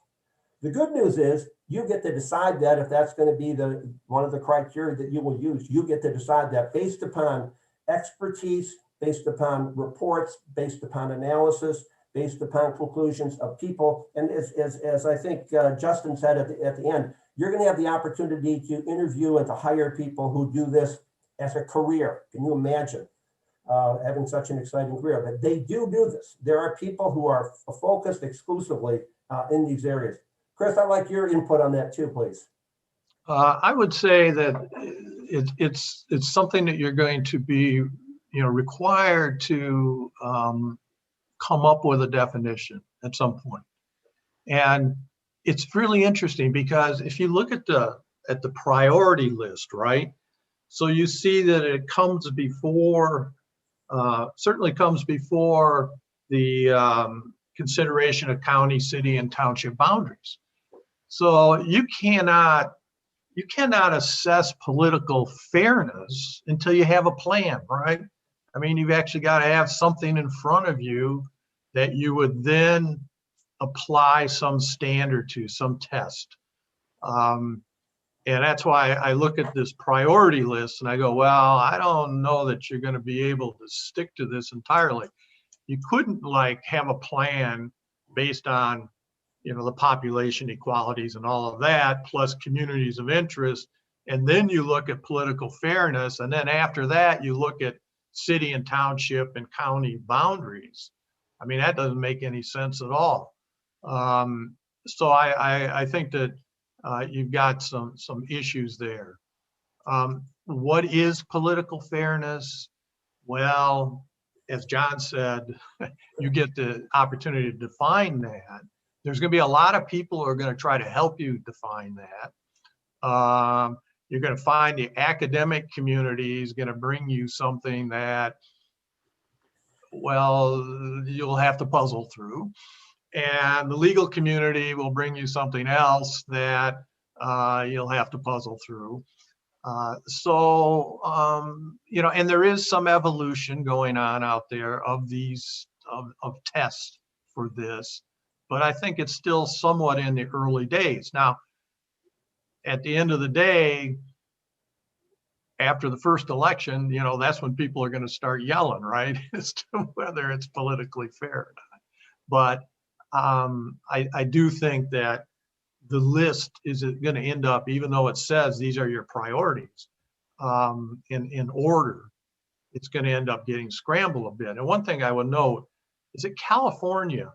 [SPEAKER 20] The good news is you get to decide that if that's going to be one of the criteria that you will use. You get to decide that based upon expertise, based upon reports, based upon analysis, based upon conclusions of people. And as I think Justin said at the end, you're going to have the opportunity to interview and to hire people who do this as a career. Can you imagine having such an exciting career? But they do this. There are people who are focused exclusively in these areas. Chris, I'd like your input on that too, please.
[SPEAKER 19] I would say that it's something that you're going to be, required to come up with a definition at some point. And it's really interesting because if you look at the priority list, right? So you see that it comes before, certainly comes before the consideration of county, city, and township boundaries. So you cannot assess political fairness until you have a plan, right? I mean, you've actually got to have something in front of you that you would then apply some standard to, some test. And that's why I look at this priority list and I go, well, I don't know that you're going to be able to stick to this entirely. You couldn't have a plan based on, the population equalities and all of that, plus communities of interest. And then you look at political fairness. And then after that, you look at city and township and county boundaries. I mean, that doesn't make any sense at all. So I think that you've got some issues there. What is political fairness? Well, as John said, you get the opportunity to define that. There's going to be a lot of people who are going to try to help you define that. You're going to find the academic community is going to bring you something that, well, you'll have to puzzle through. And the legal community will bring you something else that you'll have to puzzle through. And there is some evolution going on out there of these, of tests for this, but I think it's still somewhat in the early days. Now, at the end of the day, after the first election, that's when people are going to start yelling, right, as to whether it's politically fair or not. But I do think that the list is going to end up, even though it says these are your priorities in order, it's going to end up getting scrambled a bit. And one thing I would note is that California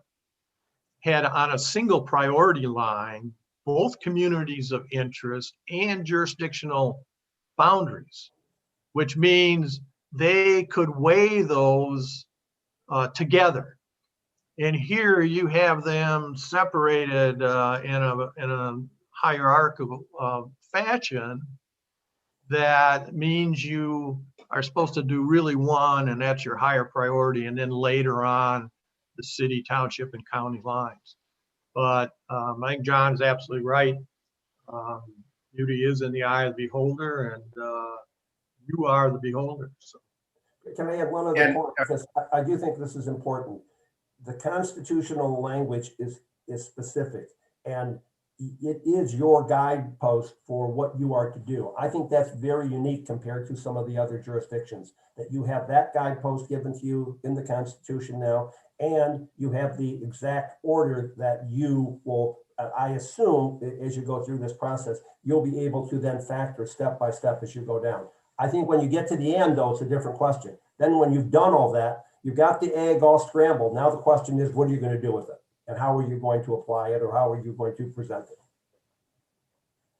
[SPEAKER 19] had on a single priority line both communities of interest and jurisdictional boundaries, which means they could weigh those together. And here you have them separated in a hierarchical fashion. That means you are supposed to do really one, and that's your higher priority, and then later on the city, township, and county lines. But I think John is absolutely right. Beauty is in the eye of the beholder, and you are the beholder. So.
[SPEAKER 20] Can I add one other point? Because I do think this is important. The constitutional language is specific, and it is your guidepost for what you are to do. I think that's very unique compared to some of the other jurisdictions, that you have that guidepost given to you in the Constitution now, and you have the exact order that you will, I assume, as you go through this process, you'll be able to then factor step by step as you go down. I think when you get to the end, though, it's a different question. Then when you've done all that, you've got the egg all scrambled. Now the question is, what are you going to do with it? and how are you going to apply it, or how are you going to present it?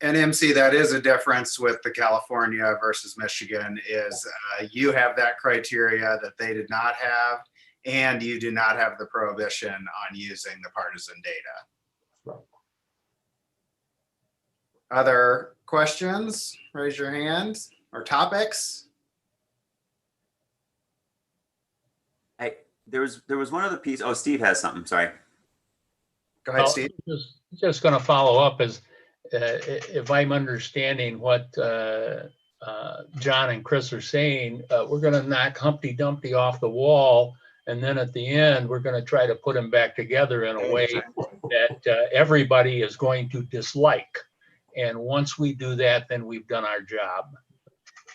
[SPEAKER 18] And MC, that is a difference with the California versus Michigan is you have that criteria that they did not have, and you do not have the prohibition on using the partisan data.
[SPEAKER 20] Right.
[SPEAKER 18] Other questions? Raise your hand. Or topics?
[SPEAKER 12] There was one other piece. Oh, Steve has something. Sorry.
[SPEAKER 18] Go ahead, Steve.
[SPEAKER 1] Just going to follow up is if I'm understanding what John and Chris are saying, we're going to knock Humpty Dumpty off the wall, and then at the end, we're going to try to put them back together in a way that everybody is going to dislike. And once we do that, then we've done our job.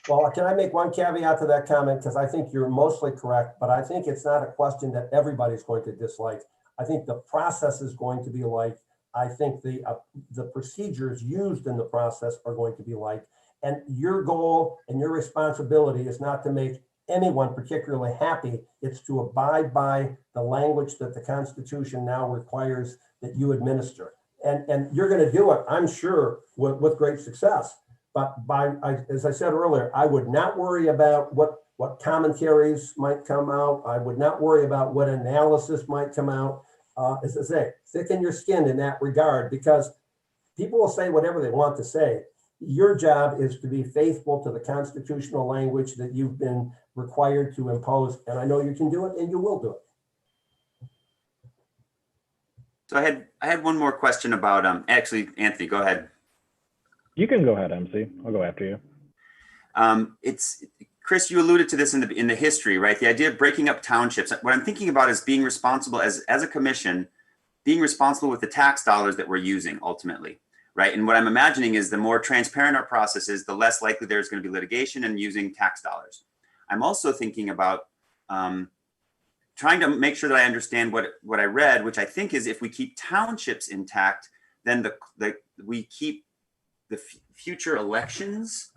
[SPEAKER 20] Well, can I make one caveat to that comment? Because I think you're mostly correct, but I think it's not a question that everybody's going to dislike. I think the process is going to be like, I think the procedures used in the process are going to be like, and your goal and your responsibility is not to make anyone particularly happy. It's to abide by the language that the Constitution now requires that you administer. And you're going to do it, I'm sure, with great success. But as I said earlier, I would not worry about what commentaries might come out. I would not worry about what analysis might come out. As I say, thicken your skin in that regard, because people will say whatever they want to say. Your job is to be faithful to the constitutional language that you've been required to impose. And I know you can do it, and you will do it.
[SPEAKER 12] So I had one more question about, actually, Anthony, go ahead.
[SPEAKER 8] You can go ahead, MC. I'll go after you.
[SPEAKER 12] It's Chris, you alluded to this in the history, right? The idea of breaking up townships. What I'm thinking about is being responsible as a commission, being responsible with the tax dollars that we're using ultimately, right? And what I'm imagining is the more transparent our process is, the less likely there's going to be litigation and using tax dollars. I'm also thinking about trying to make sure that I understand what I read, which I think is if we keep townships intact, then we keep the future elections,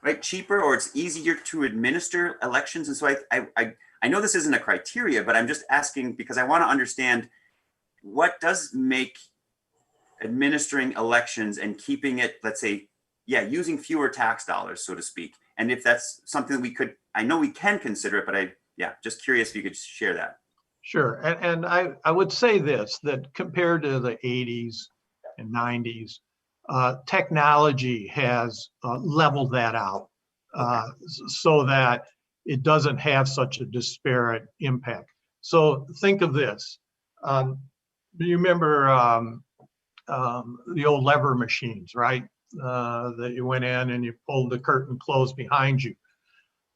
[SPEAKER 12] right, cheaper, or it's easier to administer elections. And so I know this isn't a criteria, but I'm just asking because I want to understand what does make administering elections and keeping it, let's say, using fewer tax dollars, so to speak. And if that's something that I know we can consider it, but just curious if you could share that.
[SPEAKER 19] Sure. And I would say this, that compared to the 80s and 90s, technology has leveled that out so that it doesn't have such a disparate impact. So think of this. You remember the old lever machines, right? That you went in and you pulled the curtain closed behind you.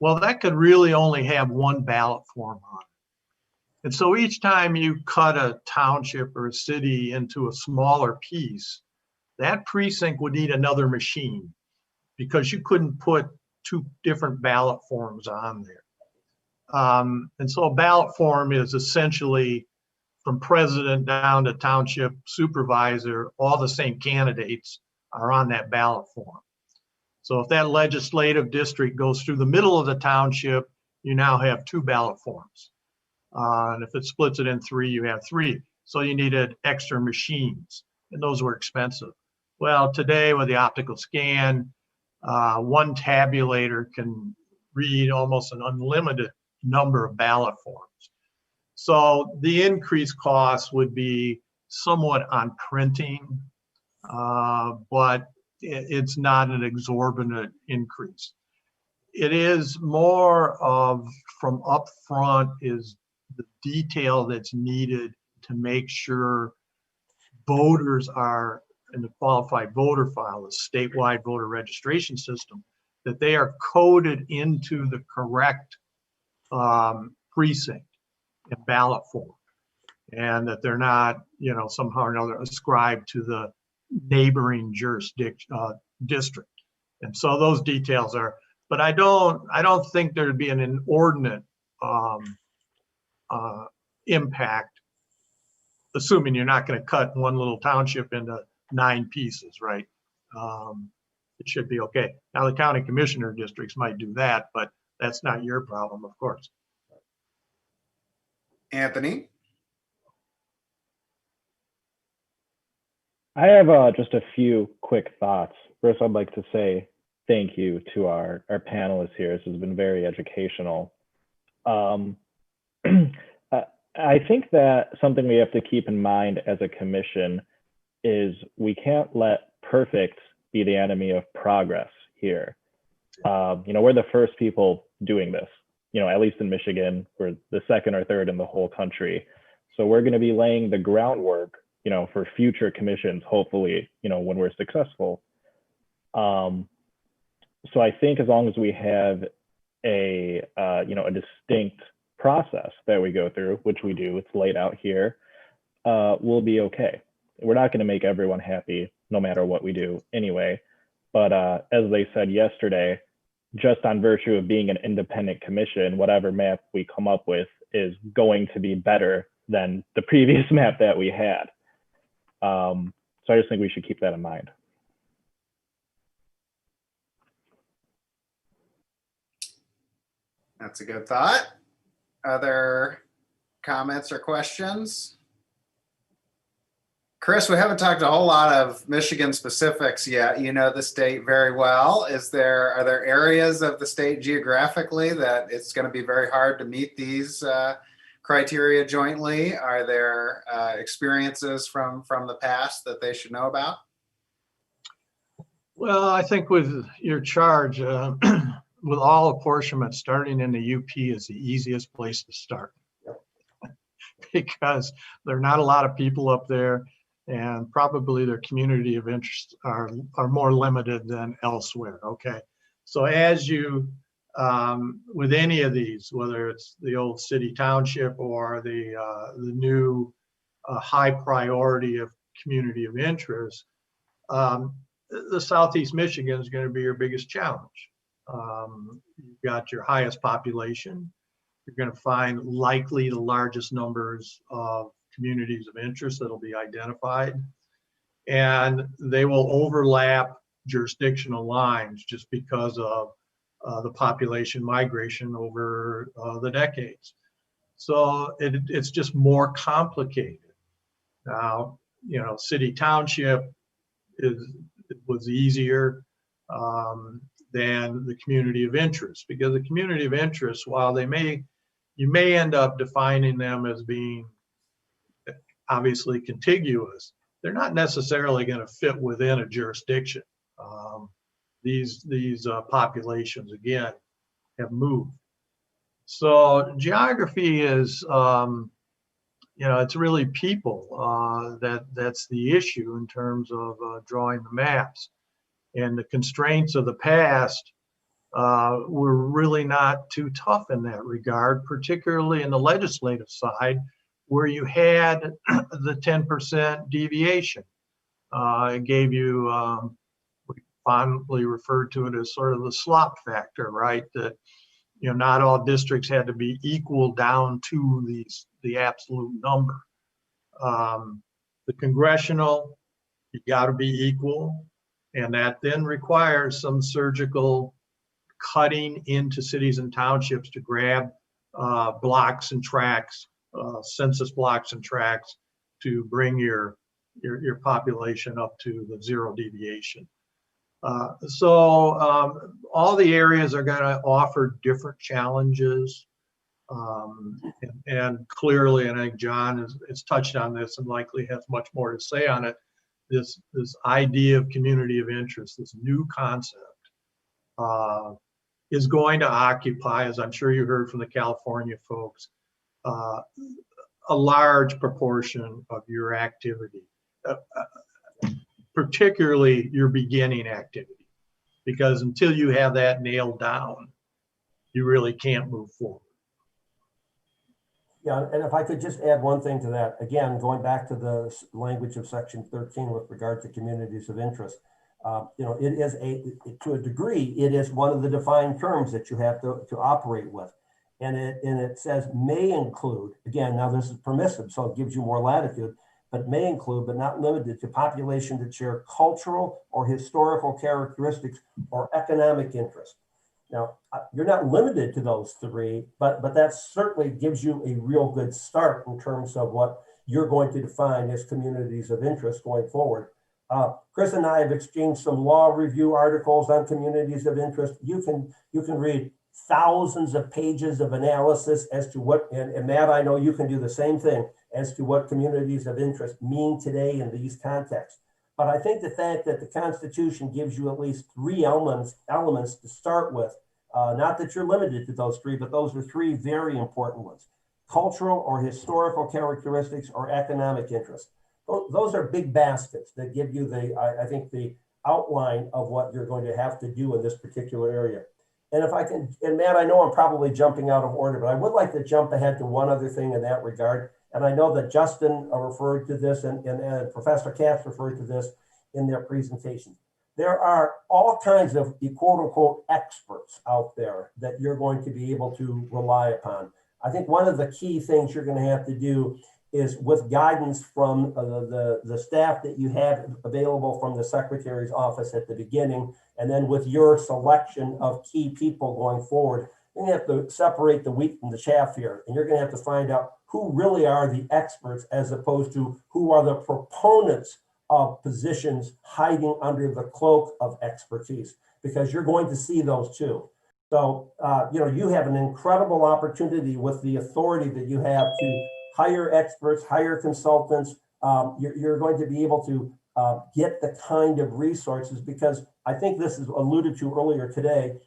[SPEAKER 19] Well, that could really only have one ballot form on it. And so each time you cut a township or a city into a smaller piece, that precinct would need another machine because you couldn't put two different ballot forms on there. And so a ballot form is essentially from president down to township supervisor, all the same candidates are on that ballot form. So if that legislative district goes through the middle of the township, you now have two ballot forms. And if it splits it in three, you have three. So you needed extra machines, and those were expensive. Well, today with the optical scan, one tabulator can read almost an unlimited number of ballot forms. So the increased cost would be somewhat on printing, but it's not an exorbitant increase. It is more of from upfront is the detail that's needed to make sure voters are in the qualified voter file, the statewide voter registration system, that they are coded into the correct precinct and ballot form, and that they're not, somehow or another ascribed to the neighboring district. And so those details are, but I don't think there'd be an inordinate impact, assuming you're not going to cut one little township into 9 pieces, right? It should be okay. Now the county commissioner districts might do that, but that's not your problem, of course.
[SPEAKER 18] Anthony?
[SPEAKER 8] I have just a few quick thoughts. First, I'd like to say thank you to our panelists here. This has been very educational. I think that something we have to keep in mind as a commission is we can't let perfect be the enemy of progress here. We're the first people doing this, at least in Michigan. We're the second or third in the whole country. So we're going to be laying the groundwork, for future commissions, hopefully, when we're successful. So I think as long as we have a distinct process that we go through, which we do, it's laid out here, we'll be okay. We're not going to make everyone happy no matter what we do anyway. But as they said yesterday, just on virtue of being an independent commission, whatever map we come up with is going to be better than the previous map that we had. So I just think we should keep that in mind.
[SPEAKER 18] That's a good thought. Other comments or questions? Chris, we haven't talked a whole lot of Michigan specifics yet. You know the state very well. Are there areas of the state geographically that it's going to be very hard to meet these criteria jointly? Are there experiences from the past that they should know about?
[SPEAKER 19] Well, I think with your charge, with all apportionment, starting in the UP is the easiest place to start. Because there are not a lot of people up there, and probably their community of interest are more limited than elsewhere. Okay, so as you with any of these, whether it's the old city township or the new high priority of community of interest, the Southeast Michigan is going to be your biggest challenge. You've got your highest population. You're going to find likely the largest numbers of communities of interest that'll be identified. And they will overlap jurisdictional lines just because of the population migration over the decades. So it's just more complicated. Now, city township was easier than the community of interest, because the community of interest, while you may end up defining them as being obviously contiguous, they're not necessarily going to fit within a jurisdiction. These populations, again, have moved. So geography is, it's really people that's the issue in terms of drawing the maps. And the constraints of the past were really not too tough in that regard, particularly in the legislative side, where you had the 10% deviation. It gave you, we fondly referred to it as sort of the slop factor, right? That not all districts had to be equal down to the absolute number. The congressional, you got to be equal. And that then requires some surgical cutting into cities and townships to grab blocks and tracts, census blocks and tracts, to bring your population up to the zero deviation. So all the areas are going to offer different challenges. And clearly, and I think John has touched on this and likely has much more to say on it, this idea of community of interest, this new concept, is going to occupy, as I'm sure you heard from the California folks, a large proportion of your activity, particularly your beginning activity, because until you have that nailed down, you really can't move forward.
[SPEAKER 20] Yeah, and if I could just add one thing to that, again, going back to the language of Section 13 with regard to communities of interest, it is to a degree, it is one of the defined terms that you have to operate with. And it says may include, again, now this is permissive, so it gives you more latitude, but may include, but not limited to, population that share cultural or historical characteristics or economic interest. Now, you're not limited to those three, but that certainly gives you a real good start in terms of what you're going to define as communities of interest going forward. Chris and I have exchanged some law review articles on communities of interest. You can read thousands of pages of analysis as to what, and Matt, I know you can do the same thing, as to what communities of interest mean today in these contexts. But I think the fact that the Constitution gives you at least three elements to start with, not that you're limited to those three, but those are three very important ones: cultural or historical characteristics or economic interest. Those are big baskets that give you I think the outline of what you're going to have to do in this particular area. And if I can, and Matt, I know I'm probably jumping out of order, but I would like to jump ahead to one other thing in that regard. And I know that Justin referred to this and Professor Katz referred to this in their presentation. There are all kinds of quote unquote experts out there that you're going to be able to rely upon. I think one of the key things you're going to have to do is, with guidance from the staff that you have available from the Secretary's office at the beginning, and then with your selection of key people going forward, you're going to have to separate the wheat from the chaff here. And you're going to have to find out who really are the experts as opposed to who are the proponents of positions hiding under the cloak of expertise, because you're going to see those too. So, you have an incredible opportunity with the authority that you have to hire experts, hire consultants. You're going to be able to get the kind of resources, because I think this is alluded to earlier today.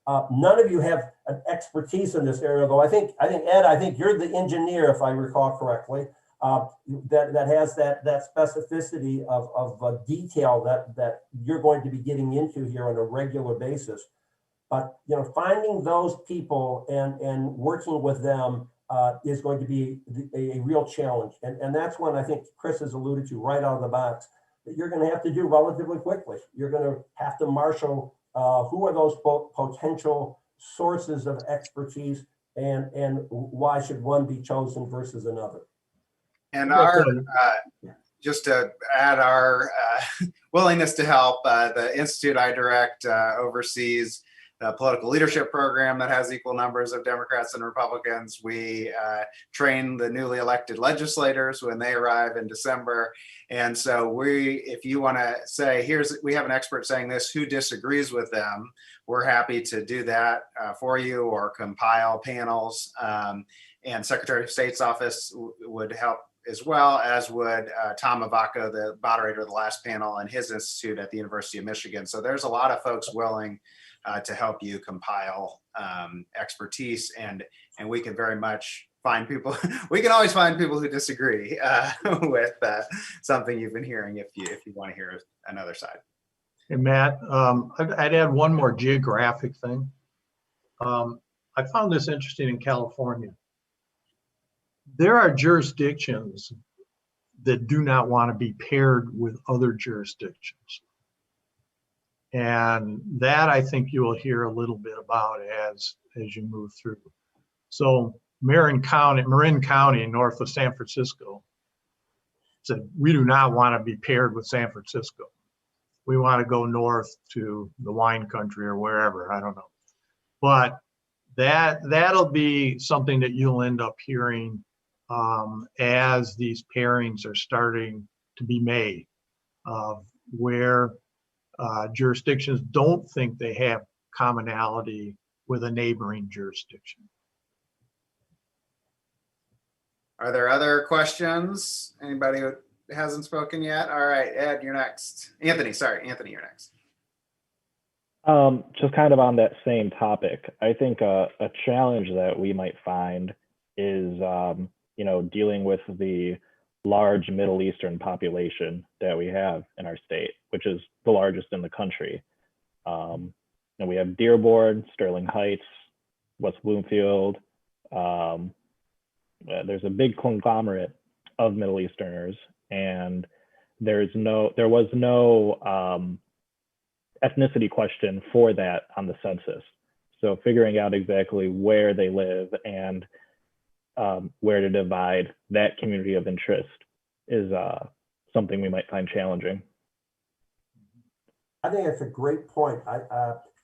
[SPEAKER 20] None of you have an expertise in this area, though. I think Ed, I think you're the engineer, if I recall correctly, that has that specificity of detail that you're going to be getting into here on a regular basis. But finding those people and working with them is going to be a real challenge. And that's one I think Chris has alluded to right out of the box, that you're going to have to do relatively quickly. You're going to have to marshal who are those potential sources of expertise, and why should one be chosen versus another.
[SPEAKER 18] And just to add our willingness to help, the institute I direct oversees the political leadership program that has equal numbers of Democrats and Republicans. We train the newly elected legislators when they arrive in December. And so if you want to say, we have an expert saying this, who disagrees with them, we're happy to do that for you, or compile panels. And Secretary of State's office would help, as well as would Tom Avaco, the moderator of the last panel, and his institute at the University of Michigan. So there's a lot of folks willing to help you compile expertise, and we can very much find people. We can always find people who disagree with something you've been hearing, if you want to hear another side.
[SPEAKER 19] Hey, Matt, I'd add one more geographic thing. I found this interesting in California. There are jurisdictions that do not want to be paired with other jurisdictions. And that I think you will hear a little bit about as you move through. So Marin County, north of San Francisco, said, we do not want to be paired with San Francisco. We want to go north to the wine country or wherever, I don't know. But that'll be something that you'll end up hearing as these pairings are starting to be made, where jurisdictions don't think they have commonality with a neighboring jurisdiction.
[SPEAKER 18] Are there other questions? Anybody who hasn't spoken yet? All right, Ed, you're next. Anthony, you're next.
[SPEAKER 8] Just kind of on that same topic, I think a challenge that we might find is, dealing with the large Middle Eastern population that we have in our state, which is the largest in the country. And we have Dearborn, Sterling Heights, West Bloomfield. There's a big conglomerate of Middle Easterners, and there was no ethnicity question for that on the census. So figuring out exactly where they live and where to divide that community of interest is something we might find challenging.
[SPEAKER 20] I think that's a great point.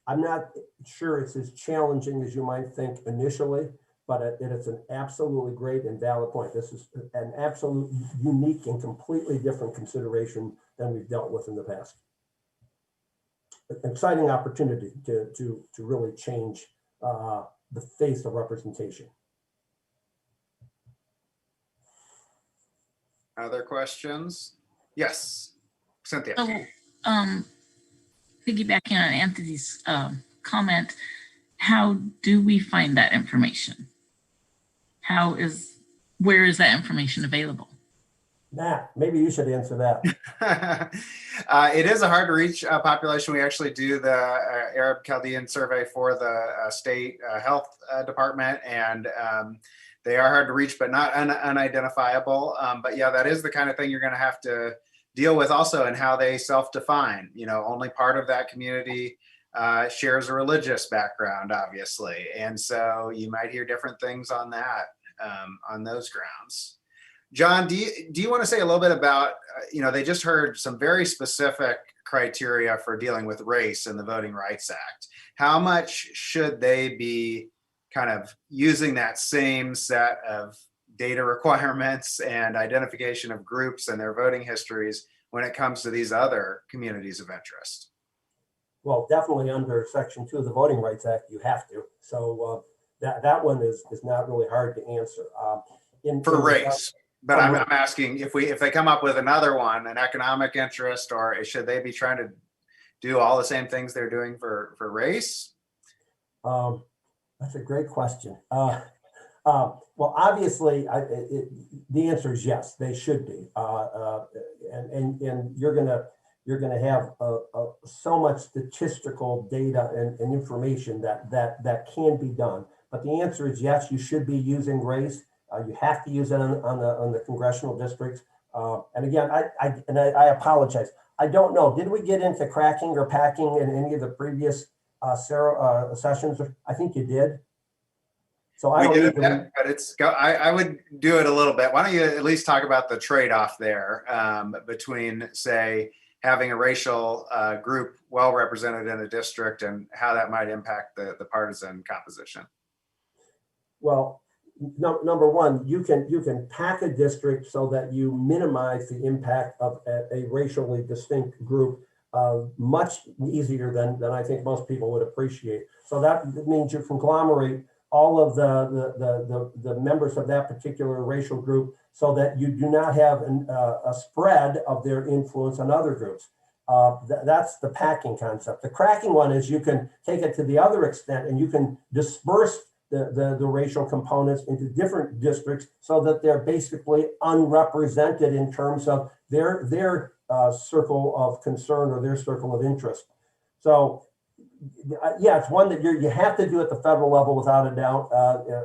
[SPEAKER 20] I'm not sure it's as challenging as you might think initially, but it's an absolutely great and valid point. This is an absolute unique and completely different consideration than we've dealt with in the past. An exciting opportunity to really change the face of representation.
[SPEAKER 18] Other questions? Yes, Cynthia.
[SPEAKER 6] So, piggybacking on Anthony's comment, how do we find that information? Where is that information available?
[SPEAKER 20] Matt, maybe you should answer that.
[SPEAKER 18] It is a hard to reach population. We actually do the Arab Chaldean survey for the state health department, and they are hard to reach, but not unidentifiable. But yeah, that is the kind of thing you're going to have to deal with also in how they self-define. You know, only part of that community shares a religious background, obviously. And so you might hear different things on that, on those grounds. John, do you want to say a little bit about, they just heard some very specific criteria for dealing with race in the Voting Rights Act. How much should they be kind of using that same set of data requirements and identification of groups and their voting histories when it comes to these other communities of interest?
[SPEAKER 20] Well, definitely under Section 2 of the Voting Rights Act, you have to. So that one is not really hard to answer.
[SPEAKER 18] For race. But I'm asking if they come up with another one, an economic interest, or should they be trying to do all the same things they're doing for race?
[SPEAKER 20] That's a great question. Well, obviously, the answer is yes, they should be. And you're gonna have so much statistical data and information that can be done. But the answer is yes, you should be using race. You have to use it on the congressional districts. And again, I apologize. I don't know. Did we get into cracking or packing in any of the previous sessions? I think you did. So I don't need to.
[SPEAKER 18] But I would do it a little bit. Why don't you at least talk about the trade-off there between, say, having a racial group well represented in a district and how that might impact the partisan composition?
[SPEAKER 20] Well, number one, you can pack a district so that you minimize the impact of a racially distinct group much easier than I think most people would appreciate. So that means you conglomerate all of the members of that particular racial group so that you do not have a spread of their influence on other groups. That's the packing concept. The cracking one is you can take it to the other extent and you can disperse the racial components into different districts so that they're basically unrepresented in terms of their circle of concern or their circle of interest. So yeah, it's one that you have to do at the federal level without a doubt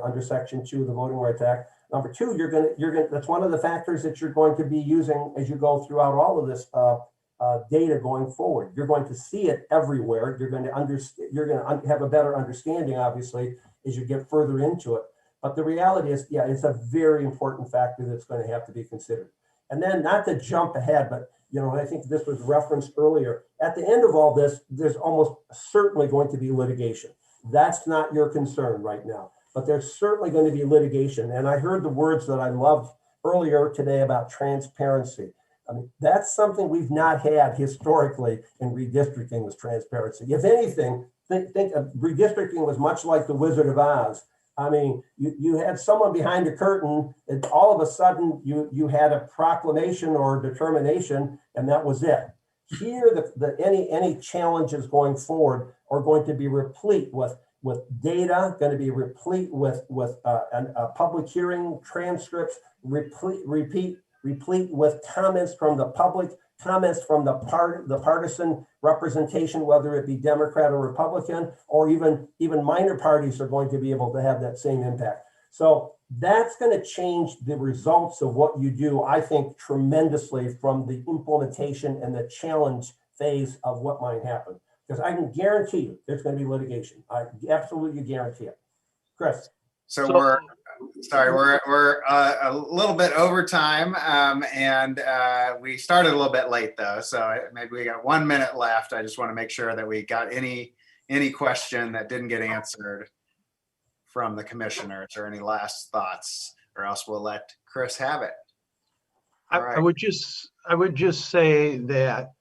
[SPEAKER 20] under Section 2 of the Voting Rights Act. Number two, you're gonna that's one of the factors that you're going to be using as you go throughout all of this data going forward. You're going to see it everywhere. You're going to have a better understanding, obviously, as you get further into it. But the reality is, yeah, it's a very important factor that's going to have to be considered. And then, not to jump ahead, but I think this was referenced earlier. At the end of all this, there's almost certainly going to be litigation. That's not your concern right now, but there's certainly going to be litigation. And I heard the words that I loved earlier today about transparency. I mean, that's something we've not had historically in redistricting, was transparency. If anything, think of redistricting was much like the Wizard of Oz. I mean, you had someone behind a curtain, and all of a sudden you had a proclamation or determination, and that was it. Here, any challenges going forward are going to be replete with data, going to be replete with a public hearing transcripts, replete with comments from the public, comments from the partisan representation, whether it be Democrat or Republican, or even minor parties are going to be able to have that same impact. So that's going to change the results of what you do, I think, tremendously from the implementation and the challenge phase of what might happen. Because I can guarantee you there's going to be litigation. I absolutely guarantee it. Chris.
[SPEAKER 18] So we're a little bit over time, and we started a little bit late though, so maybe we got 1 minute left. I just want to make sure that we got any question that didn't get answered from the commissioners or any last thoughts, or else we'll let Chris have it. All right.
[SPEAKER 19] I would just say that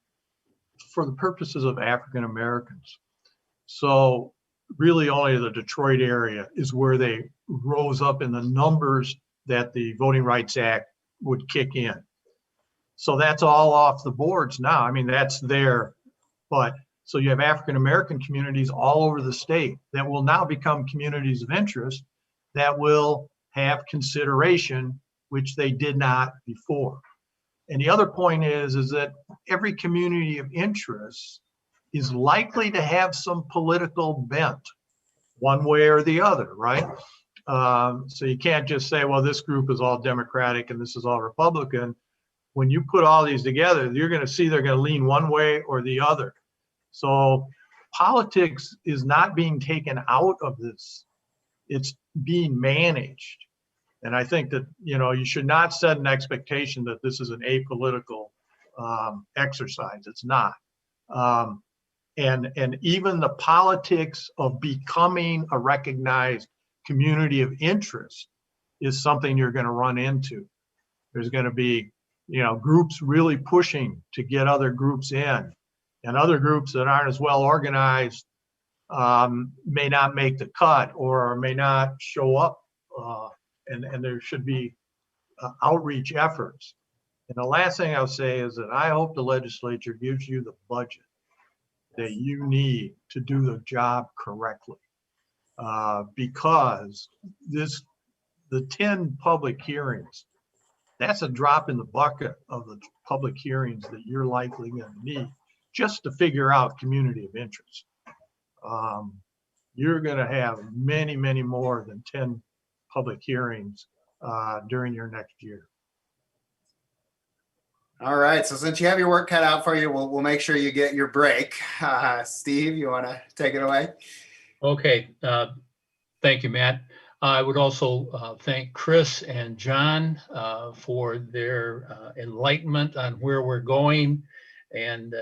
[SPEAKER 19] for the purposes of African Americans, so really only the Detroit area is where they rose up in the numbers that the Voting Rights Act would kick in. So that's all off the boards now. I mean, that's there, but so you have African American communities all over the state that will now become communities of interest that will have consideration, which they did not before. And the other point is that every community of interest is likely to have some political bent one way or the other, right? So you can't just say, well, this group is all Democratic and this is all Republican. When you put all these together, you're going to see they're going to lean one way or the other. So politics is not being taken out of this. It's being managed. And I think that, you should not set an expectation that this is an apolitical exercise. It's not. And even the politics of becoming a recognized community of interest is something you're going to run into. There's going to be, groups really pushing to get other groups in, and other groups that aren't as well organized may not make the cut or may not show up. And there should be outreach efforts. And the last thing I'll say is that I hope the legislature gives you the budget that you need to do the job correctly. Because the 10 public hearings, that's a drop in the bucket of the public hearings that you're likely going to need just to figure out community of interest. You're going to have many, many more than 10 public hearings during your next year.
[SPEAKER 18] All right. So since you have your work cut out for you, we'll make sure you get your break. Steve, you want to take it away?
[SPEAKER 1] Okay. Thank you, Matt. I would also thank Chris and John for their enlightenment on where we're going. And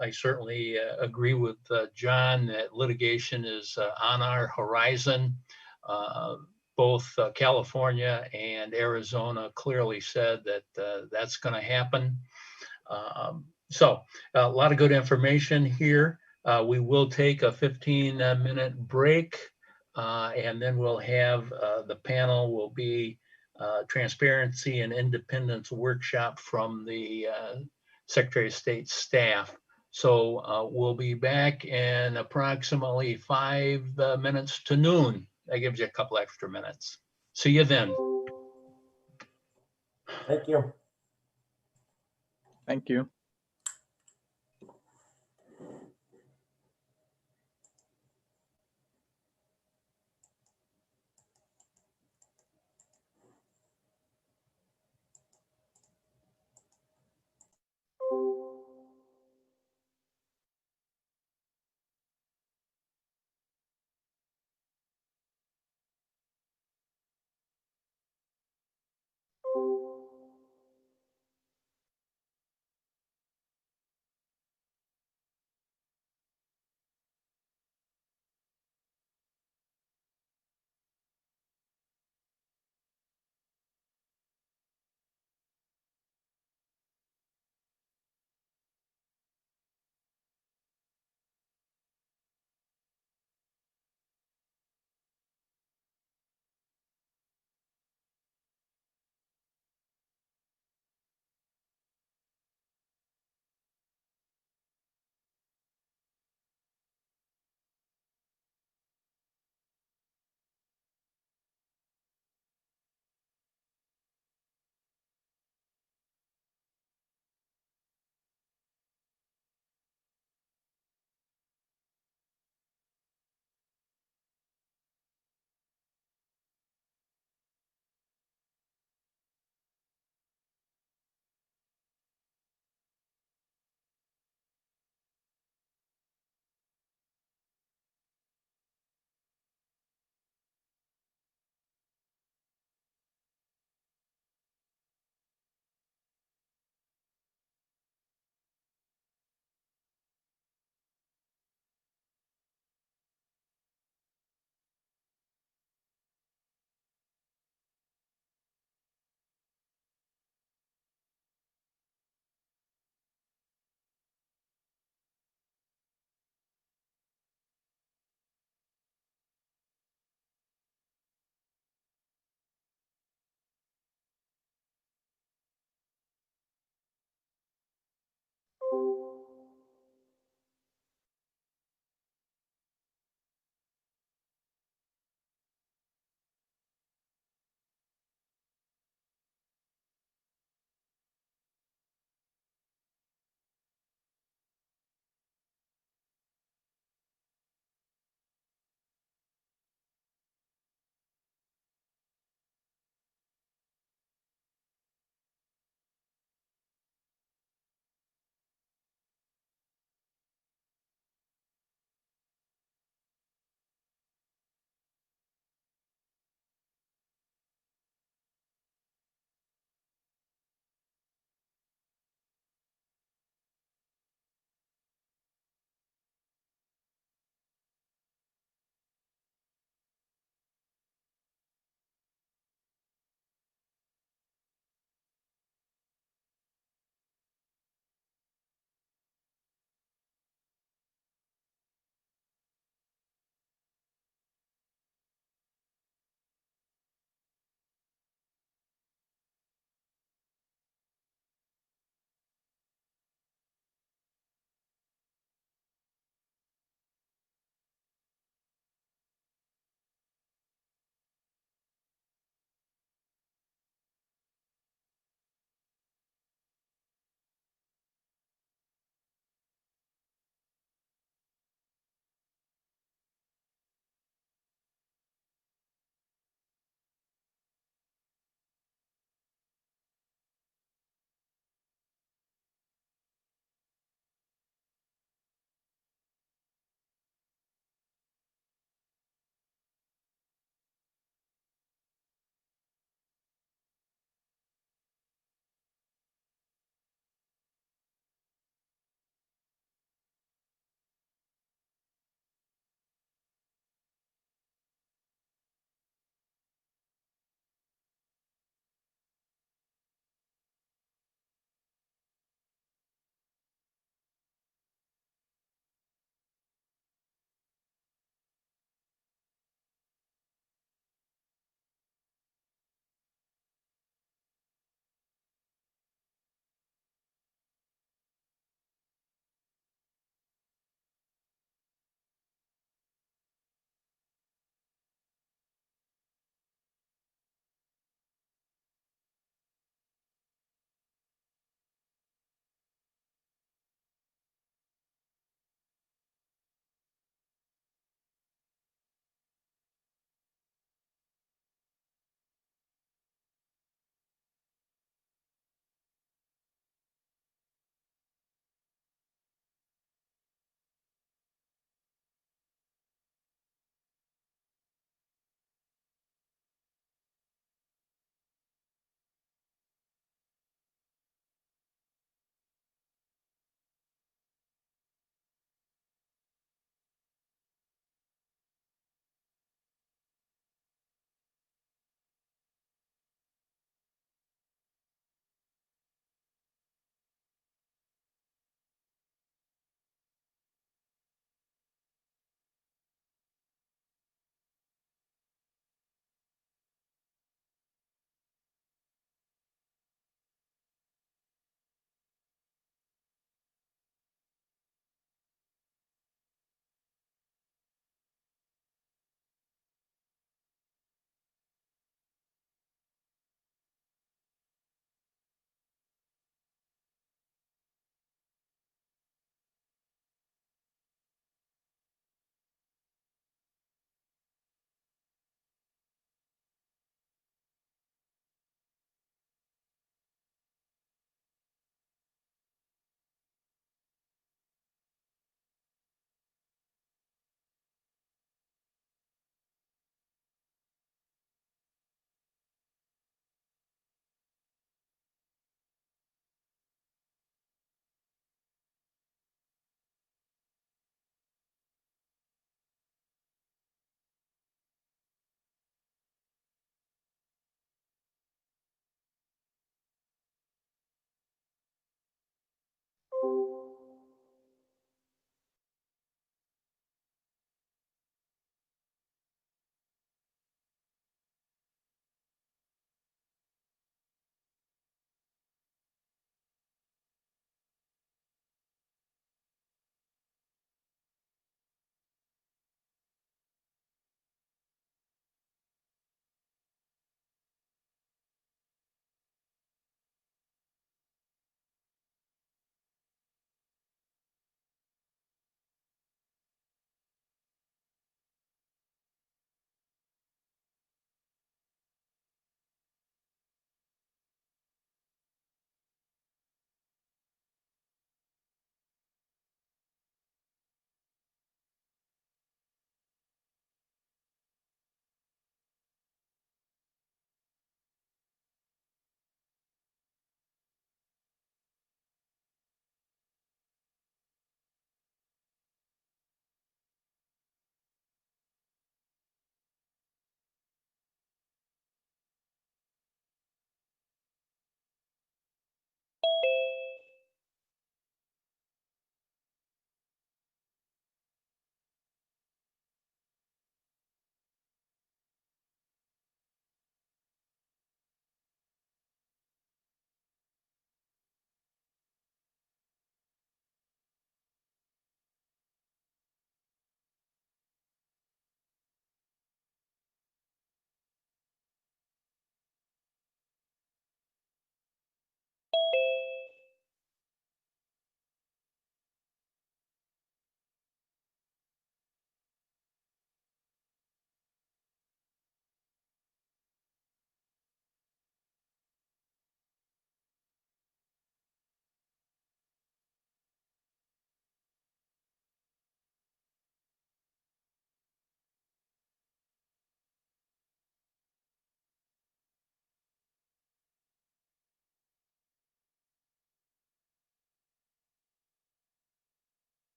[SPEAKER 1] I certainly agree with John that litigation is on our horizon. Both California and Arizona clearly said that that's going to happen. So a lot of good information here. We will take a 15-minute break, and then we'll have the panel will be Transparency and Independence Workshop from the Secretary of State staff. So we'll be back in approximately 5 minutes to noon. That gives you a couple extra minutes. See you then.
[SPEAKER 20] Thank you.
[SPEAKER 7] Thank you.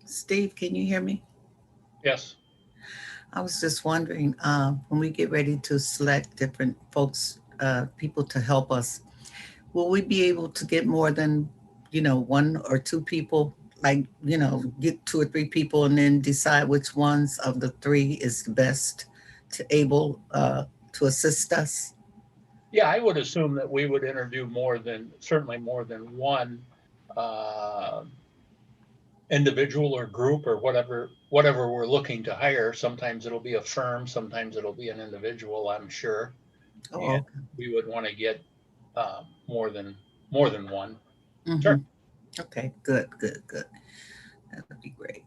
[SPEAKER 11] Steve, can you hear me?
[SPEAKER 1] Yes.
[SPEAKER 11] I was just wondering, when we get ready to select different folks, people to help us, will we be able to get more than, one or two people? Like, get 2 or 3 people and then decide which ones of the 3 is the best to able to assist us?
[SPEAKER 1] Yeah, I would assume that we would interview certainly more than one individual or group or whatever we're looking to hire. Sometimes it'll be a firm, sometimes it'll be an individual, I'm sure.
[SPEAKER 11] Oh,
[SPEAKER 1] And
[SPEAKER 11] okay.
[SPEAKER 1] we would want to get more than one.
[SPEAKER 11] Mhm.
[SPEAKER 1] Sure.
[SPEAKER 11] Okay, good. That would be great.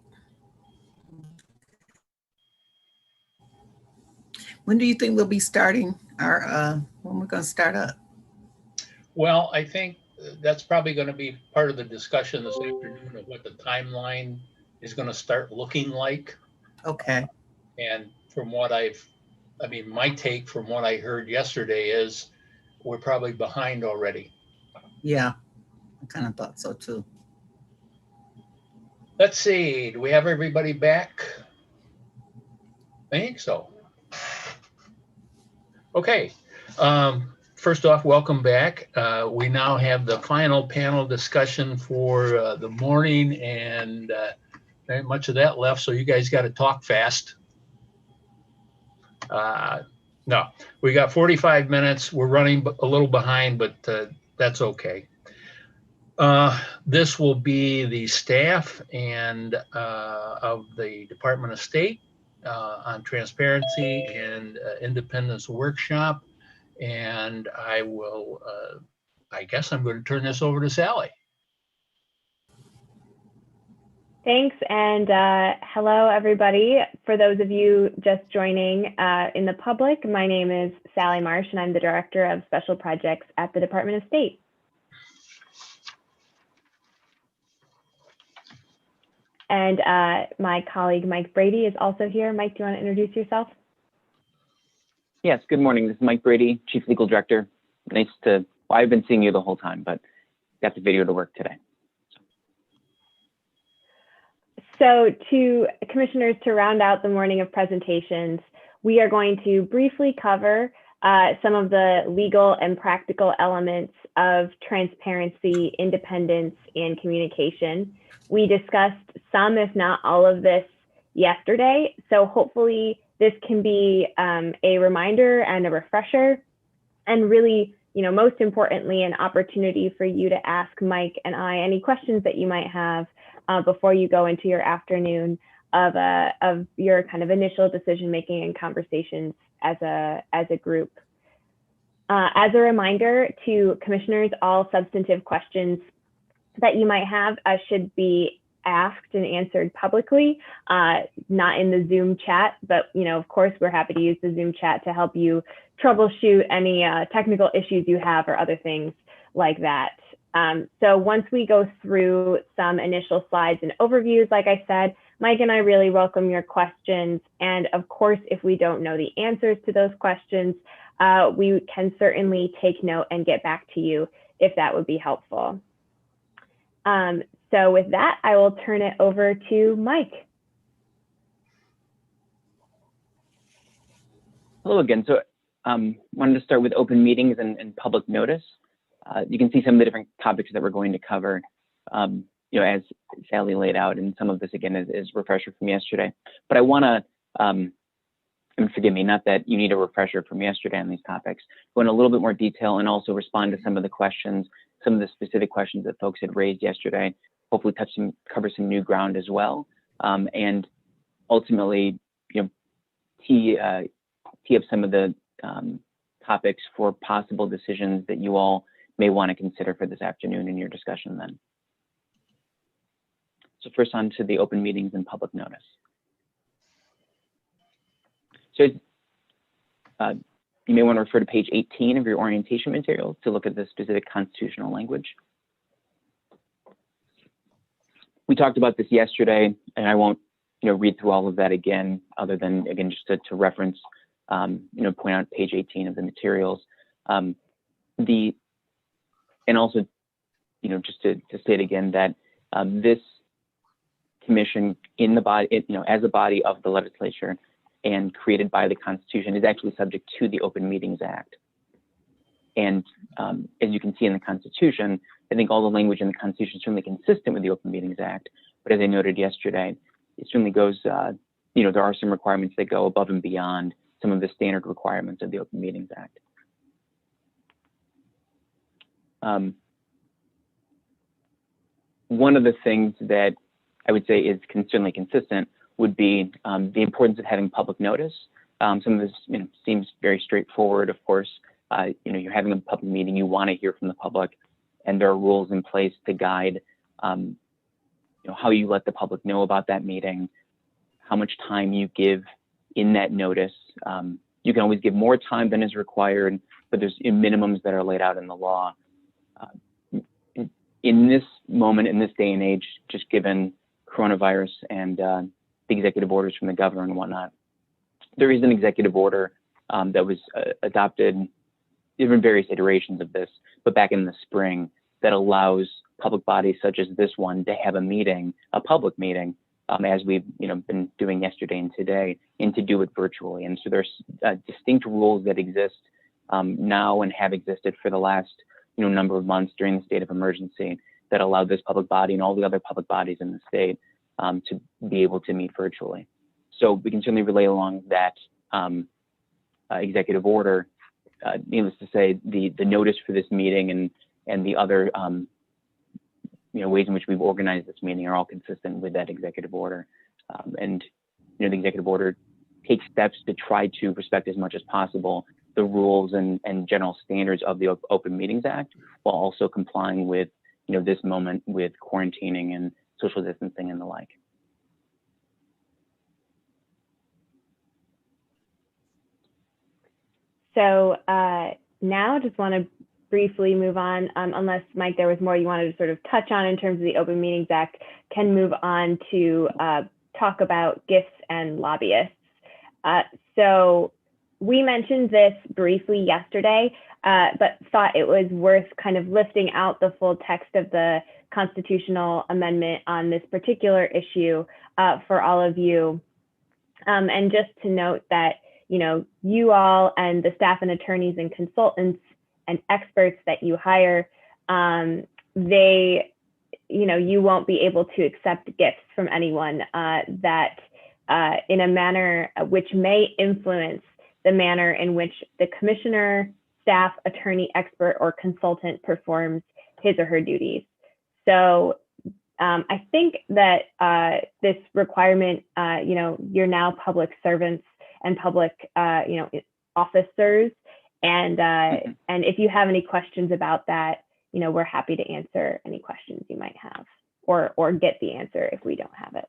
[SPEAKER 11] When do you think we'll be starting when we're going to start up?
[SPEAKER 1] Well, I think that's probably going to be part of the discussion this afternoon of what the timeline is going to start looking like.
[SPEAKER 11] Okay.
[SPEAKER 1] And from what my take from what I heard yesterday is we're probably behind already.
[SPEAKER 11] Yeah, I kind of thought so too.
[SPEAKER 1] Let's see, do we have everybody back? I think so. Okay. First off, welcome back. We now have the final panel discussion for the morning, and not much of that left, so you guys got to talk fast. No, we got 45 minutes. We're running a little behind, but that's okay. This will be the staff and of the Department of State on transparency and independence workshop. And I will, I guess I'm going to turn this over to Sally.
[SPEAKER 3] Thanks, and hello, everybody. For those of you just joining in the public, my name is Sally Marsh, and I'm the Director of Special Projects at the Department of State. And my colleague, Mike Brady, is also here. Mike, do you want to introduce yourself?
[SPEAKER 21] Yes, good morning. This is Mike Brady, Chief Legal Director. Well, I've been seeing you the whole time, but got the video to work today.
[SPEAKER 3] So to commissioners, to round out the morning of presentations, we are going to briefly cover some of the legal and practical elements of transparency, independence, and communication. We discussed some, if not all of this yesterday. So hopefully this can be a reminder and a refresher, and really, most importantly, an opportunity for you to ask Mike and I any questions that you might have before you go into your afternoon of your kind of initial decision making and conversations as a group. As a reminder to commissioners, all substantive questions that you might have should be asked and answered publicly, not in the Zoom chat, but of course we're happy to use the Zoom chat to help you troubleshoot any technical issues you have or other things like that. So once we go through some initial slides and overviews, like I said, Mike and I really welcome your questions. And of course, if we don't know the answers to those questions, we can certainly take note and get back to you if that would be helpful. So with that, I will turn it over to Mike.
[SPEAKER 21] Hello again. So wanted to start with open meetings and public notice. You can see some of the different topics that we're going to cover, as Sally laid out, and some of this again is refresher from yesterday. But I want to, and forgive me, not that you need a refresher from yesterday on these topics, go in a little bit more detail and also respond to some of the questions, some of the specific questions that folks had raised yesterday. Hopefully cover some new ground as well, and ultimately, tee up some of the topics for possible decisions that you all may want to consider for this afternoon in your discussion then. So first on to the open meetings and public notice. So you may want to refer to page 18 of your orientation materials to look at the specific constitutional language. We talked about this yesterday, and I won't read through all of that again, other than, again, just to reference, point out page 18 of the materials. And also, just to state again that this commission in the body, as a body of the legislature and created by the Constitution, is actually subject to the Open Meetings Act. And as you can see in the Constitution, I think all the language in the Constitution is certainly consistent with the Open Meetings Act. But as I noted yesterday, it certainly goes, there are some requirements that go above and beyond some of the standard requirements of the Open Meetings Act. One of the things that I would say is certainly consistent would be the importance of having public notice. Some of this seems very straightforward. Of course, you're having a public meeting, you want to hear from the public, and there are rules in place to guide how you let the public know about that meeting, how much time you give in that notice. You can always give more time than is required, but there's minimums that are laid out in the law. In this moment, in this day and age, just given coronavirus and the executive orders from the governor and whatnot, there is an executive order that was adopted, different various iterations of this, but back in the spring, that allows public bodies such as this one to have a meeting, a public meeting, as we've been doing yesterday and today, and to do it virtually. And so there's distinct rules that exist now and have existed for the last number of months during the state of emergency that allow this public body and all the other public bodies in the state to be able to meet virtually. So we can certainly relay along that executive order. Needless to say, the notice for this meeting and the other ways in which we've organized this meeting are all consistent with that executive order. And the executive order takes steps to try to respect as much as possible the rules and general standards of the Open Meetings Act, while also complying with this moment with quarantining and social distancing and the like.
[SPEAKER 3] So now just want to briefly move on, unless Mike, there was more you wanted to sort of touch on in terms of the Open Meetings Act, can move on to talk about gifts and lobbyists. So we mentioned this briefly yesterday, but thought it was worth kind of lifting out the full text of the constitutional amendment on this particular issue for all of you. And just to note that, you all and the staff and attorneys and consultants and experts that you hire, you won't be able to accept gifts from anyone that in a manner which may influence the manner in which the commissioner, staff, attorney, expert, or consultant performs his or her duties. So I think that this requirement, you're now public servants and public, officers. And if you have any questions about that, we're happy to answer any questions you might have, or get the answer if we don't have it.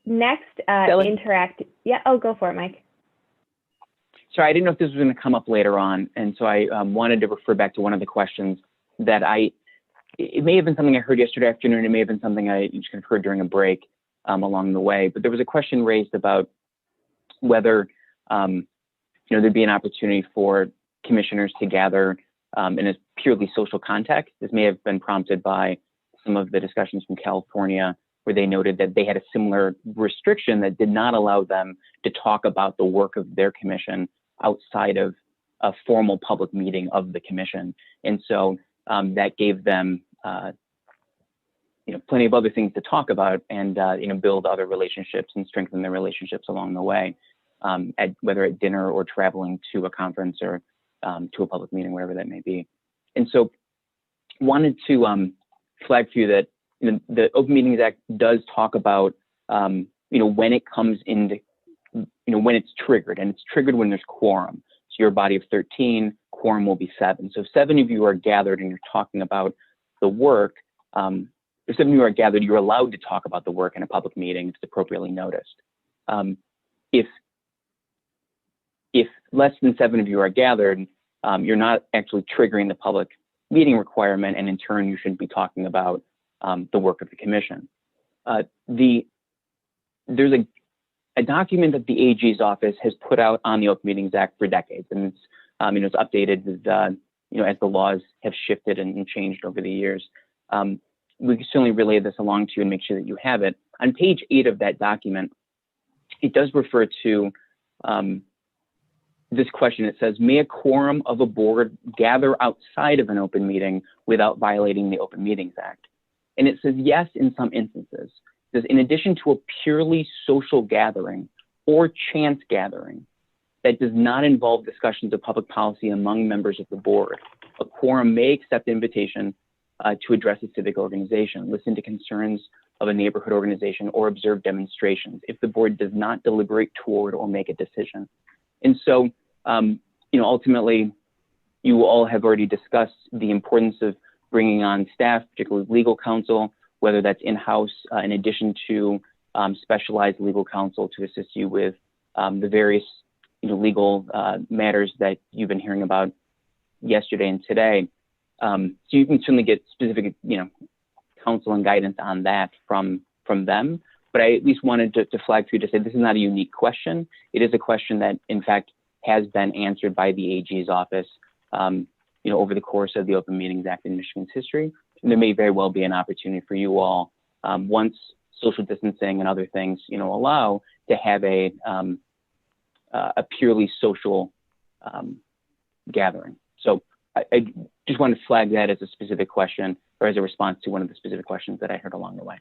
[SPEAKER 3] Next, yeah, oh, go for it, Mike.
[SPEAKER 21] Sorry, I didn't know if this was going to come up later on. And so I wanted to refer back to one of the questions that it may have been something I heard yesterday afternoon. It may have been something I just kind of heard during a break along the way. But there was a question raised about whether, there'd be an opportunity for commissioners to gather in a purely social context. This may have been prompted by some of the discussions from California, where they noted that they had a similar restriction that did not allow them to talk about the work of their commission outside of a formal public meeting of the commission. And so that gave them plenty of other things to talk about and build other relationships and strengthen their relationships along the way, whether at dinner or traveling to a conference or to a public meeting, wherever that may be. And so wanted to flag for you that the Open Meetings Act does talk about when it comes into, when it's triggered, and it's triggered when there's quorum. So you're a body of 13, quorum will be 7. So if 7 of you are gathered and you're talking about the work, if 7 of you are gathered, you're allowed to talk about the work in a public meeting if it's appropriately noticed. If less than 7 of you are gathered, you're not actually triggering the public meeting requirement, and in turn, you shouldn't be talking about the work of the commission. There's a document that the AG's office has put out on the Open Meetings Act for decades, and it's it's updated as the laws have shifted and changed over the years. We can certainly relay this along to you and make sure that you have it. On page 8 of that document, it does refer to this question. It says, may a quorum of a board gather outside of an open meeting without violating the Open Meetings Act? And it says yes in some instances. It says, in addition to a purely social gathering or chance gathering that does not involve discussions of public policy among members of the board, a quorum may accept invitation to address a civic organization, listen to concerns of a neighborhood organization, or observe demonstrations if the board does not deliberate toward or make a decision. And so, ultimately, you all have already discussed the importance of bringing on staff, particularly legal counsel, whether that's in-house, in addition to specialized legal counsel to assist you with the various legal matters that you've been hearing about yesterday and today. So you can certainly get specific, counsel and guidance on that from them. But I at least wanted to flag for you to say this is not a unique question. It is a question that, in fact, has been answered by the AG's office, over the course of the Open Meetings Act in Michigan's history. And there may very well be an opportunity for you all, once social distancing and other things, allow, to have a purely social gathering. So I just want to flag that as a specific question, or as a response to one of the specific questions that I heard along the way.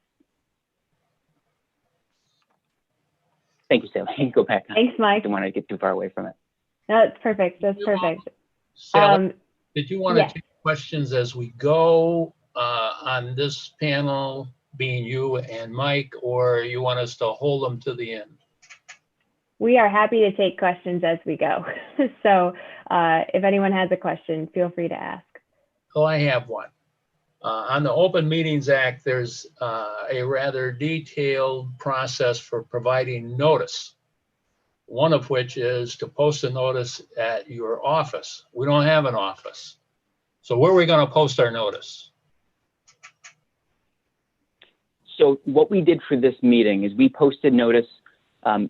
[SPEAKER 21] Thank you, Sally. Go back.
[SPEAKER 3] Thanks, Mike.
[SPEAKER 21] I didn't want to get too far away from it.
[SPEAKER 3] No, that's perfect. That's perfect.
[SPEAKER 1] Sally, did you want to take questions as we go on this panel, being you and Mike, or you want us to hold them to the end?
[SPEAKER 3] We are happy to take questions as we go. So if anyone has a question, feel free to ask.
[SPEAKER 1] Oh, I have one. On the Open Meetings Act, there's a rather detailed process for providing notice, one of which is to post a notice at your office. We don't have an office. So where are we going to post our notice?
[SPEAKER 21] So what we did for this meeting is we posted notice in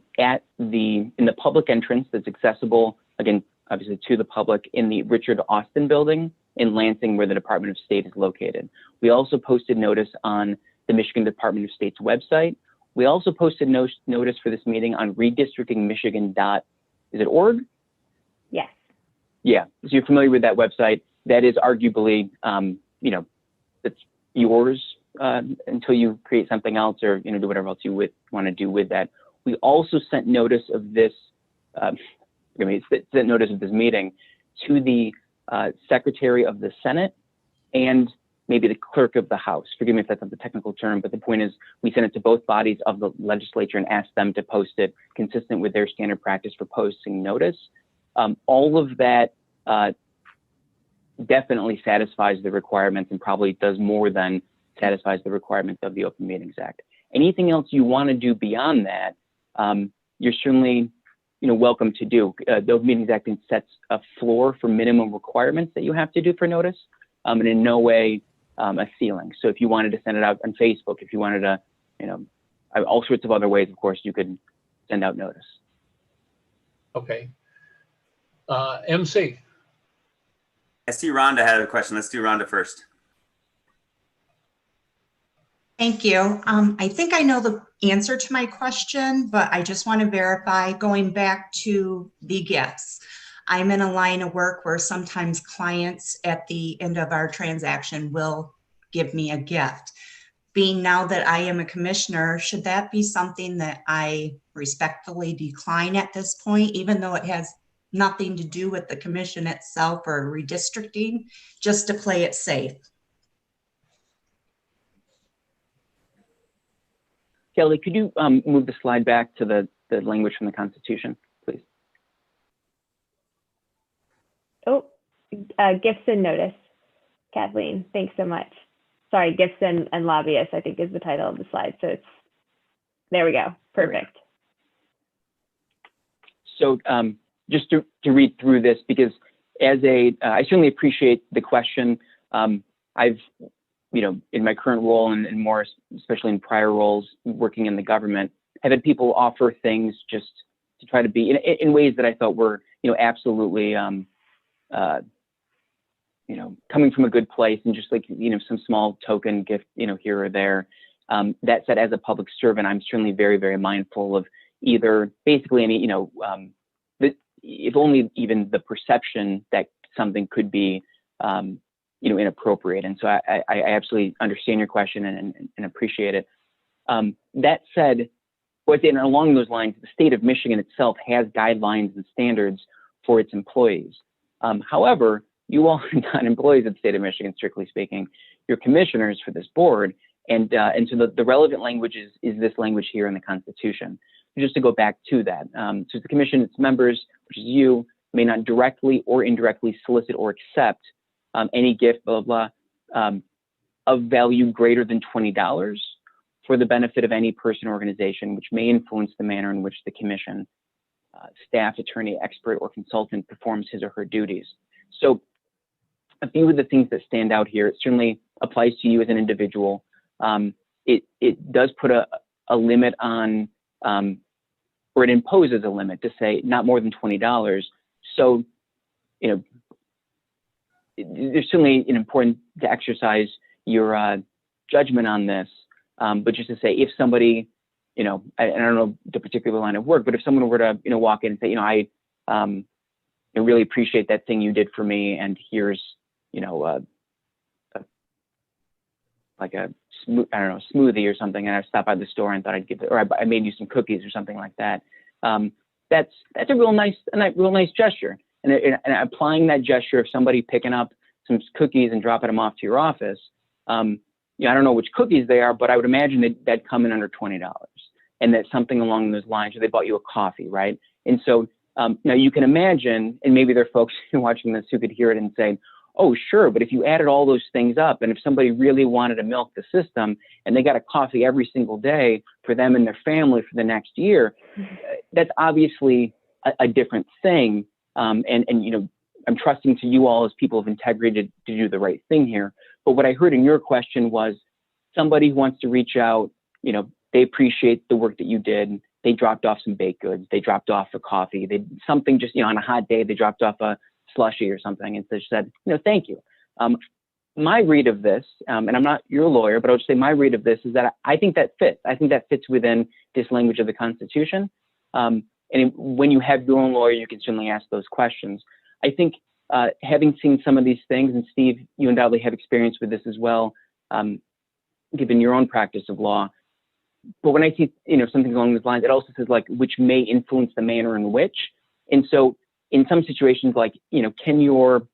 [SPEAKER 21] the public entrance that's accessible, again, obviously to the public, in the Richard Austin building in Lansing, where the Department of State is located. We also posted notice on the Michigan Department of State's website. We also posted notice for this meeting on redistrictingmichigan.org?
[SPEAKER 3] Yes.
[SPEAKER 21] Yeah, so you're familiar with that website. That is arguably, that's yours until you create something else or, do whatever else you would want to do with that. We also sent notice of this, sent notice of this meeting to the Secretary of the Senate and maybe the Clerk of the House. Forgive me if that's not the technical term, but the point is we sent it to both bodies of the legislature and asked them to post it consistent with their standard practice for posting notice. All of that definitely satisfies the requirements and probably does more than satisfies the requirements of the Open Meetings Act. Anything else you want to do beyond that, you're certainly welcome to do. The Open Meetings Act sets a floor for minimum requirements that you have to do for notice, and in no way a ceiling. So if you wanted to send it out on Facebook, if you wanted to, all sorts of other ways, of course, you could send out notice.
[SPEAKER 1] Okay. MC.
[SPEAKER 12] I see Rhonda had a question. Let's do Rhonda first.
[SPEAKER 13] Thank you. I think I know the answer to my question, but I just want to verify going back to the gifts. I'm in a line of work where sometimes clients at the end of our transaction will give me a gift. Being now that I am a commissioner, should that be something that I respectfully decline at this point, even though it has nothing to do with the commission itself or redistricting, just to play it safe?
[SPEAKER 21] Kelly, could you move the slide back to the language from the Constitution, please?
[SPEAKER 3] Oh, gifts and notice. Kathleen, thanks so much. Sorry, gifts and lobbyists, I think is the title of the slide. So it's, there we go, perfect.
[SPEAKER 21] So just to read through this, because as I certainly appreciate the question. I've, in my current role and more, especially in prior roles, working in the government, have had people offer things just to try to be in ways that I thought were, absolutely, coming from a good place and just like, some small token gift, here or there. That said, as a public servant, I'm certainly very, very mindful of either basically any, if only even the perception that something could be, inappropriate. And so I absolutely understand your question and appreciate it. That said, and along those lines, the state of Michigan itself has guidelines and standards for its employees. However, you all are not employees of the state of Michigan, strictly speaking. You're commissioners for this board. And so the relevant language is this language here in the Constitution. Just to go back to that. So the commission, its members, which is you, may not directly or indirectly solicit or accept any gift, blah, blah, blah, of value greater than $20 for the benefit of any person or organization, which may influence the manner in which the commission, staff, attorney, expert, or consultant performs his or her duties. So a few of the things that stand out here, it certainly applies to you as an individual. It does put a limit on, or it imposes a limit to say not more than $20. So, there's certainly important to exercise your judgment on this. But just to say, if somebody, I don't know the particular line of work, but if someone were to, walk in and say, I really appreciate that thing you did for me, and here's, like a smoothie or something, and I stopped by the store and thought I'd give it, or I made you some cookies or something like that. That's a real nice gesture. And applying that gesture of somebody picking up some cookies and dropping them off to your office, I don't know which cookies they are, but I would imagine that'd come in under $20, and that's something along those lines, or they bought you a coffee, right? And so now you can imagine, and maybe there are folks watching this who could hear it and say, oh, sure, but if you added all those things up, and if somebody really wanted to milk the system and they got a coffee every single day for them and their family for the next year, that's obviously a different thing. And I'm trusting to you all as people of integrity to do the right thing here. But what I heard in your question was somebody who wants to reach out, they appreciate the work that you did. They dropped off some baked goods. They dropped off a coffee. Something just, on a hot day, they dropped off a slushy or something and said, thank you. My read of this, and I'm not your lawyer, but I would say my read of this is that I think that fits. I think that fits within this language of the Constitution. And when you have your own lawyer, you can certainly ask those questions. I think having seen some of these things, and Steve, you undoubtedly have experience with this as well, given your own practice of law. But when I see, something along those lines, it also says like, which may influence the manner in which. And so in some situations, like, can your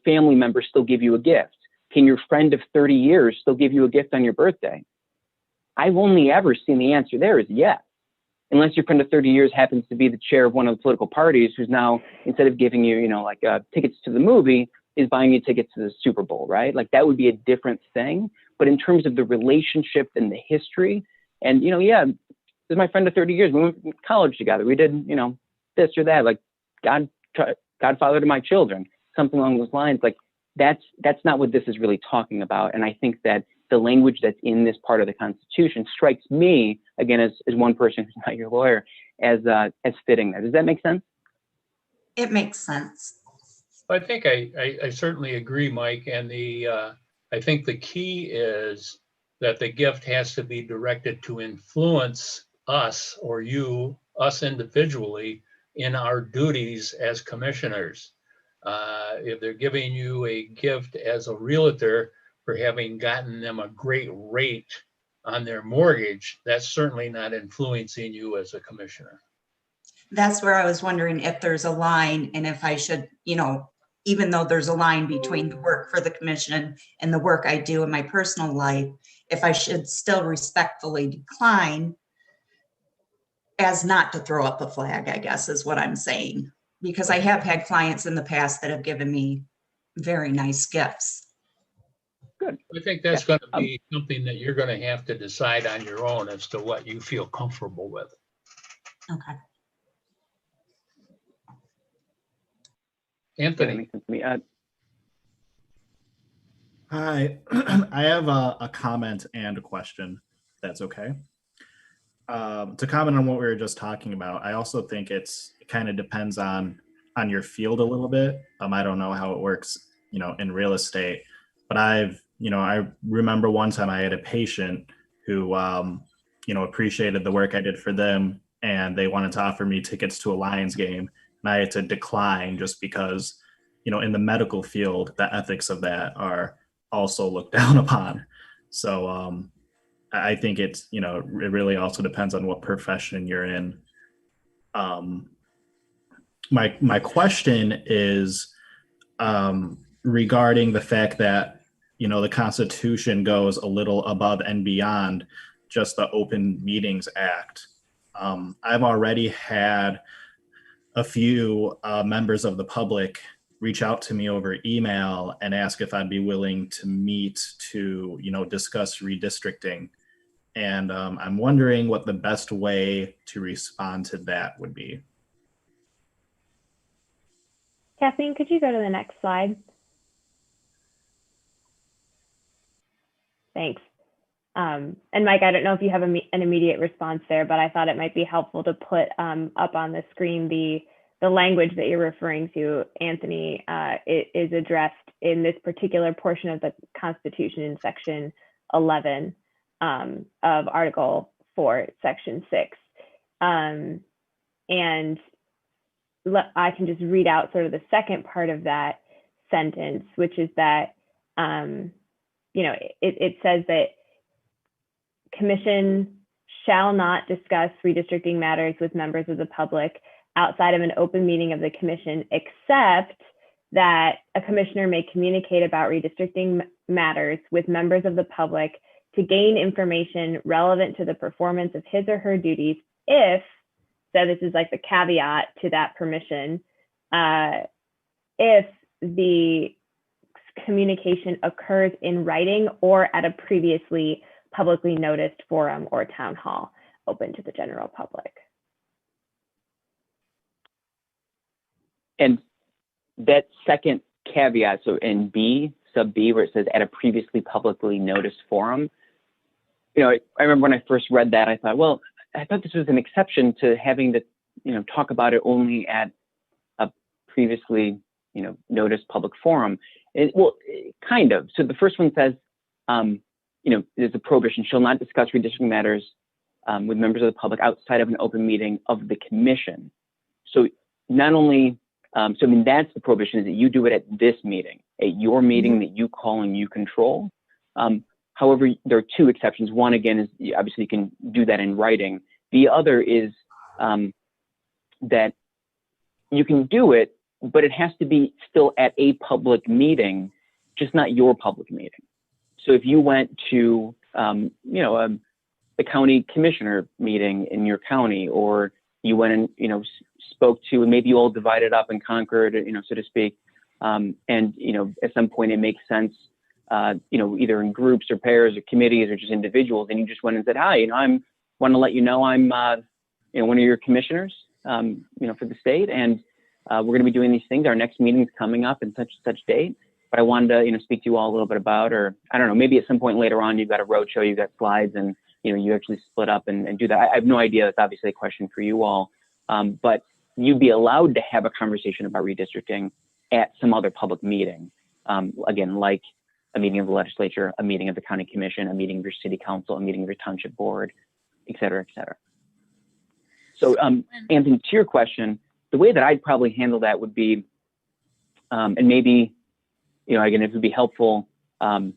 [SPEAKER 21] family member still give you a gift? Can your friend of 30 years still give you a gift on your birthday? I've only ever seen the answer there is yes. Unless your friend of 30 years happens to be the chair of one of the political parties who's now, instead of giving you, tickets to the movie, is buying you tickets to the Super Bowl, right? Like that would be a different thing. But in terms of the relationship and the history, and, this is my friend of 30 years. We went to college together. We did, this or that, like godfather to my children, something along those lines. Like that's not what this is really talking about. And I think that the language that's in this part of the Constitution strikes me, again, as one person who's not your lawyer, as fitting that. Does that make sense?
[SPEAKER 13] It makes sense.
[SPEAKER 1] I think I certainly agree, Mike. And I think the key is that the gift has to be directed to influence us or us individually in our duties as commissioners. If they're giving you a gift as a realtor for having gotten them a great rate on their mortgage, that's certainly not influencing you as a commissioner.
[SPEAKER 13] That's where I was wondering if there's a line and if I should, even though there's a line between the work for the commission and the work I do in my personal life, if I should still respectfully decline as not to throw up a flag, I guess is what I'm saying. Because I have had clients in the past that have given me very nice gifts.
[SPEAKER 1] Good. I think that's going to be something that you're going to have to decide on your own as to what you feel comfortable with.
[SPEAKER 13] Okay.
[SPEAKER 1] Anthony.
[SPEAKER 2] Hi, I have a comment and a question, if that's okay. To comment on what we were just talking about, I also think it kind of depends on your field a little bit. I don't know how it works, in real estate, but I remember one time I had a patient who, appreciated the work I did for them, and they wanted to offer me tickets to a Lions game, and I had to decline just because, in the medical field, the ethics of that are also looked down upon. So I think it really also depends on what profession you're in. My question is regarding the fact that, the Constitution goes a little above and beyond just the Open Meetings Act. I've already had a few members of the public reach out to me over email and ask if I'd be willing to meet to, discuss redistricting. And I'm wondering what the best way to respond to that would be.
[SPEAKER 3] Kathleen, could you go to the next slide? Thanks. And Mike, I don't know if you have an immediate response there, but I thought it might be helpful to put up on the screen the language that you're referring to, Anthony, is addressed in this particular portion of the Constitution in Section 11 of Article 4, Section 6. And I can just read out sort of the second part of that sentence, which is that, it says that commission shall not discuss redistricting matters with members of the public outside of an open meeting of the commission, except that a commissioner may communicate about redistricting matters with members of the public to gain information relevant to the performance of his or her duties if, so this is like the caveat to that permission, if the communication occurs in writing or at a previously publicly noticed forum or town hall open to the general public.
[SPEAKER 21] And that second caveat, so in B, sub B, where it says at a previously publicly noticed forum, I remember when I first read that, I thought, well, I thought this was an exception to having to, talk about it only at a previously, noticed public forum. Well, kind of. So the first one says, there's a prohibition, shall not discuss redistricting matters with members of the public outside of an open meeting of the commission. So not only, that's the prohibition, is that you do it at this meeting, at your meeting that you call and you control. However, there are two exceptions. One, again, is obviously you can do that in writing. The other is that you can do it, but it has to be still at a public meeting, just not your public meeting. So if you went to, the county commissioner meeting in your county, or you went and, spoke to, and maybe you all divided up and conquered, so to speak. And, at some point it makes sense, either in groups or pairs or committees or just individuals. And you just went and said, hi, I want to let you know I'm, one of your commissioners, for the state. And we're going to be doing these things. Our next meeting is coming up in such and such date. But I wanted to, speak to you all a little bit about, or I don't know, maybe at some point later on, you've got a roadshow, you've got slides, and, you actually split up and do that. I have no idea. That's obviously a question for you all. But you'd be allowed to have a conversation about redistricting at some other public meeting. Again, like a meeting of the legislature, a meeting of the county commission, a meeting of your city council, a meeting of your township board, et cetera, et cetera. So Anthony, to your question, the way that I'd probably handle that would be, and maybe, again, if it would be helpful, and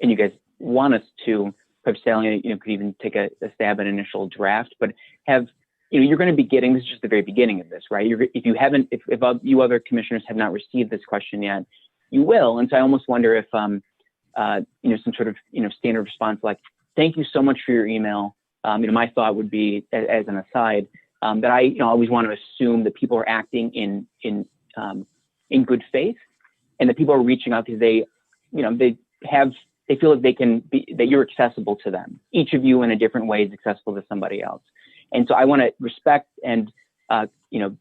[SPEAKER 21] you guys want us to, perhaps Sally, could even take a stab at initial draft, but have, you're going to be getting, this is just the very beginning of this, right? If you haven't, if you other commissioners have not received this question yet, you will. And so I almost wonder if, some sort of, standard response like, thank you so much for your email. My thought would be, as an aside, that I, always want to assume that people are acting in good faith, and that people are reaching out because they feel like they can be, that you're accessible to them. Each of you in a different way is accessible to somebody else. And so I want to respect and,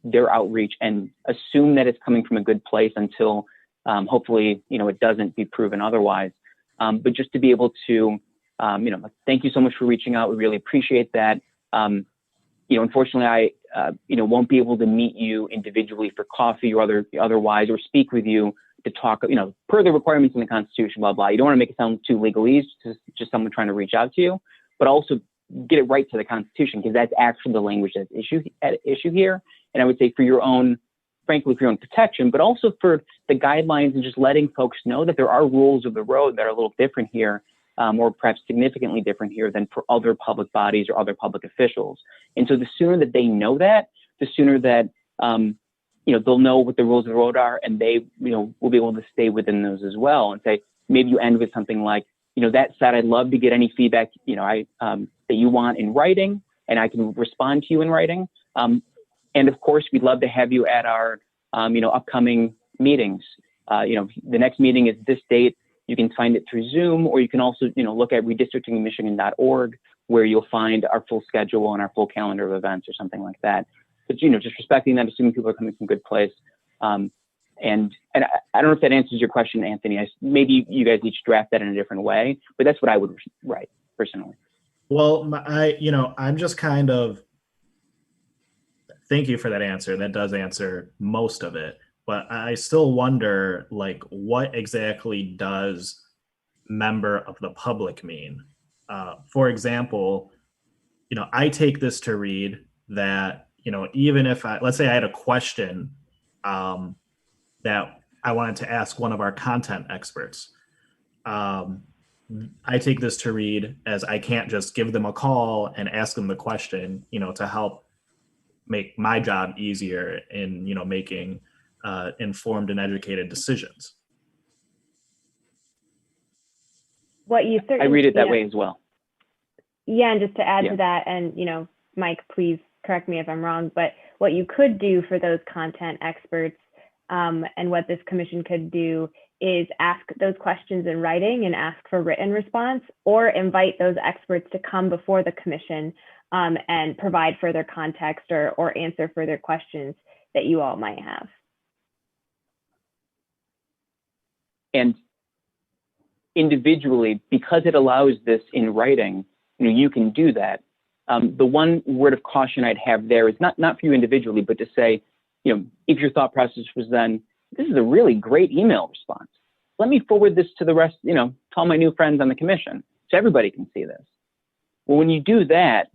[SPEAKER 21] their outreach and assume that it's coming from a good place until hopefully, it doesn't be proven otherwise. But just to be able to, thank you so much for reaching out. We really appreciate that. Unfortunately, I, won't be able to meet you individually for coffee or otherwise, or speak with you to talk, per the requirements in the Constitution, blah, blah. You don't want to make it sound too legalese, just someone trying to reach out to you, but also get it right to the Constitution, because that's actually the language that's at issue here. And I would say for your own, frankly, for your own protection, but also for the guidelines and just letting folks know that there are rules of the road that are a little different here, or perhaps significantly different here than for other public bodies or other public officials. And so the sooner that they know that, the sooner that, they'll know what the rules of the road are, and they, will be able to stay within those as well. And say, maybe you end with something like, that said, I'd love to get any feedback, that you want in writing, and I can respond to you in writing. And of course, we'd love to have you at our, upcoming meetings. The next meeting is this date. You can find it through Zoom, or you can also, look at redistrictingmichigan.org, where you'll find our full schedule and our full calendar of events or something like that. But, just respecting that, assuming people are coming from a good place. And I don't know if that answers your question, Anthony. Maybe you guys each draft that in a different way, but that's what I would write personally.
[SPEAKER 2] Well, I'm just kind of, thank you for that answer. That does answer most of it, but I still wonder, like, what exactly does member of the public mean? For example, I take this to read that, even if let's say I had a question that I wanted to ask one of our content experts, I take this to read as I can't just give them a call and ask them the question, to help make my job easier in, making informed and educated decisions.
[SPEAKER 3] What you certainly,
[SPEAKER 21] I read it that way as well.
[SPEAKER 3] Yeah, and just to add to that, and Mike, please correct me if I'm wrong, but what you could do for those content experts, and what this commission could do, is ask those questions in writing and ask for written response, or invite those experts to come before the commission and provide further context or answer further questions that you all might have.
[SPEAKER 21] And individually, because it allows this in writing, you can do that. The one word of caution I'd have there is not for you individually, but to say, if your thought process was then, this is a really great email response, let me forward this to the rest, to all my new friends on the commission, so everybody can see this. Well, when you do that,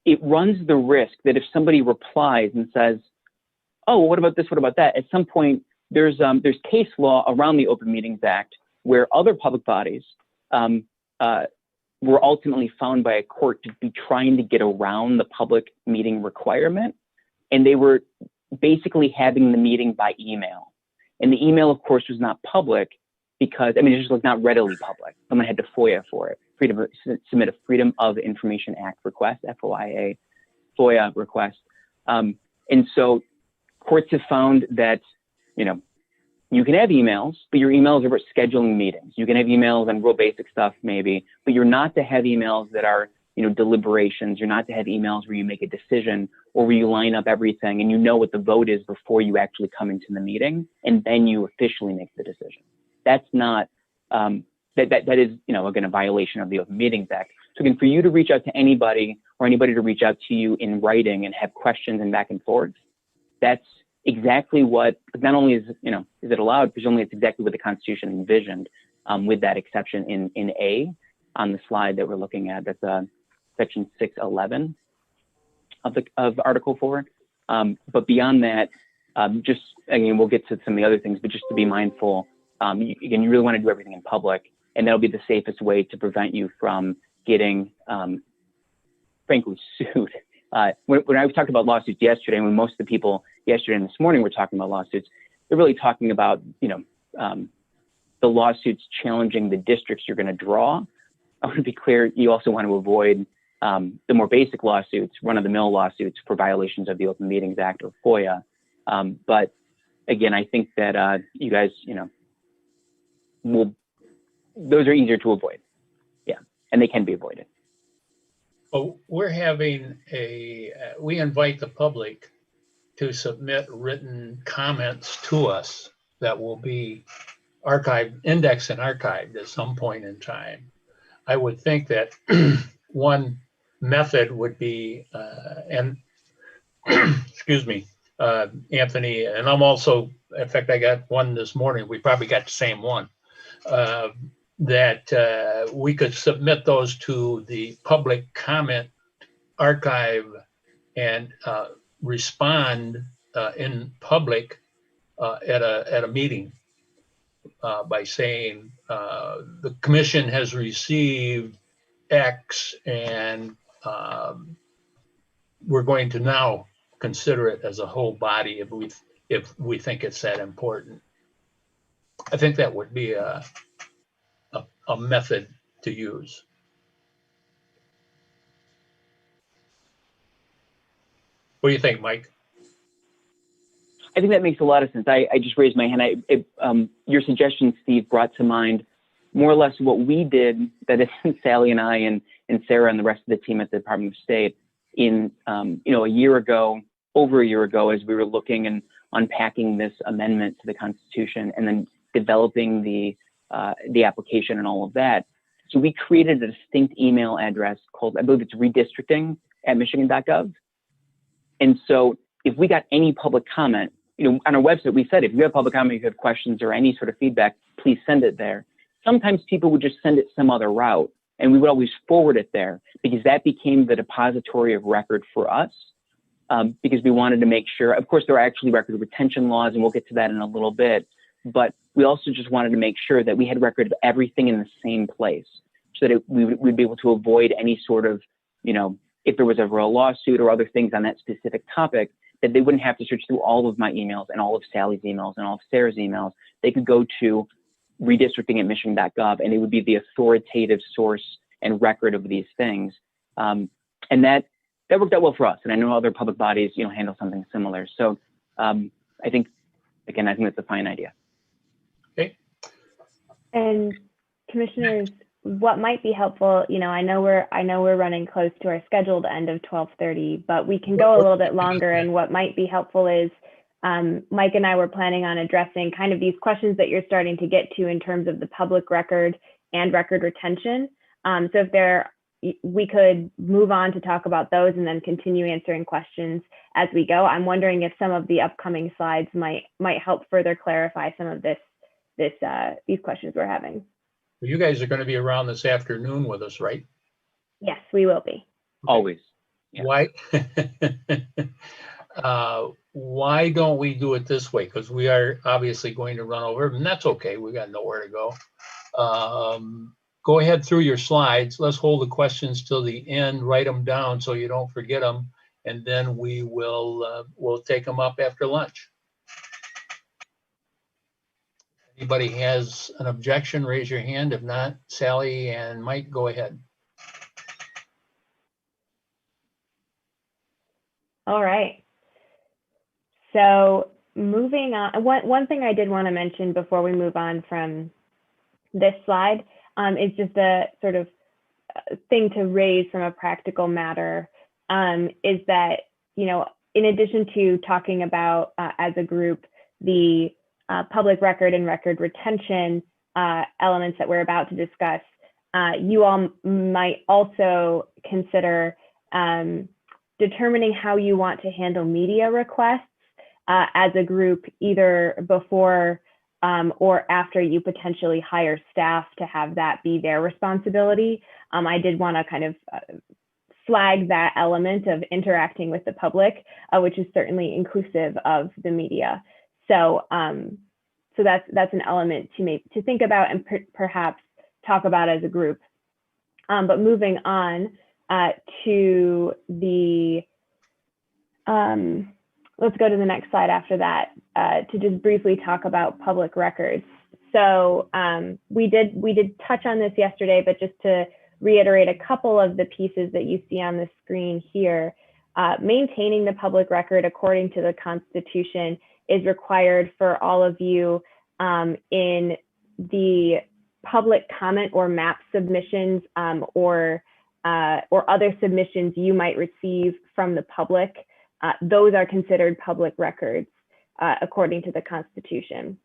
[SPEAKER 21] it runs the risk that if somebody replies and says, oh, well, what about this, what about that? At some point, there's case law around the Open Meetings Act where other public bodies were ultimately found by a court to be trying to get around the public meeting requirement. And they were basically having the meeting by email. And the email, of course, was not public because, it's just like not readily public. Someone had to FOIA for it, submit a Freedom of Information Act request, FOIA, FOIA request. And so courts have found that, you can have emails, but your emails are about scheduling meetings. You can have emails on real basic stuff maybe, but you're not to have emails that are, deliberations. You're not to have emails where you make a decision or where you line up everything and you know what the vote is before you actually come into the meeting, and then you officially make the decision. That's not, that is, again, a violation of the Open Meetings Act. So again, for you to reach out to anybody or anybody to reach out to you in writing and have questions and back and forth, that's exactly what, not only is, is it allowed, presumably it's exactly what the Constitution envisioned, with that exception in A on the slide that we're looking at. That's section 611 of Article 4. But beyond that, just, again, we'll get to some of the other things, but just to be mindful, again, you really want to do everything in public, and that'll be the safest way to prevent you from getting, frankly, sued. When I was talking about lawsuits yesterday, when most of the people yesterday and this morning were talking about lawsuits, they're really talking about, the lawsuits challenging the districts you're going to draw. I want to be clear, you also want to avoid the more basic lawsuits, run-of-the-mill lawsuits for violations of the Open Meetings Act or FOIA. But again, I think that you guys, those are easier to avoid. Yeah, and they can be avoided.
[SPEAKER 1] Well, we're having we invite the public to submit written comments to us that will be archived, indexed and archived at some point in time. I would think that one method would be, and excuse me, Anthony, and I'm also, in fact, I got one this morning. We probably got the same one, that we could submit those to the public comment archive and respond in public at a meeting by saying the commission has received X and we're going to now consider it as a whole body if we think it's that important. I think that would be a method to use. What do you think, Mike?
[SPEAKER 21] I think that makes a lot of sense. I just raised my hand. Your suggestion, Steve, brought to mind more or less what we did, that is Sally and I and Sarah and the rest of the team at the Department of State in, a year ago, over a year ago, as we were looking and unpacking this amendment to the Constitution and then developing the application and all of that. So we created a distinct email address called, I believe it's redistricting@michigan.gov. And so if we got any public comment, on our website, we said, if you have public comment, if you have questions or any sort of feedback, please send it there. Sometimes people would just send it some other route, and we would always forward it there because that became the depository of record for us, because we wanted to make sure, of course, there are actually record retention laws, and we'll get to that in a little bit, but we also just wanted to make sure that we had record of everything in the same place so that we'd be able to avoid any sort of, if there was ever a lawsuit or other things on that specific topic, that they wouldn't have to search through all of my emails and all of Sally's emails and all of Sarah's emails. They could go to redistricting@michigan.gov and it would be the authoritative source and record of these things. And that worked out well for us. And I know other public bodies, handle something similar. So I think that's a fine idea.
[SPEAKER 1] Okay.
[SPEAKER 3] And commissioners, what might be helpful, I know we're running close to our scheduled end of 12:30, but we can go a little bit longer. And what might be helpful is Mike and I were planning on addressing kind of these questions that you're starting to get to in terms of the public record and record retention. So if we could move on to talk about those and then continue answering questions as we go. I'm wondering if some of the upcoming slides might help further clarify some of these questions we're having.
[SPEAKER 1] You guys are going to be around this afternoon with us, right?
[SPEAKER 3] Yes, we will be.
[SPEAKER 21] Always. Yeah.
[SPEAKER 1] Why don't we do it this way? Because we are obviously going to run over, and that's okay. We got nowhere to go. Go ahead through your slides. Let's hold the questions till the end. Write them down so you don't forget them, and then we will we'll take them up after lunch. Anybody has an objection, raise your hand. If not, Sally and Mike, go ahead.
[SPEAKER 3] All right. So moving on, one thing I did want to mention before we move on from this slide is just a sort of thing to raise from a practical matter, is that, in addition to talking about as a group, the public record and record retention elements that we're about to discuss, you all might also consider determining how you want to handle media requests as a group, either before or after you potentially hire staff to have that be their responsibility. I did want to kind of flag that element of interacting with the public, which is certainly inclusive of the media. So, so that's an element to think about and perhaps talk about as a group. But moving on to the, let's go to the next slide after that to just briefly talk about public records. So we did touch on this yesterday, but just to reiterate a couple of the pieces that you see on the screen here, maintaining the public record according to the Constitution is required for all of you in the public comment or map submissions or other submissions you might receive from the public. Those are considered public records according to the Constitution.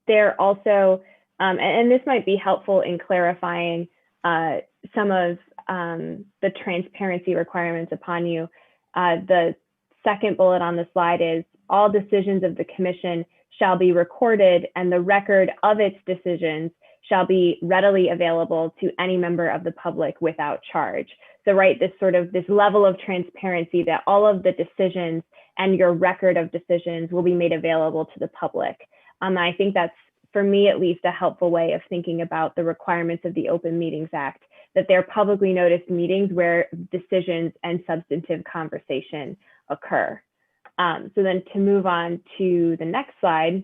[SPEAKER 3] They're also, and this might be helpful in clarifying some of the transparency requirements upon you. The second bullet on the slide is all decisions of the commission shall be recorded, and the record of its decisions shall be readily available to any member of the public without charge. So right, this level of transparency that all of the decisions and your record of decisions will be made available to the public. I think that's, for me at least, a helpful way of thinking about the requirements of the Open Meetings Act, that they're publicly noticed meetings where decisions and substantive conversation occur. So then to move on to the next slide,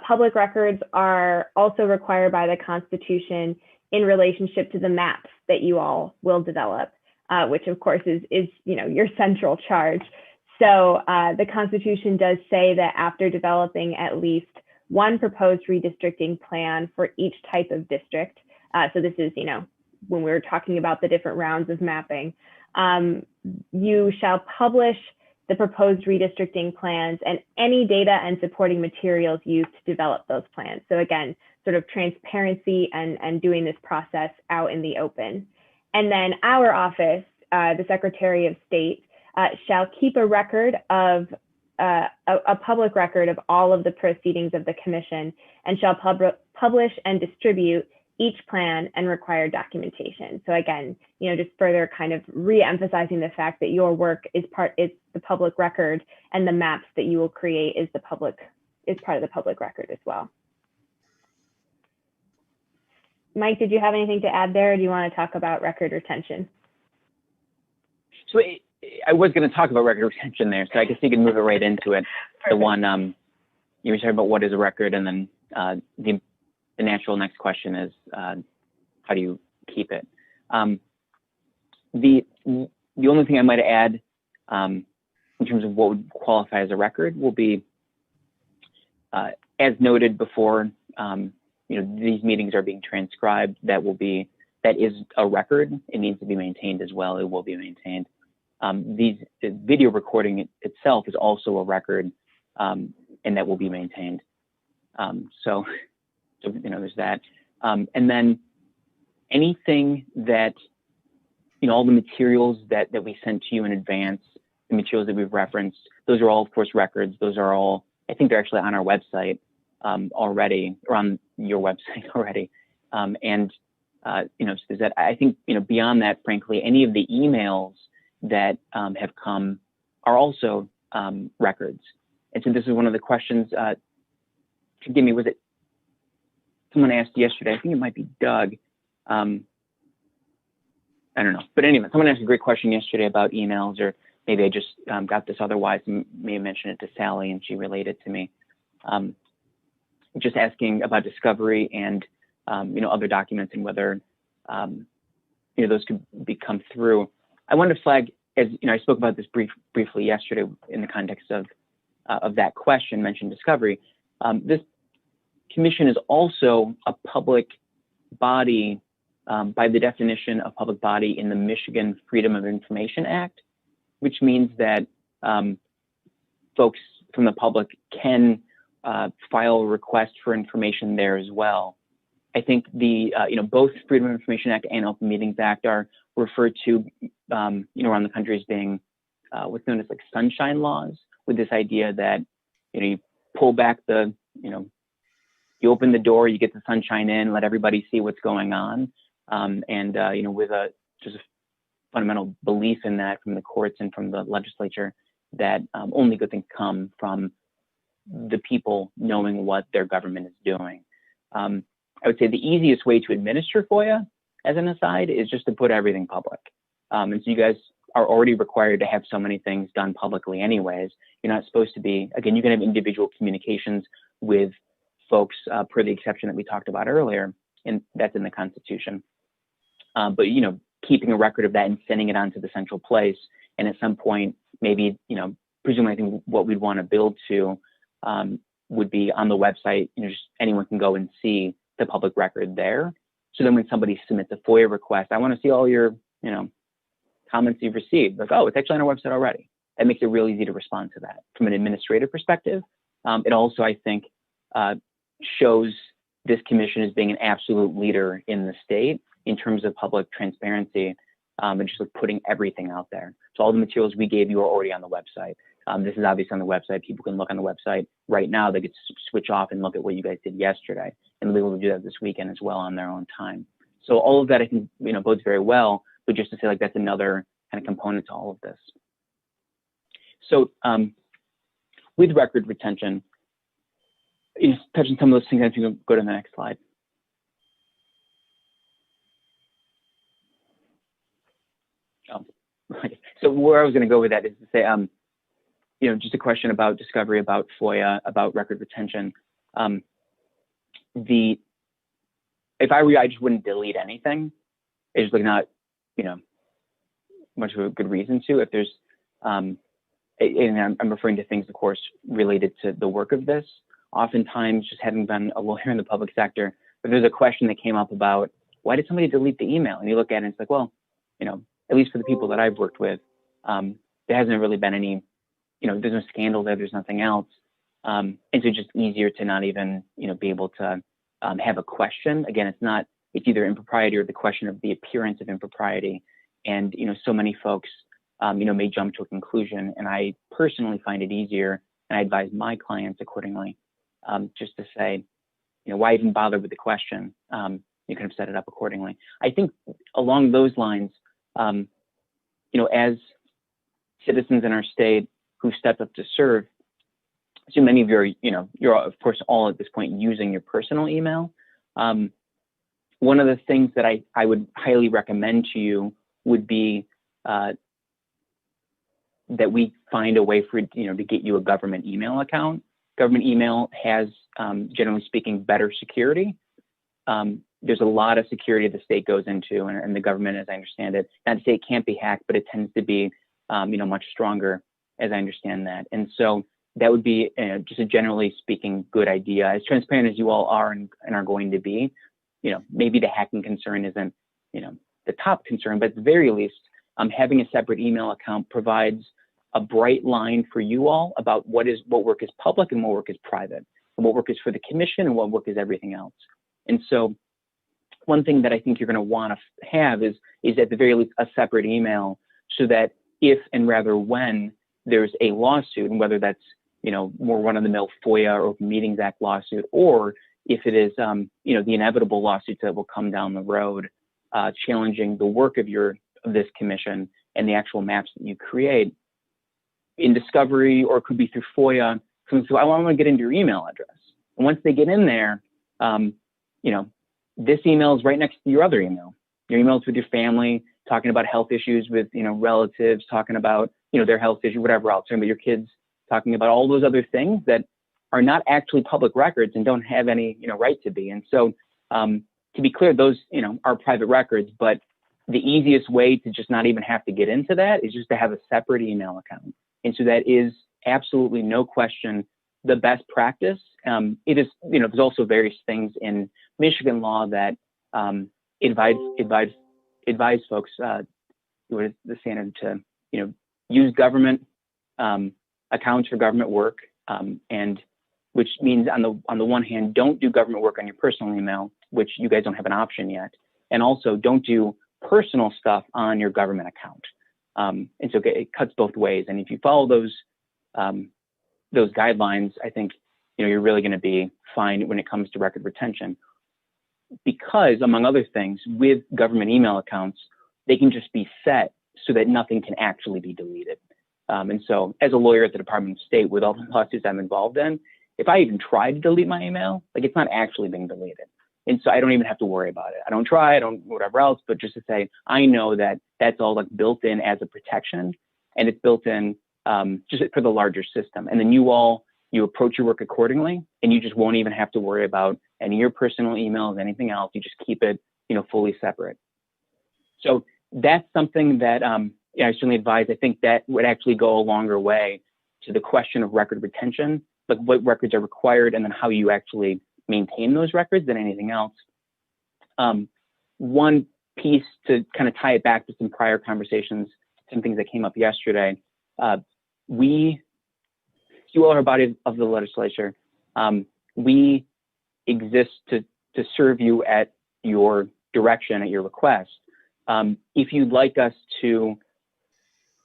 [SPEAKER 3] public records are also required by the Constitution in relationship to the maps that you all will develop, which of course is your central charge. So the Constitution does say that after developing at least one proposed redistricting plan for each type of district, so this is, when we were talking about the different rounds of mapping, you shall publish the proposed redistricting plans and any data and supporting materials used to develop those plans. So again, sort of transparency and doing this process out in the open. And then our office, the Secretary of State, shall keep a record of a public record of all of the proceedings of the commission and shall publish and distribute each plan and required documentation. So again, just further kind of re-emphasizing the fact that your work is the public record, and the maps that you will create is part of the public record as well. Mike, did you have anything to add there, or do you want to talk about record retention?
[SPEAKER 21] So I was going to talk about record retention there, so I guess you can move it right into it. Perfect. The one you were talking about what is a record, and then the natural next question is how do you keep it? The only thing I might add in terms of what would qualify as a record will be, as noted before, these meetings are being transcribed. That is a record. It needs to be maintained as well. It will be maintained. The video recording itself is also a record, and that will be maintained. So there's that. And then anything that, all the materials that we sent to you in advance, the materials that we've referenced, those are all, of course, records. Those are all, I think they're actually on our website already, or on your website already. So there's that. I think, beyond that, frankly, any of the emails that have come are also records. And so this is one of the questions, forgive me, was it someone asked yesterday? I think it might be Doug. I don't know. But anyway, someone asked a great question yesterday about emails, or maybe I just got this otherwise and may have mentioned it to Sally and she relayed it to me. Just asking about discovery and, other documents and whether, those could come through. I wanted to flag, as I spoke about this briefly yesterday in the context of that question, mentioned discovery. This commission is also a public body by the definition of public body in the Michigan Freedom of Information Act, which means that folks from the public can file a request for information there as well. I think the both Freedom of Information Act and Open Meetings Act are referred to around the country as being what's known as like sunshine laws, with this idea that, you pull back the, you open the door, you get the sunshine in, let everybody see what's going on. With just a fundamental belief in that from the courts and from the legislature, that only good things come from the people knowing what their government is doing. I would say the easiest way to administer FOIA, as an aside, is just to put everything public. And so you guys are already required to have so many things done publicly anyways. You're not supposed to be, again, you can have individual communications with folks per the exception that we talked about earlier, and that's in the Constitution. But, keeping a record of that and sending it on to the central place. And at some point, maybe, presumably I think what we'd want to build to would be on the website, just anyone can go and see the public record there. So then when somebody submits a FOIA request, I want to see all your, comments you've received. Like, oh, it's actually on our website already. That makes it real easy to respond to that. From an administrative perspective, it also, I think, shows this commission as being an absolute leader in the state in terms of public transparency and just like putting everything out there. So all the materials we gave you are already on the website. This is obviously on the website. People can look on the website right now. They could switch off and look at what you guys did yesterday, and they'll be able to do that this weekend as well on their own time. So all of that, I think, bodes very well, but just to say, like, that's another kind of component to all of this. So with record retention, touching some of those things, if you can go to the next slide. So where I was going to go with that is to say, just a question about discovery, about FOIA, about record retention. If I were you, I just wouldn't delete anything. It's like not, much of a good reason to. If there's, and I'm referring to things, of course, related to the work of this. Oftentimes, just having been a lawyer in the public sector, if there's a question that came up about why did somebody delete the email, and you look at it and it's like, well, at least for the people that I've worked with, there hasn't really been any, there's no scandal there, there's nothing else. And so it's just easier to not even, be able to have a question. Again, it's either impropriety or the question of the appearance of impropriety. And, so many folks, may jump to a conclusion. And I personally find it easier, and I advise my clients accordingly, just to say, why even bother with the question? You can have set it up accordingly. I think along those lines, as citizens in our state who stepped up to serve, so many of you are, you're of course all at this point using your personal email. One of the things that I would highly recommend to you would be that we find a way for, to get you a government email account. Government email has, generally speaking, better security. There's a lot of security the state goes into, and the government, as I understand it, not to say it can't be hacked, but it tends to be, much stronger, as I understand that. And so that would be just a generally speaking good idea. As transparent as you all are and are going to be, maybe the hacking concern isn't, the top concern, but at the very least, having a separate email account provides a bright line for you all about what work is public and what work is private, and what work is for the commission and what work is everything else. And so one thing that I think you're going to want to have is at the very least a separate email, so that if and rather when there's a lawsuit, and whether that's more run-of-the-mill FOIA or Open Meetings Act lawsuit, or if it is the inevitable lawsuits that will come down the road challenging the work of this commission and the actual maps that you create in discovery, or it could be through FOIA. So I want to get into your email address, and once they get in there, this email is right next to your other email. Your emails with your family, talking about health issues with relatives, talking about their health issue, whatever else, talking about your kids, talking about all those other things that are not actually public records and don't have any right to be. And so to be clear, those are private records, but the easiest way to just not even have to get into that is just to have a separate email account. And so that is absolutely no question the best practice. It is, there's also various things in Michigan law that advise folks who are the standard to use government accounts for government work, and which means on the one hand, don't do government work on your personal email, which you guys don't have an option yet, and also don't do personal stuff on your government account. And so it cuts both ways. And if you follow those those guidelines, I think, you're really going to be fine when it comes to record retention. Because, among other things, with government email accounts, they can just be set so that nothing can actually be deleted. And so, as a lawyer at the Department of State, with all the lawsuits I'm involved in, if I even try to delete my email, like, it's not actually being deleted. And so I don't even have to worry about it. I don't try, I don't whatever else, but just to say, I know that that's all like built in as a protection, and it's built in just for the larger system. And then you approach your work accordingly, and you just won't even have to worry about any of your personal emails, anything else. You just keep it, fully separate. So that's something that I certainly advise. I think that would actually go a longer way to the question of record retention, like what records are required, and then how you actually maintain those records than anything else. One piece to kind of tie it back to some prior conversations, some things that came up yesterday. You all are a body of the legislature. We exist to serve you at your direction, at your request. If you'd like us to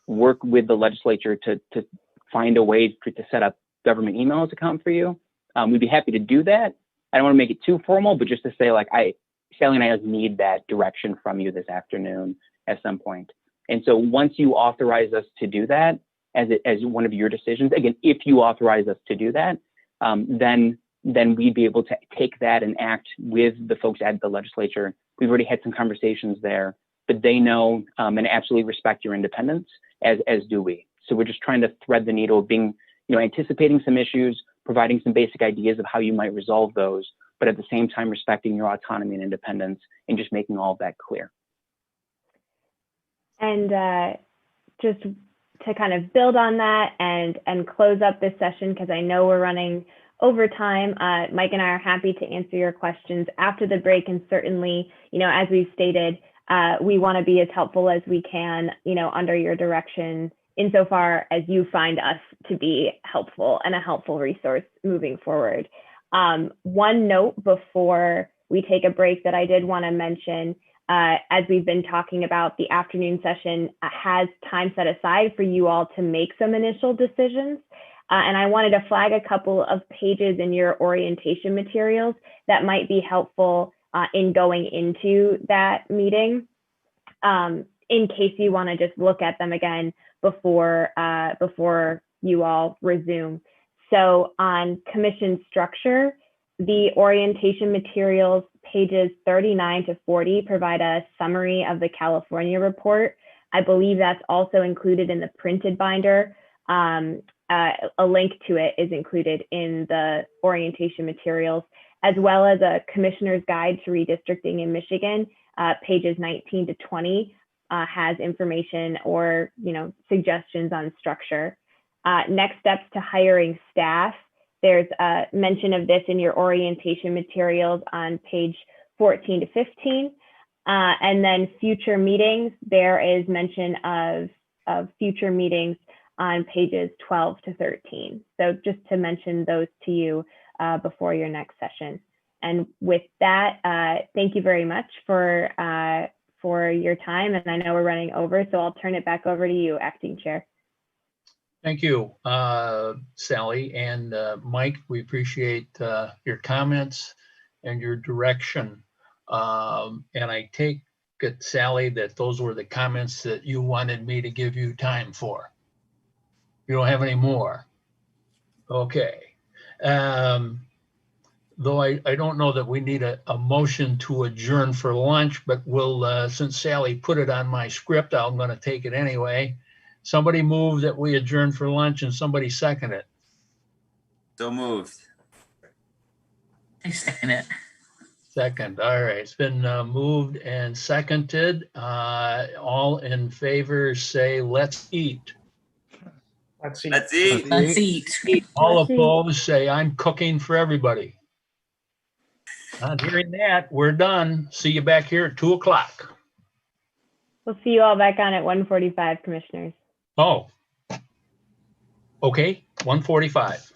[SPEAKER 21] work with the legislature to find a way to set up government emails account for you, we'd be happy to do that. I don't want to make it too formal, but just to say, like, Sally and I need that direction from you this afternoon at some point. And so once you authorize us to do that as one of your decisions, again, if you authorize us to do that, then we'd be able to take that and act with the folks at the legislature. We've already had some conversations there, but they know and absolutely respect your independence, as do we. So we're just trying to thread the needle of being, anticipating some issues, providing some basic ideas of how you might resolve those, but at the same time respecting your autonomy and independence, and just making all of that clear.
[SPEAKER 3] And just to kind of build on that and close up this session, because I know we're running over time, Mike and I are happy to answer your questions after the break. And certainly, as we've stated, we want to be as helpful as we can, under your direction, insofar as you find us to be helpful and a helpful resource moving forward. One note before we take a break that I did want to mention, as we've been talking about, the afternoon session has time set aside for you all to make some initial decisions. And I wanted to flag a couple of pages in your orientation materials that might be helpful in going into that meeting, in case you want to just look at them again before you all resume. So on commission structure, the orientation materials, pages 39 to 40, provide a summary of the California report. I believe that's also included in the printed binder. A link to it is included in the orientation materials, as well as a Commissioner's Guide to Redistricting in Michigan, pages 19 to 20, has information or suggestions on structure. Next steps to hiring staff. There's a mention of this in your orientation materials on page 14 to 15. And then future meetings, there is mention of future meetings on pages 12 to 13. So just to mention those to you before your next session. And with that, thank you very much for your time. And I know we're running over, so I'll turn it back over to you, Acting Chair.
[SPEAKER 1] Thank you, Sally and Mike. We appreciate your comments and your direction. And I take it, Sally, that those were the comments that you wanted me to give you time for. You don't have any more? Okay. Though I don't know that we need a motion to adjourn for lunch, but we'll, since Sally put it on my script, I'm going to take it anyway. Somebody move that we adjourn for lunch, and somebody second it.
[SPEAKER 12] So moved.
[SPEAKER 6] I second it.
[SPEAKER 1] Second. All right. It's been moved and seconded. All in favor say, let's eat.
[SPEAKER 4] Let's eat.
[SPEAKER 12] Let's eat.
[SPEAKER 6] Let's eat.
[SPEAKER 1] All opposed say, I'm cooking for everybody. Not hearing that, we're done. See you back here at 2 o'clock.
[SPEAKER 3] We'll see you all back on at 1:45, Commissioners.
[SPEAKER 1] Oh. Okay, 1:45.